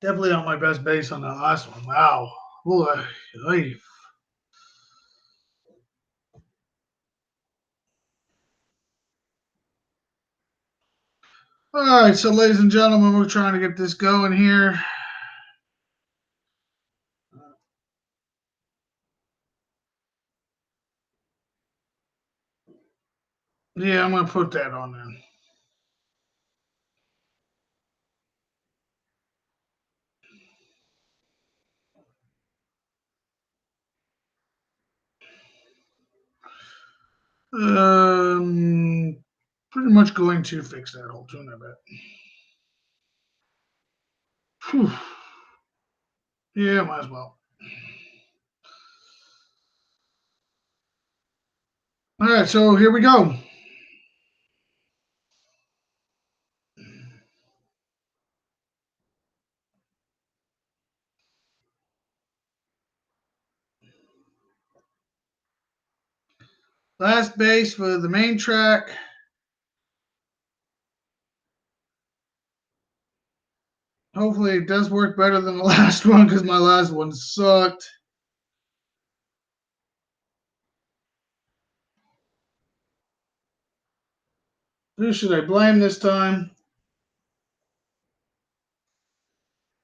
Definitely not my best base on the last one. Wow. Boy. All right, so ladies and gentlemen, we're trying to get this going here. Yeah, I'm going to put that on there. Pretty much going to fix that whole tune, I bet. Whew. Yeah, might as well. All right, so here we go. Last base for the main track. Hopefully it does work better than the last one because my last one sucked. Who should I blame this time?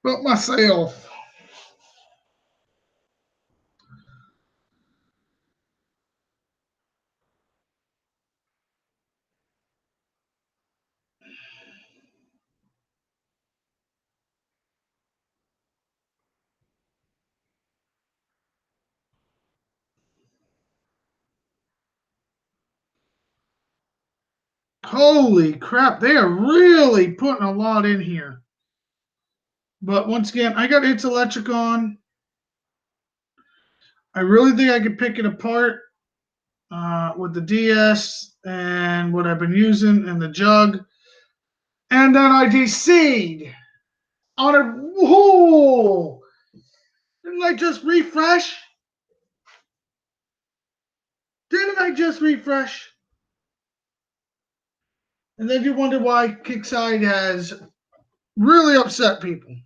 But myself. Holy crap, they are really putting a lot in here. But once again, I got its electric on. I really think I could pick it apart with the DS and what I've been using and the jug. And then I DC'd on a. Whoa! Didn't I just refresh? Didn't I just refresh? And then you wonder why Kickside has really upset people.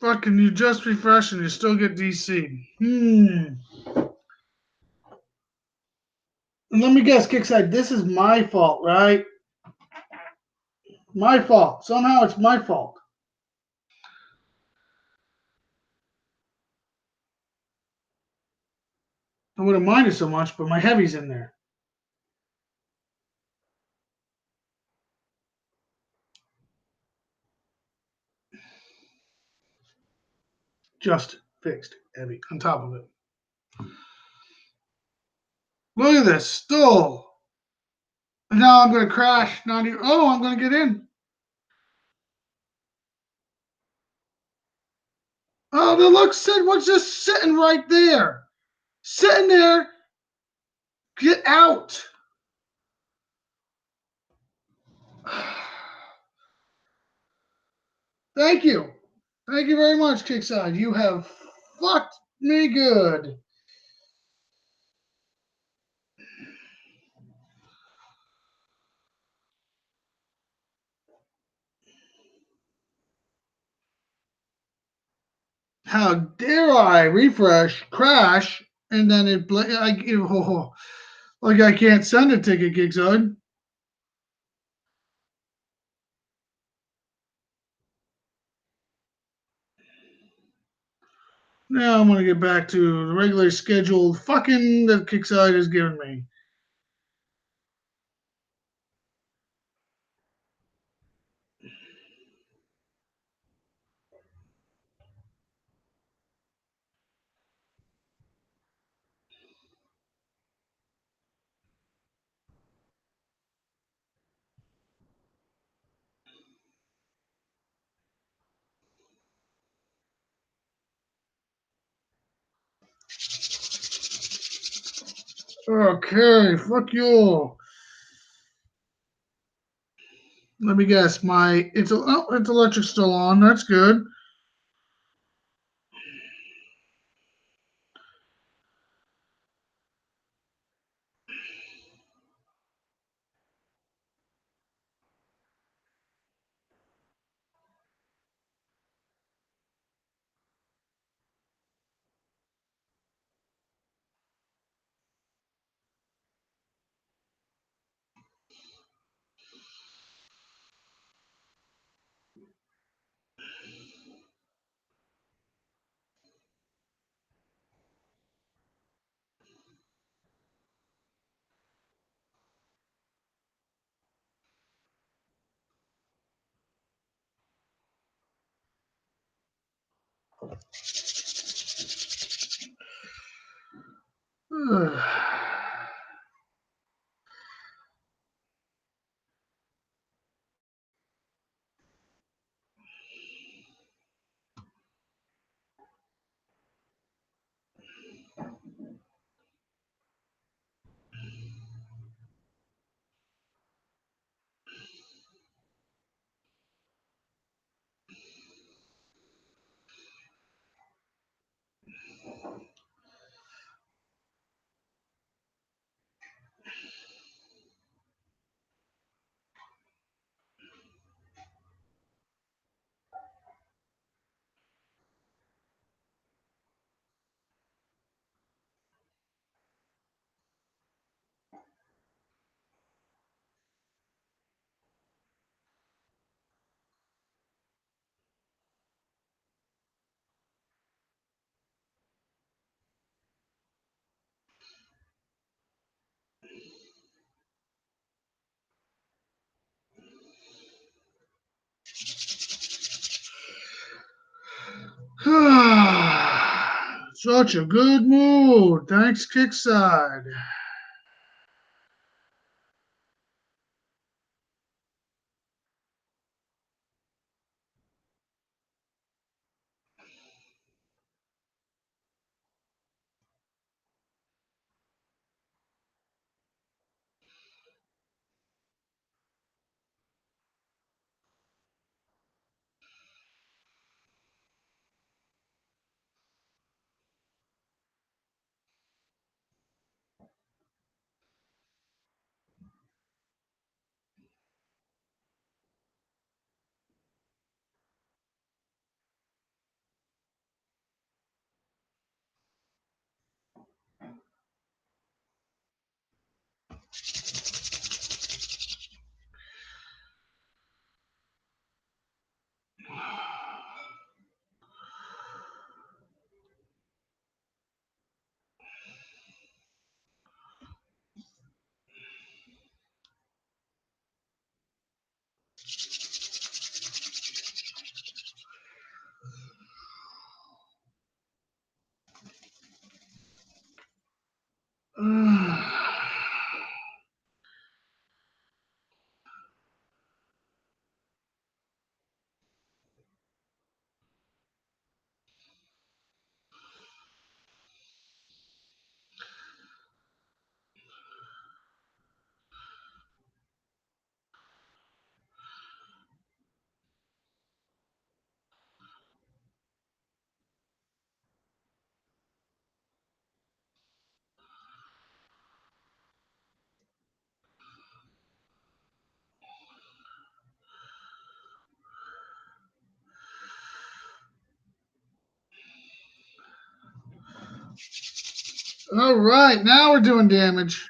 Fucking, you just refresh and you still get DC. And let me guess, Kickside, this is my fault, right? My fault. Somehow it's my fault. I wouldn't mind it so much, but my heavy's in there. Just fixed heavy on top of it. Look at this. Still. And now I'm going to crash. Not even, oh, I'm going to get in. Oh, the look, Sid was just sitting right there. Sitting there. Get out. Thank you. Thank you very much, Kickside. You have fucked me good. How dare I refresh, crash, and then like I can't send a ticket, Kickside. Now I'm gonna get back to the regularly scheduled fucking that Kickside has given me. Okay, fuck you. Let me guess. It's electric still on. That's good. Such a good mood. Thanks, Kickside. All right, now we're doing damage.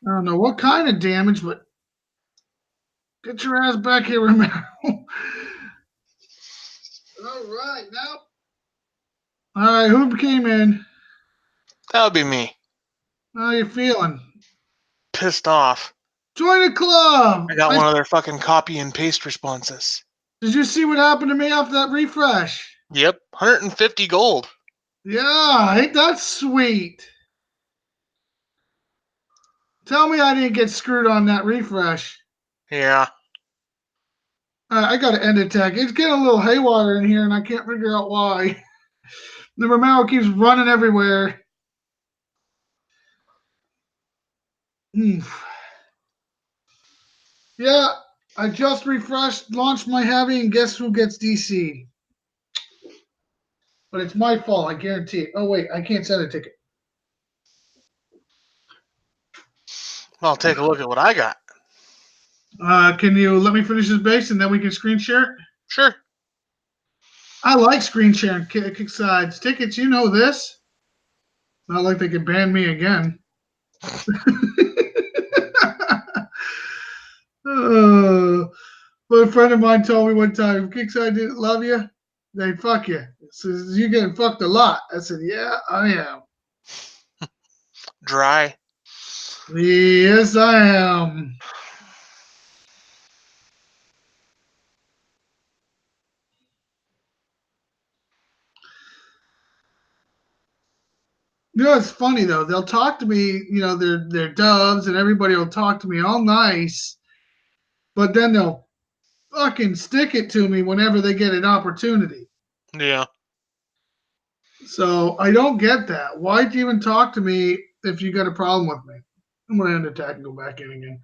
I don't know what kind of damage, but get your ass back here, Romero. All right, now. All right, who came in? That would be me. How you feeling? Pissed off. Join the club. I got one of their fucking copy and paste responses. Did you see what happened to me after that refresh? Yep, 150 gold. Yeah, ain't that sweet? Tell me I didn't get screwed on that refresh. Yeah. I got to end attack. It's getting a little haywire in here, and I can't figure out why. The Romero keeps running everywhere. Yeah, I just refreshed, launched my heavy, and guess who gets DC? But it's my fault, I guarantee it. Oh, wait, I can't send a ticket. I'll take a look at what I got. Can you let me finish this base, and then we can screen share it? Sure. I like screen sharing Kickside tickets. You know this. Not like they could ban me again. But a friend of mine told me one time, if Kickside didn't love you, they'd fuck you. Says, you're getting fucked a lot. I said, yeah, I am. Dry. Yes, I am. You know, it's funny though. They'll talk to me. You know, they're doves, and everybody will talk to me all nice, but then they'll fucking stick it to me whenever they get an opportunity. Yeah. So I don't get that. Why'd you even talk to me if you got a problem with me? I'm gonna end attack and go back in again.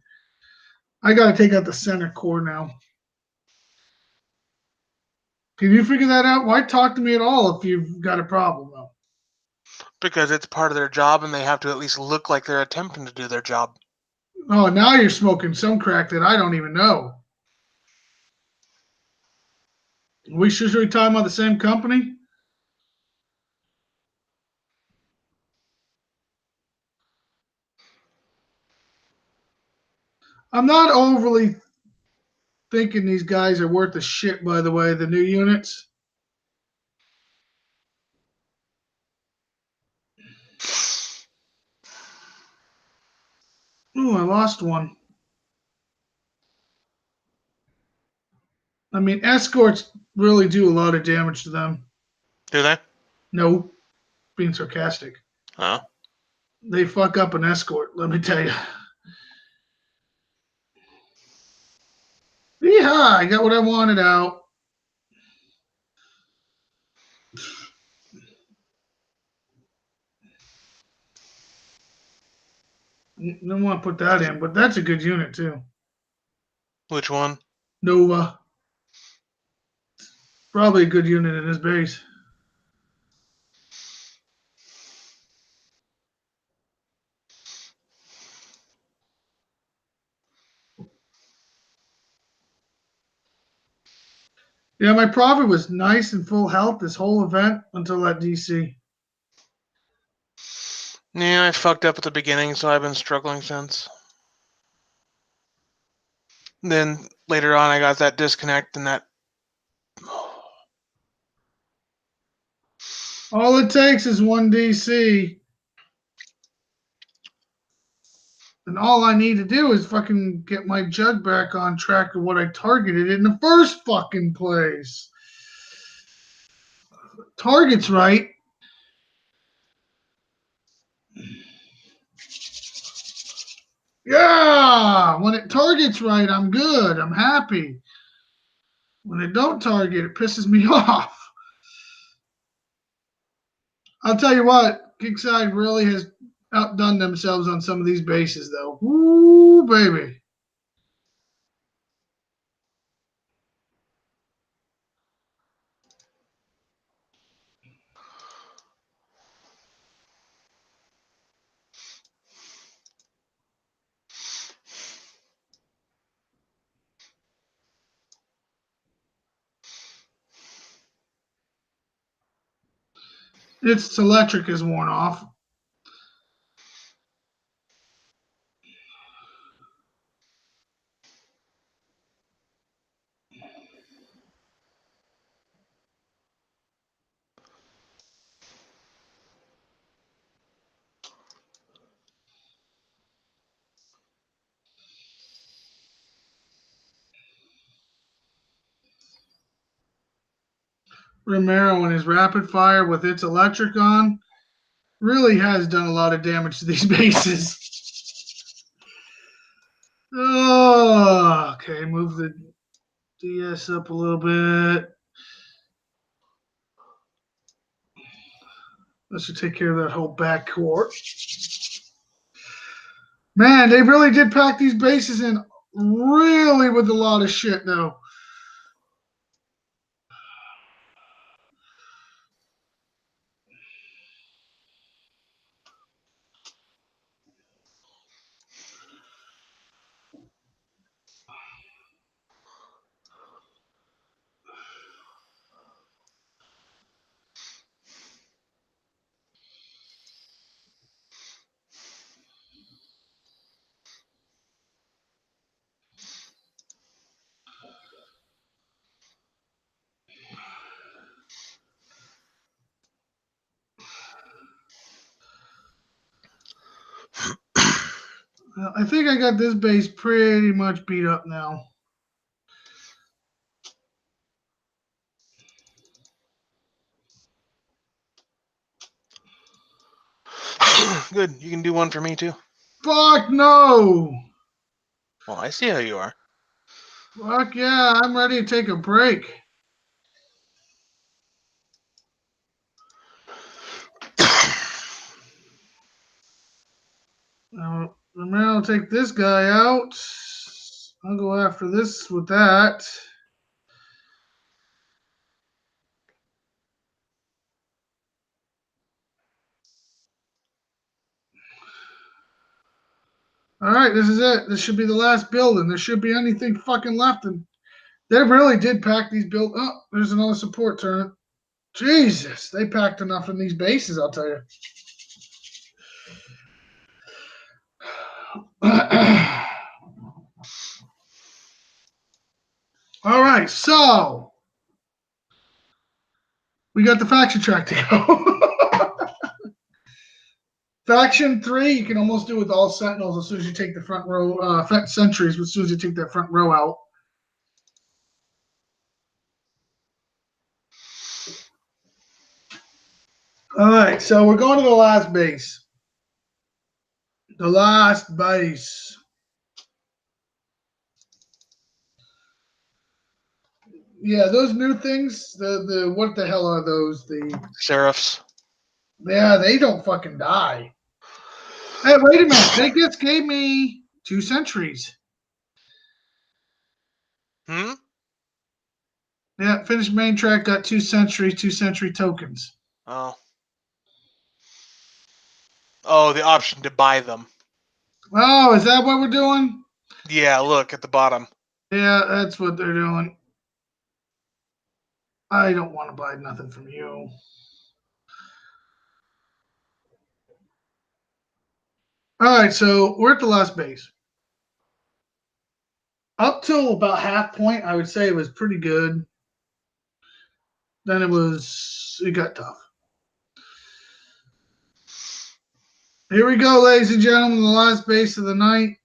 I gotta take out the center core now. Can you figure that out? Why talk to me at all if you've got a problem though? Because it's part of their job and they have to at least look like they're attempting to do their job. Oh, now you're smoking some crack that I don't even know. We should be talking about the same company? I'm not overly thinking these guys are worth a shit, by the way, the new units. Ooh, I lost one. I mean, escorts really do a lot of damage to them. Do they? No, being sarcastic. Oh. They fuck up an escort, let me tell you. Yeehaw, I got what I wanted out. Don't want to put that in, but that's a good unit too. Which one? Nova. Probably a good unit in his base. Yeah, my prophet was nice and full health this whole event until that DC. Yeah, I fucked up at the beginning, so I've been struggling since. Then later on, I got that disconnect and that. All it takes is one DC. And all I need to do is fucking get my jug back on track of what I targeted in the first fucking place. Target's right. Yeah, when it targets right, I'm good. I'm happy. When it don't target, it pisses me off. I'll tell you what, Kickside really has outdone themselves on some of these bases, though. Woo, baby. Its electric is worn off. Romero and his rapid fire with its electric on really has done a lot of damage to these bases. Oh, okay, move the DS up a little bit. That should take care of that whole back court. Man, they really did pack these bases in really with a lot of shit, though. I think I got this base pretty much beat up now. Good. You can do one for me, too. Fuck no! Well, I see how you are. Fuck yeah, I'm ready to take a break. Now, I'll take this guy out. I'll go after this with that. All right, this is it. This should be the last building. There should be anything fucking left. And they really did pack these build. Oh, there's another support turret. Jesus, they packed enough in these bases, I'll tell you. All right, so we got the faction track to go. Faction 3, you can almost do with all sentinels as soon as you take the front row, sentries, as soon as you take that front row out. All right, so we're going to the last base. The last base. Yeah, those new things. The what the hell are those? Seraphs. They don't fucking die. Hey, wait a minute. They just gave me 2 centuries. Hmm? Yeah, finished main track, got 2 centuries, 2 century tokens. Oh. Oh, the option to buy them. Oh, is that what we're doing? Yeah, look at the bottom. Yeah, that's what they're doing. I don't want to buy nothing from you. All right, so we're at the last base. Up till about half point, I would say it was pretty good. Then it got tough. Here we go, ladies and gentlemen, the last base of the night.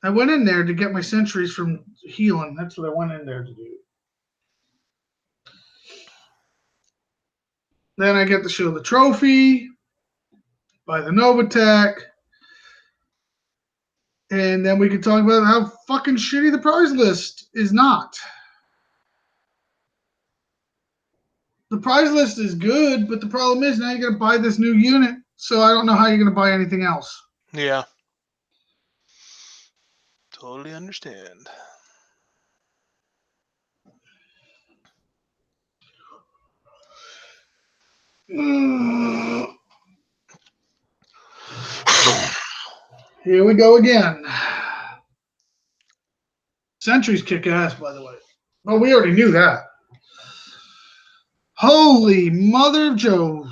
I went in there to get my centuries from healing. That's what I went in there to do. Then I get to show the trophy, buy the Novatech, and then we can talk about how fucking shitty the prize list is not. The prize list is good, but the problem is now you got to buy this new unit, so I don't know how you're going to buy anything else. Yeah. Totally understand. Here we go again. Sentries kick ass, by the way. Well, we already knew that. Holy mother of Jove.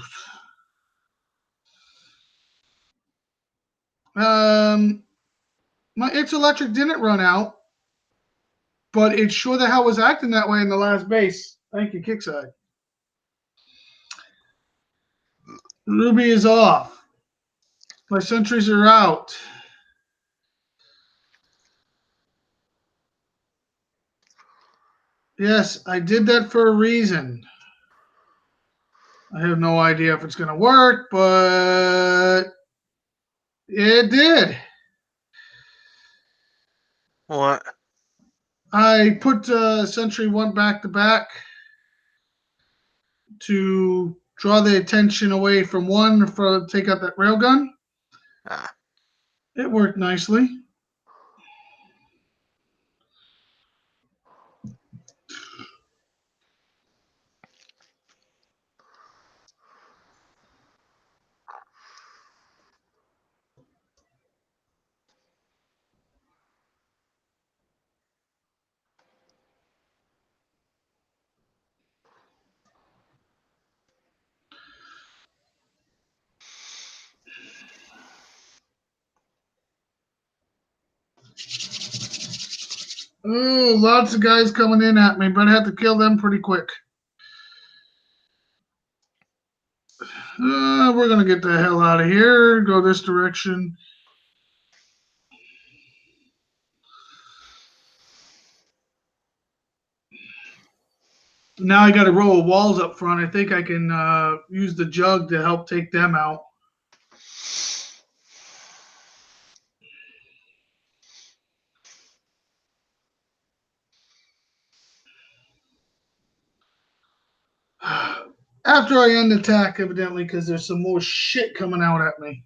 My It's Electric didn't run out, but it sure the hell was acting that way in the last base. Thank you, Kickside. Ruby is off. My sentries are out. Yes, I did that for a reason. I have no idea if it's going to work, but it did. What? I put Sentry 1 back to back to draw the attention away from 1 for take out that railgun. Ah. It worked nicely. Oh, lots of guys coming in at me, but I have to kill them pretty quick. We're going to get the hell out of here. Go this direction. Now I got a row of walls up front. I think I can use the jug to help take them out. After I end the attack, evidently, because there's some more shit coming out at me.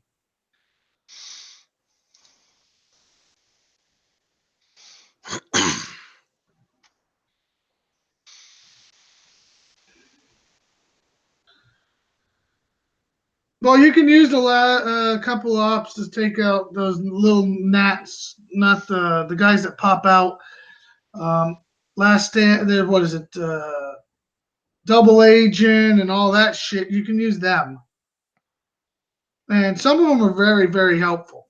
Well, you can use a couple ops to take out those little gnats, not the guys that pop out. Last stand, there. What is it? Double agent and all that shit. You can use them, and some of them are very, very helpful.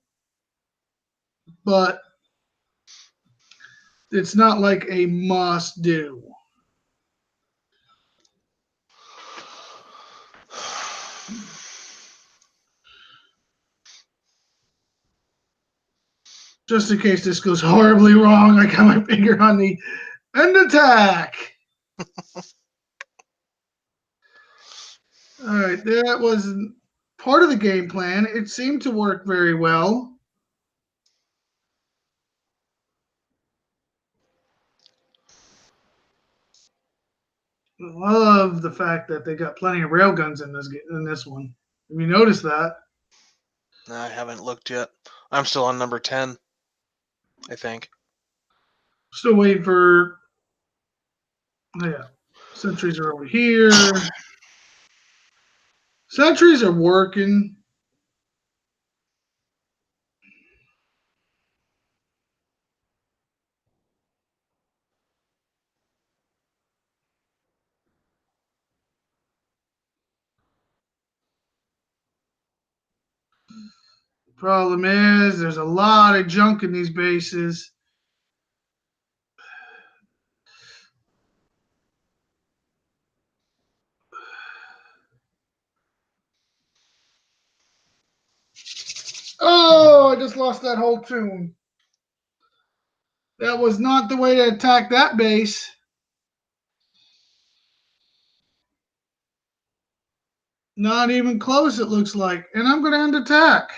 But it's not like a must do. Just in case this goes horribly wrong, I got my finger on the end attack. All right, that was part of the game plan. It seemed to work very well. I love the fact that they got plenty of railguns in this one. Have you noticed that? I haven't looked yet. I'm still on number 10, I think. Still waiting for. Oh yeah, sentries are over here. Sentries are working. Problem is, there's a lot of junk in these bases. Oh, I just lost that whole tune. That was not the way to attack that base. Not even close, it looks like. And I'm going to end attack.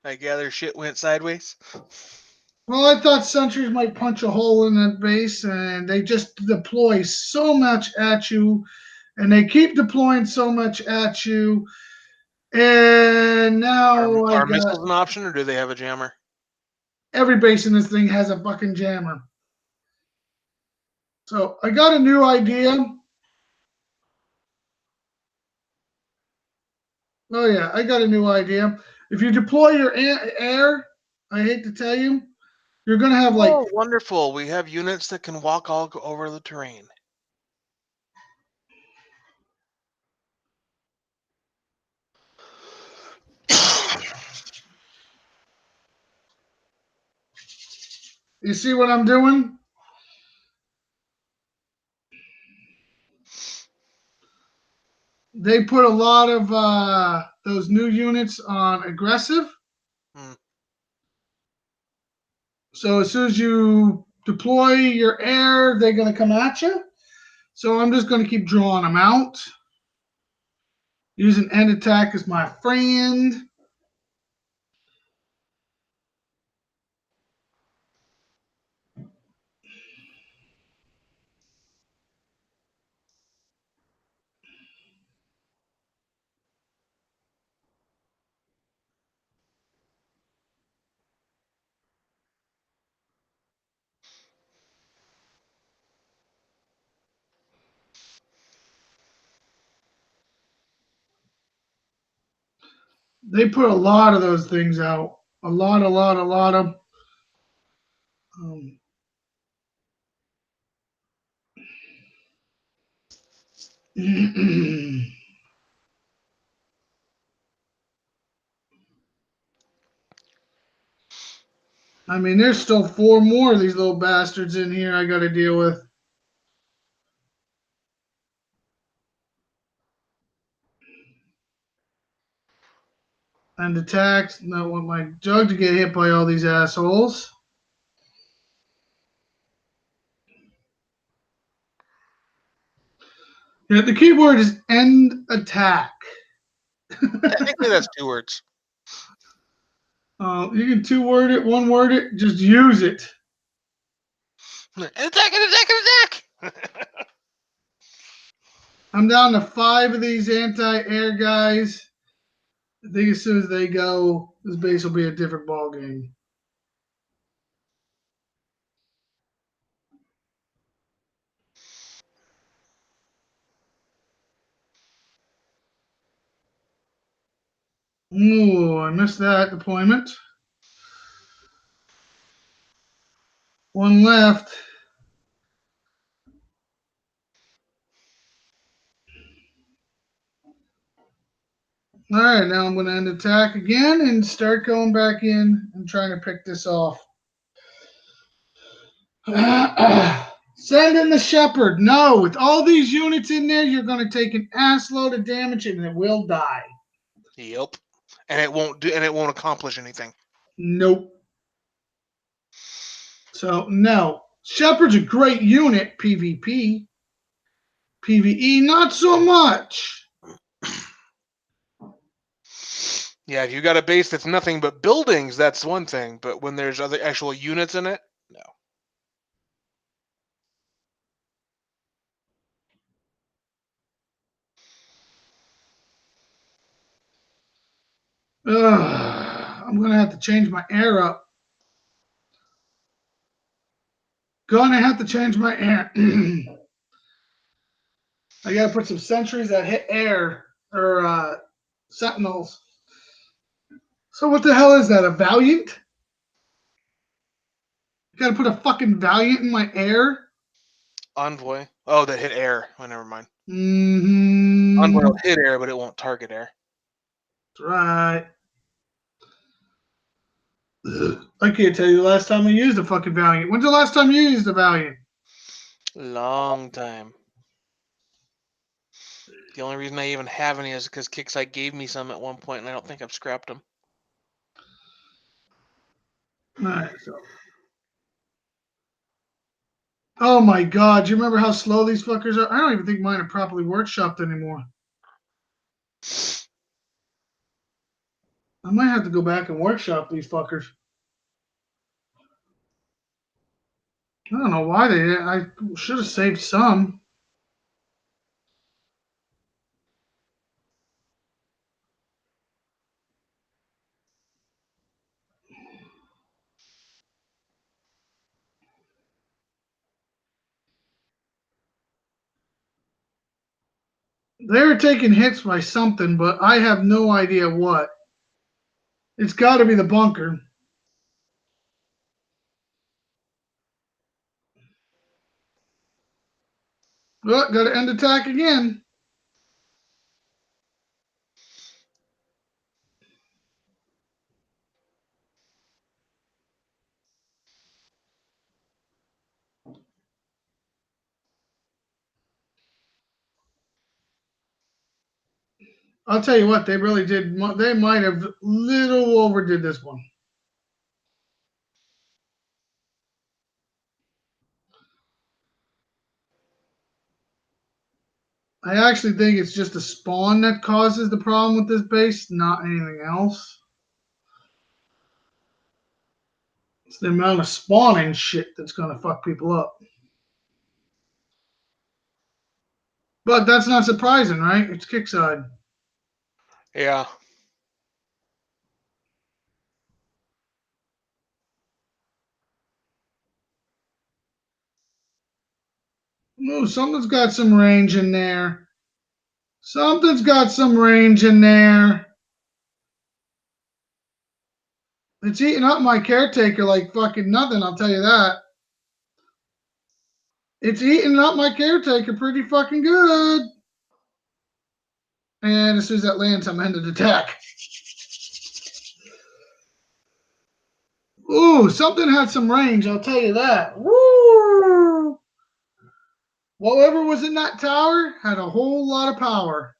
I gather shit went sideways. Well, I thought sentries might punch a hole in that base, and they just deploy so much at you, and they keep deploying so much at you. And now I Are got missiles an option, or do they have a jammer? every base in this thing has a fucking jammer. So I got a new idea. Oh yeah, I got a new idea. If you deploy your air, I hate to tell you, you're gonna have like Oh, wonderful. We have units that can walk all over the terrain. you see what I'm doing? They put a lot of those new units on aggressive. Hmm. So as soon as you deploy your air, they're gonna come at you. So I'm just gonna keep drawing them out. Using end attack as my friend. They put a lot of those things out. A lot of. Um, I mean, there's still four more of these little bastards in here I got to deal with. And attacks. Not want my jug to get hit by all these assholes. Yeah, the keyword is end attack. Technically, that's 2 words. You can two word it, one word it, just use it. Attack! Attack! Attack! I'm down to 5 of these anti-air guys. I think as soon as they go, this base will be a different ball game. Ooh, I missed that deployment. One left. All right, now I'm going to end attack again and start going back in and trying to pick this off. Send in the shepherd. No, with all these units in there, you're going to take an ass load of damage and it will die. Yep. And it won't do. And it won't accomplish anything. Nope. So no, shepherd's a great unit. PvP. PvE, not so much. Yeah, if you got a base that's nothing but buildings, that's one thing. But when there's other actual units in it, no. I'm gonna have to change my air up. Gonna have to change my air. I gotta put some sentries that hit air or sentinels. So what the hell is that? A Valiant? You gotta put a fucking Valiant in my air? Envoy. Oh, that hit air. Oh, never mind. Envoy Mm-hmm. will hit air, but it won't target air. That's right. I can't tell you the last time I used a fucking Valiant. When's the last time you used a Valiant? Long time. The only reason I even have any is because Kixeye gave me some at one point, and I don't think I've scrapped them. Alright, so. Oh my god, do you remember how slow these fuckers are? I don't even think mine are properly workshopped anymore. I might have to go back and workshop these fuckers. I don't know why they did. I should have saved some. They're taking hits by something, but I have no idea what. It's got to be the bunker. Oh, got to end attack again. I'll tell you what, they really did. They might have little overdid this one. I actually think it's just a spawn that causes the problem with this base, not anything else. It's the amount of spawning shit that's going to fuck people up. But that's not surprising, right? It's Kickside. Yeah. Ooh, something's got some range in there. Something's got some range in there. It's eating up my caretaker like fucking nothing, I'll tell you that. It's eating up my caretaker pretty fucking good. And as soon as that lands, I'm ended attack. Ooh, something had some range, I'll tell you that. Woo! Whatever was in that tower had a whole lot of power.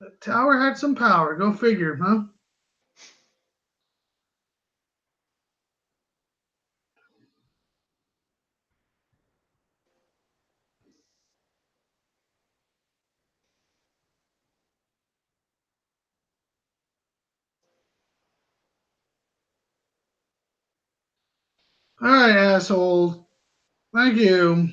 The tower had some power. Go figure, huh? All right, asshole. Thank you.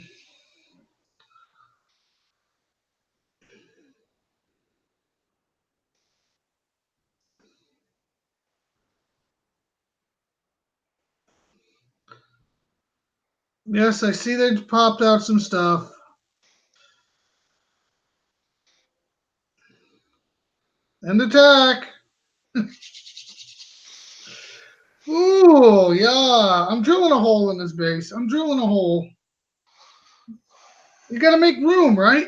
Yes, I see they popped out some stuff. And attack. Ooh, yeah. I'm drilling a hole in this base. I'm drilling a hole. You gotta make room, right?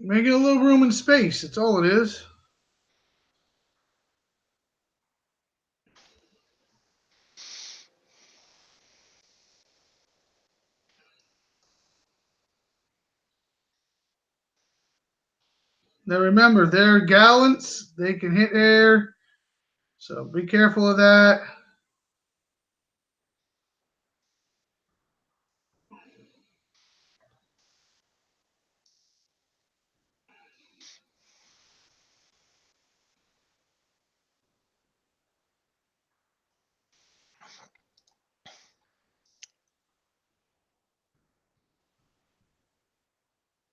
Making a little room in space. That's all it is. Now remember, they're gallants. They can hit air. So be careful of that.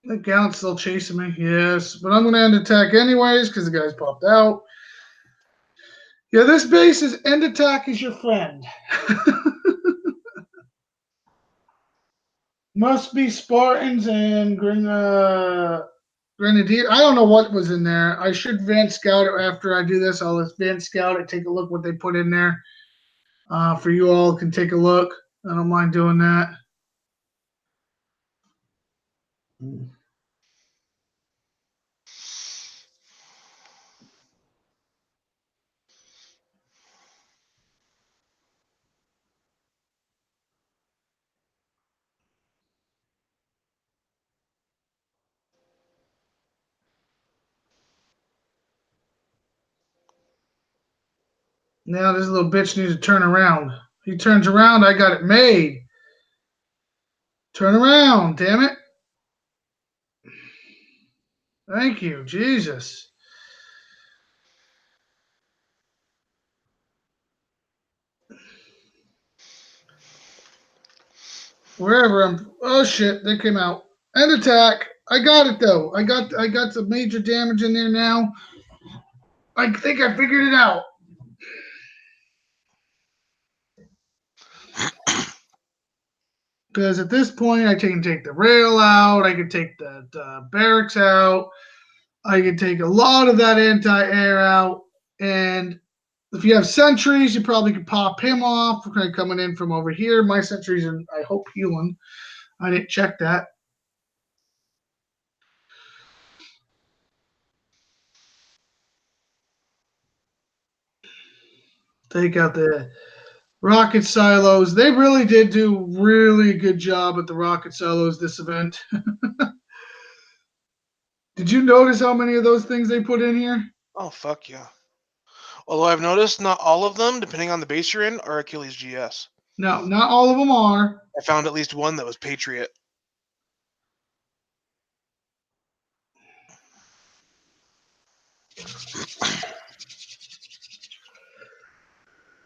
The gallant's still chasing me. Yes, but I'm going to end attack anyways because the guy's popped out. Yeah, this base is end attack is your friend. Must be Spartans and Grenadier. I don't know what was in there. I should Van Scout it after I do this. I'll Van Scout it, take a look what they put in there. For you all can take a look. I don't mind doing that. Now this little bitch needs to turn around. He turns around, I got it made. Turn around, damn it. Thank you, Jesus. Wherever I'm. Oh shit, they came out. End attack. I got it though. I got some major damage in there now. I think I figured it out. Because at this point, I can take the rail out. I can take the barracks out. I can take a lot of that anti-air out. And if you have sentries, you probably could pop him off. Coming in from over here. My sentries are, I hope, healing. I didn't check that. Take out the rocket silos. They really did do really good job at the rocket silos this event. Did you notice how many of those things they put in here? Oh, fuck yeah. Although I've noticed not all of them, depending on the base you're in, are Achilles GS. No, not all of them are. I found at least one that was Patriot.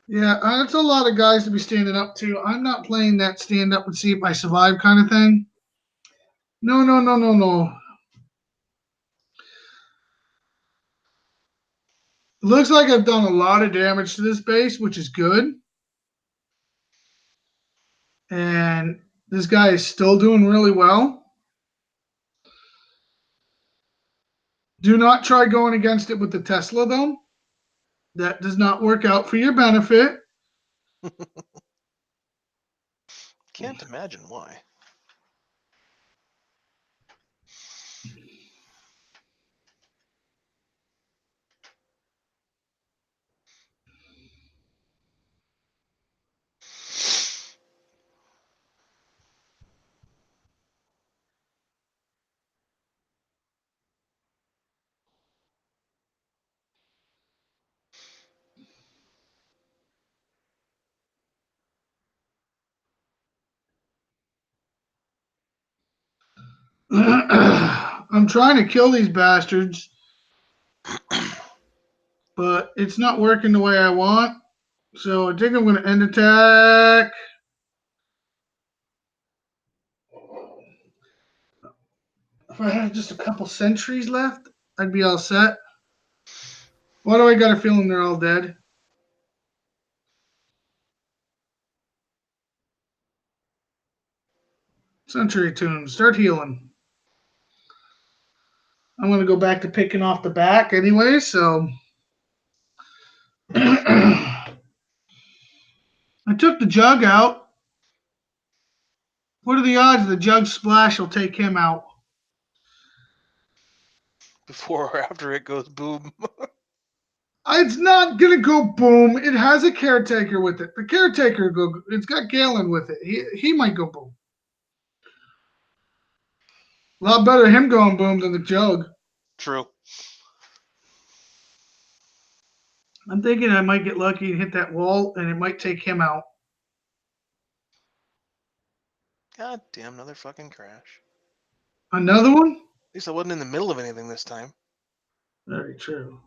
Yeah, that's a lot of guys to be standing up to. I'm not playing that stand up and see if I survive kind of thing. No, no, no, no, no. Looks like I've done a lot of damage to this base, which is good. And this guy is still doing really well. Do not try going against it with the Tesla, though. That does not work out for your benefit. Can't imagine why. I'm trying to kill these bastards, but it's not working the way I want. So I think I'm going to end attack. If I had just a couple sentries left, I'd be all set. Why do I got a feeling they're all dead? Sentry tunes, start healing. I'm going to go back to picking off the back anyway, so. I took the jug out. What are the odds the jug splash will take him out? Before or after it goes boom. It's not gonna go boom. It has a caretaker with it. The caretaker go. It's got Galen with it. He might go boom. A lot better him going boom than the jug. True. I'm thinking I might get lucky and hit that wall, and it might take him out. God damn, another fucking crash. Another one? At least I wasn't in the middle of anything this time. Very true.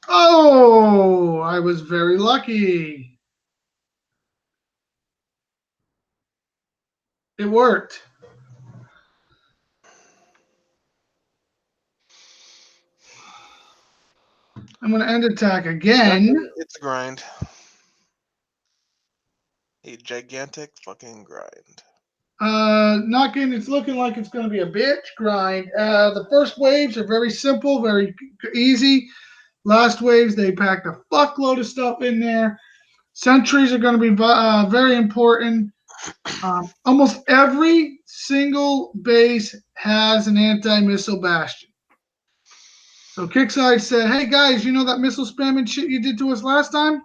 Oh, I was very lucky. It worked. I'm going to end attack again. It's a grind. A gigantic fucking grind. It's looking like it's going to be a bitch grind. The first waves are very simple, very easy. Last waves, they packed a fuckload of stuff in there. Sentries are going to be very important. Almost every single base has an anti-missile bastion. So Kickside said, hey guys, you know that missile spamming shit you did to us last time?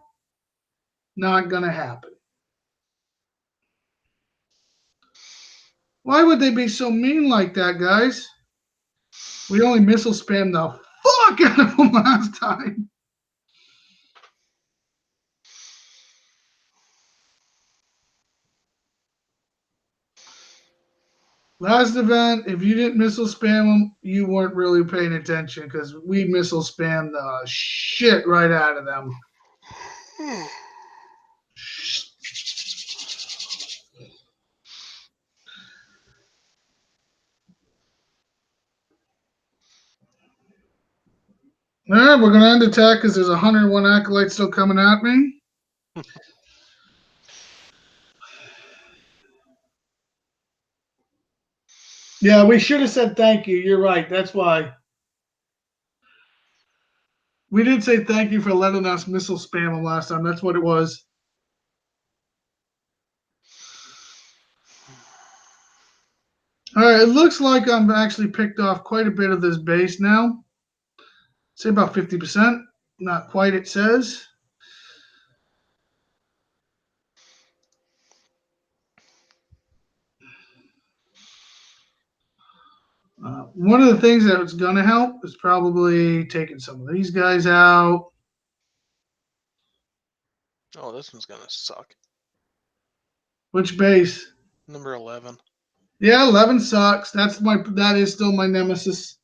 Not going to happen. Why would they be so mean like that, guys? We only missile spammed the fuck out of them last time. Last event, if you didn't missile spam them, you weren't really paying attention because we missile spammed the shit right out of them. All right, we're going to end attack because there's 101 acolytes still coming at me. Yeah, we should have said thank you. You're right. That's why. We did say thank you for letting us missile spam them last time. That's what it was. All right, it looks like I'm actually picked off quite a bit of this base now. Say about 50%. Not quite, it says. One of the things that's going to help is probably taking some of these guys out. Oh, this one's gonna suck. Which base? Number 11. Yeah, 11 sucks. That is still my nemesis.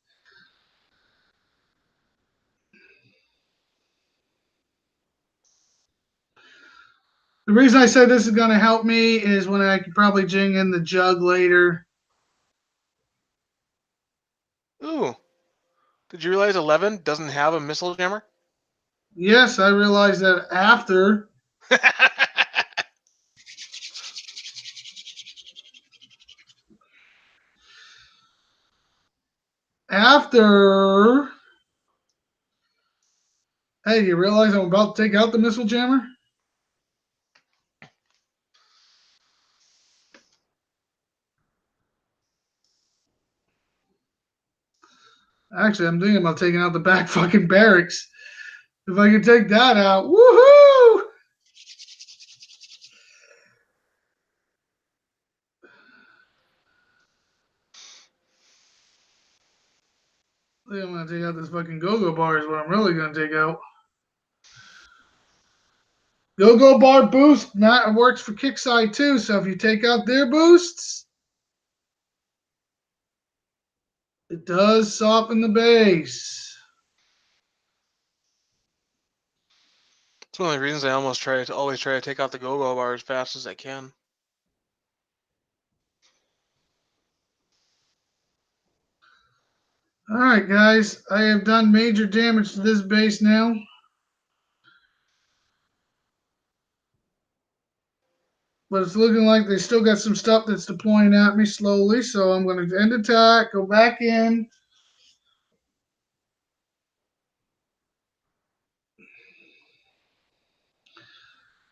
The reason I said this is going to help me is when I could probably jing in the jug later. Ooh. Did you realize 11 doesn't have a missile jammer? Yes, I realized that after. After. Hey, you realize I'm about to take out the missile jammer? Actually, I'm thinking about taking out the back fucking barracks. If I can take that out, woohoo! I think I'm going to take out this fucking go-go bar is what I'm really going to take out. Go-go bar boost not works for Kickside too, so if you take out their boosts, it does soften the base. It's one of the reasons I always try to take out the go-go bar as fast as I can. All right, guys, I have done major damage to this base now. But it's looking like they still got some stuff that's deploying at me slowly, so I'm going to end attack, go back in.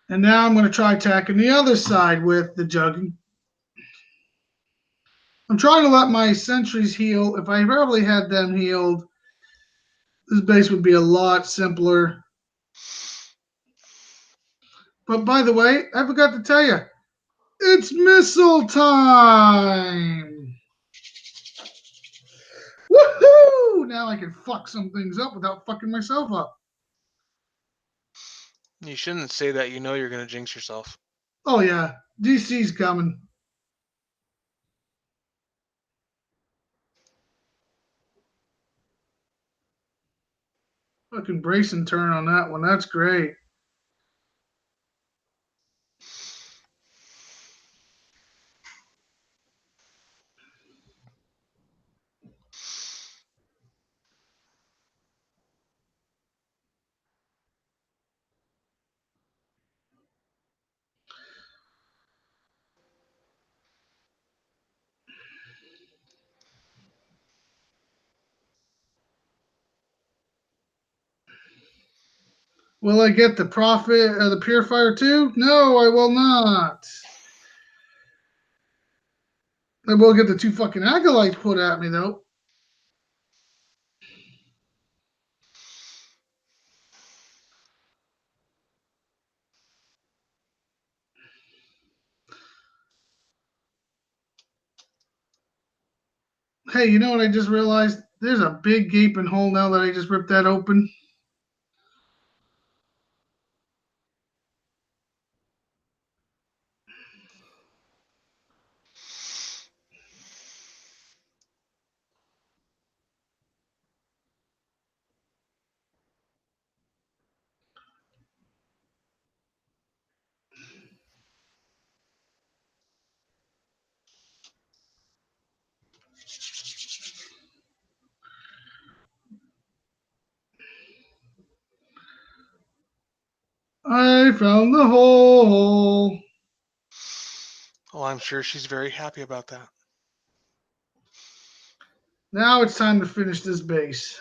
And now I'm going to try attacking the other side with the jugging. I'm trying to let my sentries heal. If I probably had them healed, this base would be a lot simpler. But by the way, I forgot to tell you, it's missile time! now I can fuck some things up without fucking myself up. You shouldn't say that. You know you're going to jinx yourself. Oh yeah, DC's coming. Fucking brace and turn on that one. That's great. Will I get the profit the purifier too? No, I will not. I will get the 2 fucking acolytes put at me though. Hey, you know what I just realized? There's a big gaping hole now that I just ripped that open. I found the hole. Oh, I'm sure she's very happy about that. Now it's time to finish this base.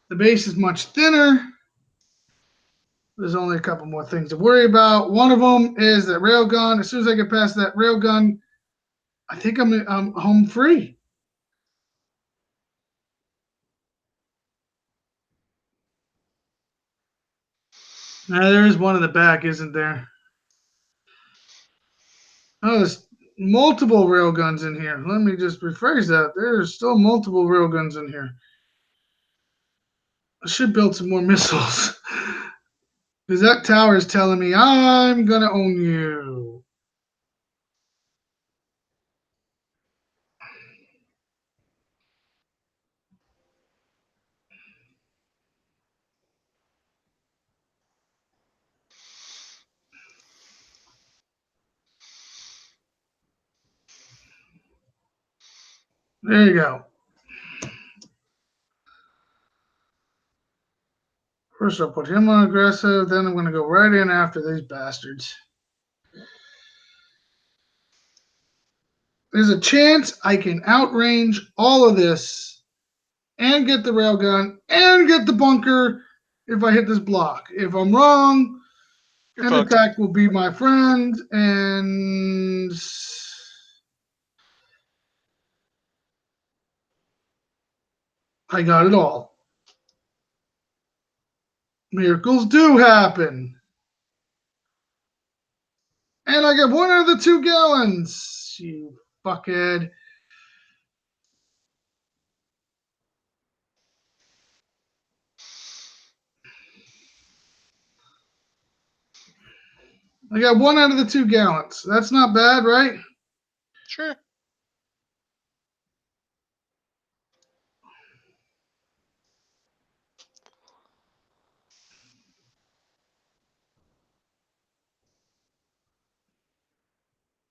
The base is much thinner. There's only a couple more things to worry about. One of them is that railgun. As soon as I get past that railgun, I think I'm home free. Now there is one in the back, isn't there? Oh, there's multiple railguns in here. Let me just rephrase that. There's still multiple railguns in here. I should build some more missiles. Because that tower is telling me I'm going to own you. There you go. First I'll put him on aggressive, then I'm going to go right in after these bastards. There's a chance I can outrange all of this and get the railgun and get the bunker if I hit this block. If I'm wrong, You're an fucked. attack will be my friend, and I got it all. Miracles do happen. And I get 1 out of the 2 gallons. You fuckhead. I got 1 out of the 2 gallons. That's not bad, right? Sure.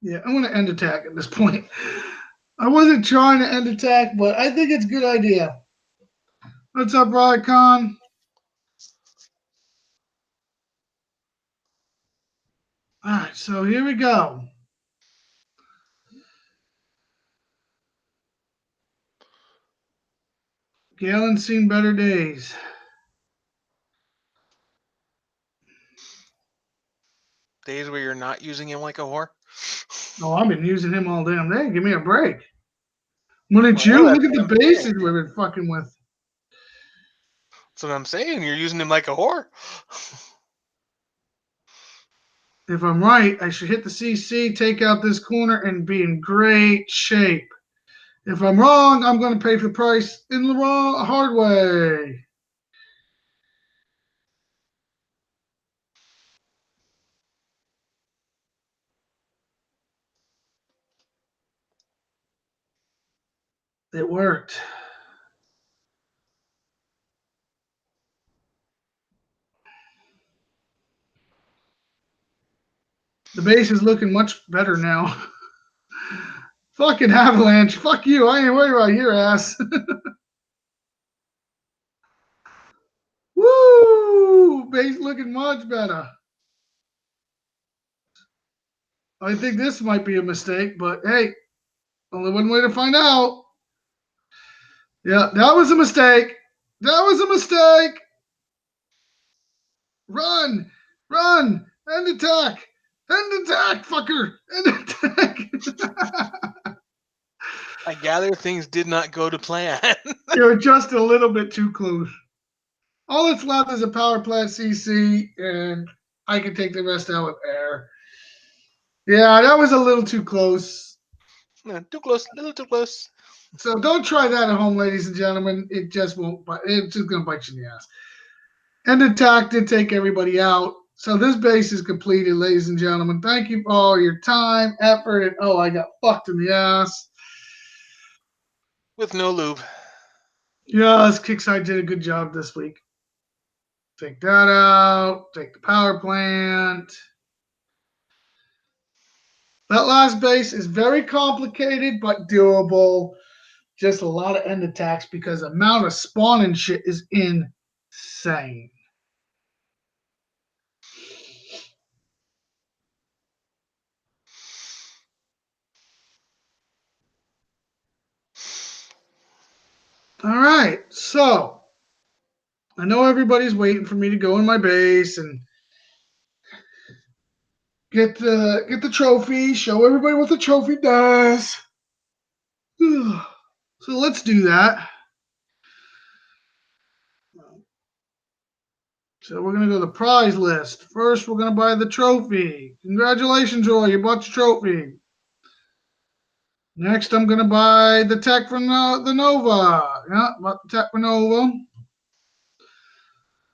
Yeah, I'm going to end attack at this point. I wasn't trying to end attack, but I think it's a good idea. What's up, Raycon? All right, so here we go. Galen's seen better days. Days where you're not using him like a whore. Oh, I've been using him all damn day. Give me a break. Wouldn't Well, you? that's Look at what the I'm bases saying. we've been fucking with. That's what I'm saying. You're using him like a whore. If I'm right, I should hit the CC, take out this corner, and be in great shape. If I'm wrong, I'm going to pay for the price in the hard way. It worked. The base is looking much better now. Fucking Avalanche. Fuck you. I ain't worried about your ass. Woo! Base looking much better. I think this might be a mistake, but hey, only one way to find out. Yeah, that was a mistake. That was a mistake. Run! Run! End attack! End attack, fucker! End attack! I gather things did not go to plan. You're just a little bit too close. All that's left is a power plant CC, and I can take the rest out with air. Yeah, that was a little too close. Too close, a little too close. So don't try that at home, ladies and gentlemen. It just won't. It's just gonna bite you in the ass. End attack did take everybody out. So this base is completed, ladies and gentlemen. Thank you for all your time, effort, and oh, I got fucked in the ass. With no lube. Yes, Kickside did a good job this week. Take that out. Take the power plant. That last base is very complicated but doable. Just a lot of end attacks because the amount of spawning shit is insane. All right, so I know everybody's waiting for me to go in my base and get the trophy. Show everybody what the trophy does. So let's do that. So we're gonna go to the prize list. First, we're gonna buy the trophy. Congratulations, Roy! You bought your trophy. Next, I'm gonna buy the tech from the Nova. Yeah, bought the tech from Nova.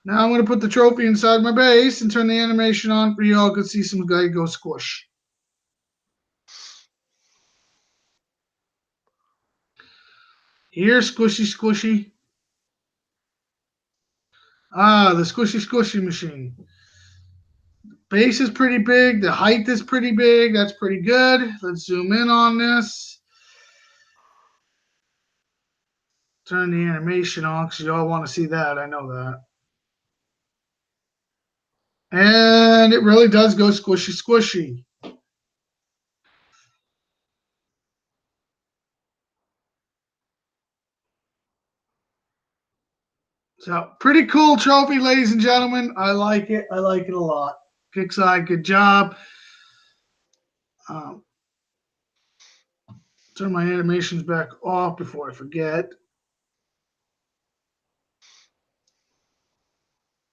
Now I'm gonna put the trophy inside my base and turn the animation on for y'all to see some guy go squish. Here, squishy, squishy. Ah, the squishy, squishy machine. Base is pretty big. The height is pretty big. That's pretty good. Let's zoom in on this. Turn the animation on because y'all want to see that. I know that. And it really does go squishy, squishy. So pretty cool trophy, ladies and gentlemen. I like it. I like it a lot. Kickside, good job. Turn my animations back off before I forget.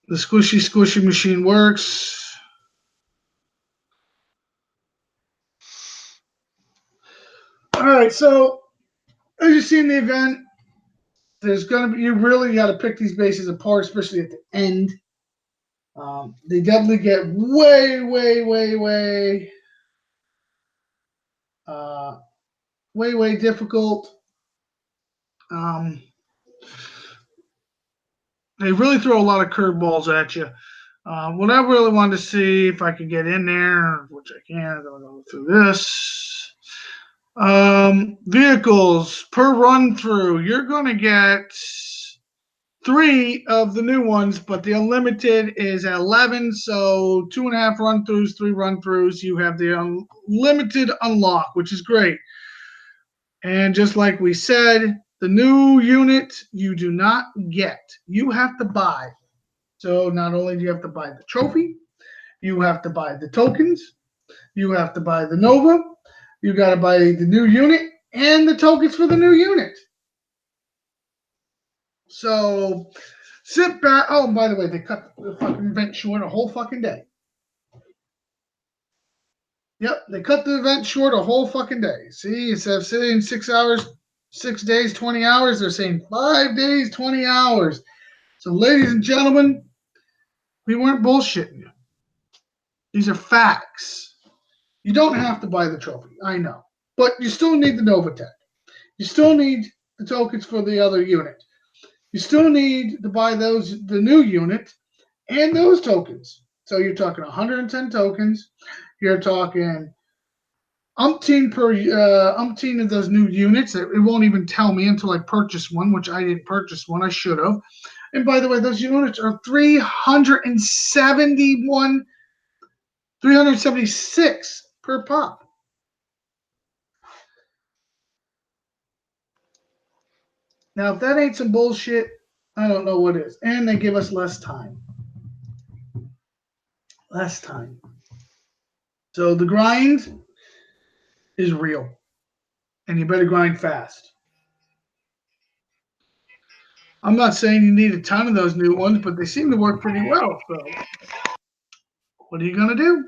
The squishy, squishy machine works. All right, so as you see in the event, there's gonna be you really got to pick these bases apart, especially at the end. They definitely get way, way, way, way, way, way difficult. They really throw a lot of curveballs at you. What I really wanted to see if I could get in there, which I can, I'm gonna go through this. Vehicles per run through, you're gonna get 3 of the new ones, but the unlimited is at 11. So 2.5 run throughs, 3 run throughs. You have the unlimited unlock, which is great. And just like we said, the new unit you do not get. You have to buy. So not only do you have to buy the trophy, you have to buy the tokens, you have to buy the Nova, you got to buy the new unit and the tokens for the new unit. So sit back. Oh, and by the way, they cut the fucking event short a whole fucking day. Yep, they cut the event short a whole fucking day. See, instead of sitting 6 hours, 6 days, 20 hours. They're saying 5 days, 20 hours. So, ladies and gentlemen, we weren't bullshitting you. These are facts. You don't have to buy the trophy, I know. But you still need the Novatech. You still need the tokens for the other unit. You still need to buy the new unit and those tokens. So you're talking 110 tokens. You're talking umpteen of those new units. It won't even tell me until I purchase one, which I didn't purchase one. I should have. And by the way, those units are 376 per pop. Now, if that ain't some bullshit, I don't know what is. And they give us less time. Less time. So the grind is real. And you better grind fast. I'm not saying you need a ton of those new ones, but they seem to work pretty well. So what are you going to do?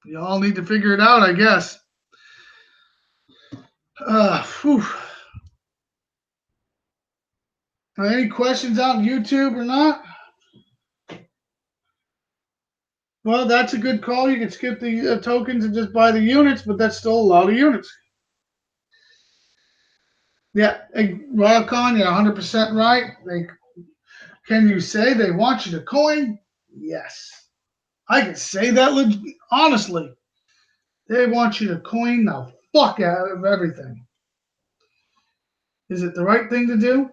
You all need to figure it out, I guess. Any questions out on YouTube or not? Well, that's a good call. You can skip the tokens and just buy the units, but that's still a lot of units. Yeah, Wildcon, you're 100% right. Can you say they want you to coin? Yes. I can say that honestly. They want you to coin the fuck out of everything. Is it the right thing to do?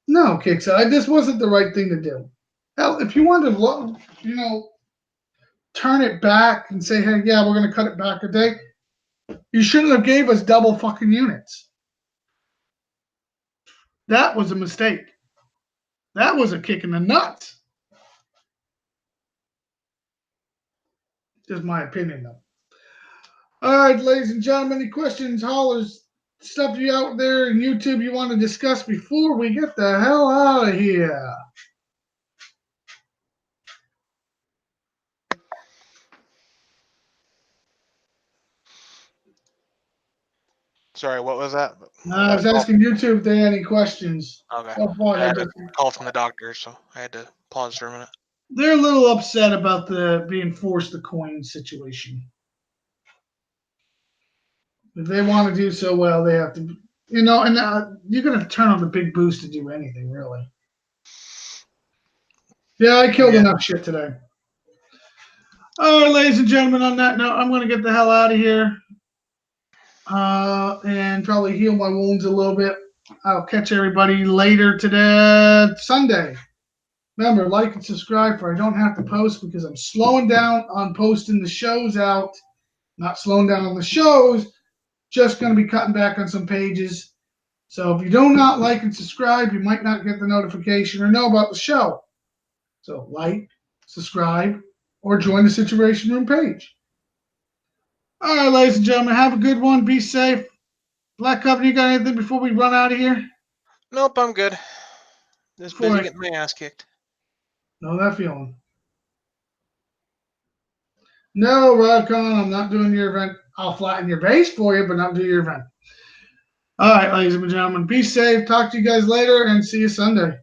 No, Kickside, this wasn't the right thing to do. Hell, if you wanted to, turn it back and say, hey, yeah, we're going to cut it back a day, you shouldn't have gave us double fucking units. That was a mistake. That was a kick in the nuts. Just my opinion, though. All right, ladies and gentlemen, any questions, hollers, stuff you out there in YouTube you want to discuss before we get the hell out of here? Sorry, what was that? I was asking YouTube if they had any questions. Okay. So far, I had a call from the doctor, so I had to pause for a minute. They're a little upset about the being forced to coin situation. If they want to do so well, they have to, and you're going to turn on the big boost to do anything, really. Yeah, I killed enough shit today. All right, ladies and gentlemen, on that note, I'm going to get the hell out of here and probably heal my wounds a little bit. I'll catch everybody later today, Sunday. Remember, like and subscribe for I don't have to post because I'm slowing down on posting the shows out. Not slowing down on the shows, just going to be cutting back on some pages. So if you do not like and subscribe, you might not get the notification or know about the show. So like, subscribe, or join the Situation Room page. All right, ladies and gentlemen, have a good one. Be safe. Black Company, you got anything before we run out of here? Nope, I'm good. Just busy getting my ass kicked. Know that feeling. No, Rodcon, I'm not doing your event. I'll flatten your base for you, but not do your event. All right, ladies and gentlemen, be safe. Talk to you guys later and see you Sunday.